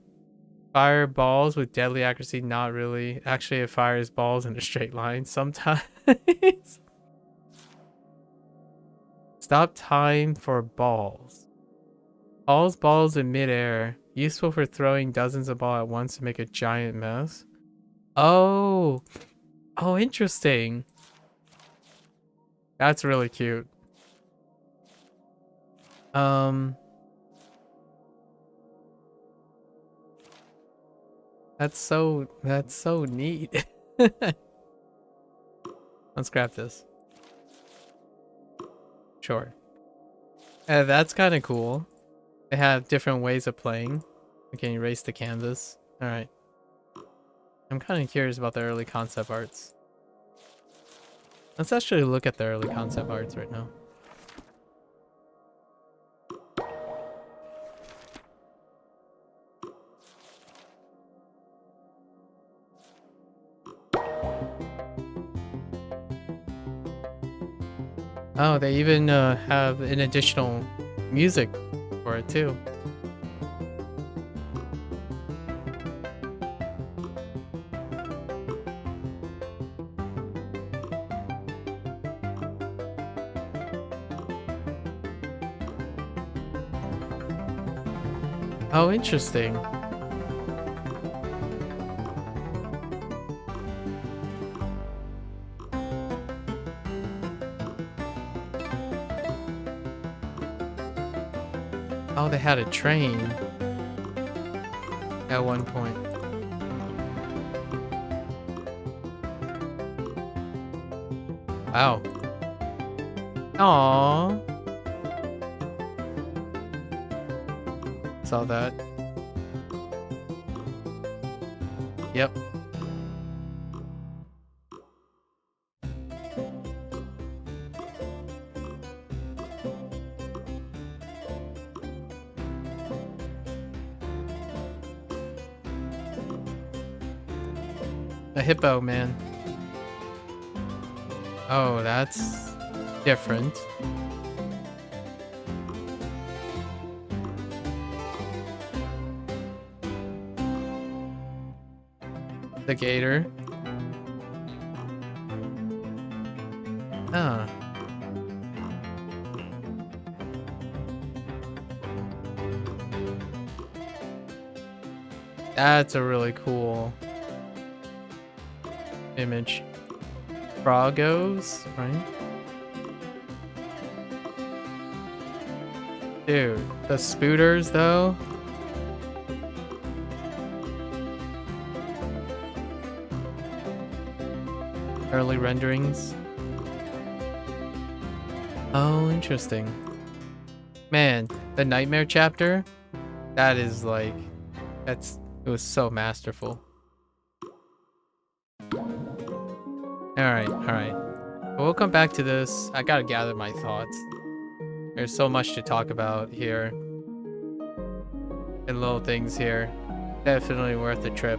balls with deadly accuracy. Not really. Actually, it fires balls in a straight line sometimes. Stop time for balls. Calls balls in midair. Useful for throwing dozens of balls at once to make a giant mess. Oh. Oh, interesting. That's really cute. That's so neat. Let's grab this. Sure. That's kind of cool. They have different ways of playing. We can erase the canvas. All right. I'm kind of curious about the early concept arts. Let's actually look at the early concept arts right now. Oh, they even have an additional music for it too. Oh, interesting. Oh, they had a train at one point. Wow. Aww. Saw that. Yep. A hippo, man. Oh, that's different. The gator. Huh. That's a really cool image. Frogos, right? Dude, the spooters though. Early renderings. Oh, interesting. Man, the nightmare chapter, that is like, it was so masterful. Alright. We'll come back to this. I gotta gather my thoughts. There's so much to talk about here. And little things here. Definitely worth the trip.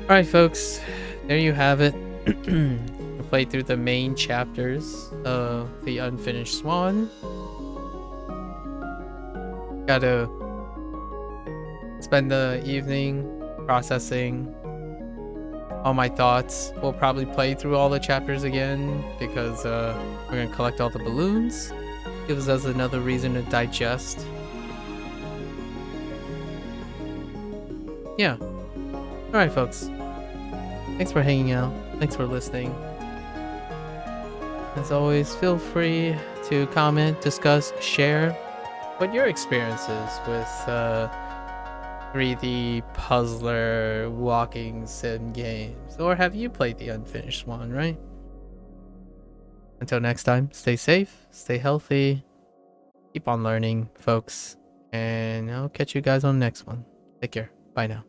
Alright, folks. There you have it. We played through the main chapters of the Unfinished Swan. Gotta spend the evening processing all my thoughts. We'll probably play through all the chapters again because we're gonna collect all the balloons. Gives us another reason to digest. Yeah. Alright, folks. Thanks for hanging out. Thanks for listening. As always, feel free to comment, discuss, share what your experiences with 3D puzzler walking sim games. Or have you played the Unfinished Swan, right? Until next time, stay safe, stay healthy, keep on learning, folks. And I'll catch you guys on the next one. Take care. Bye now.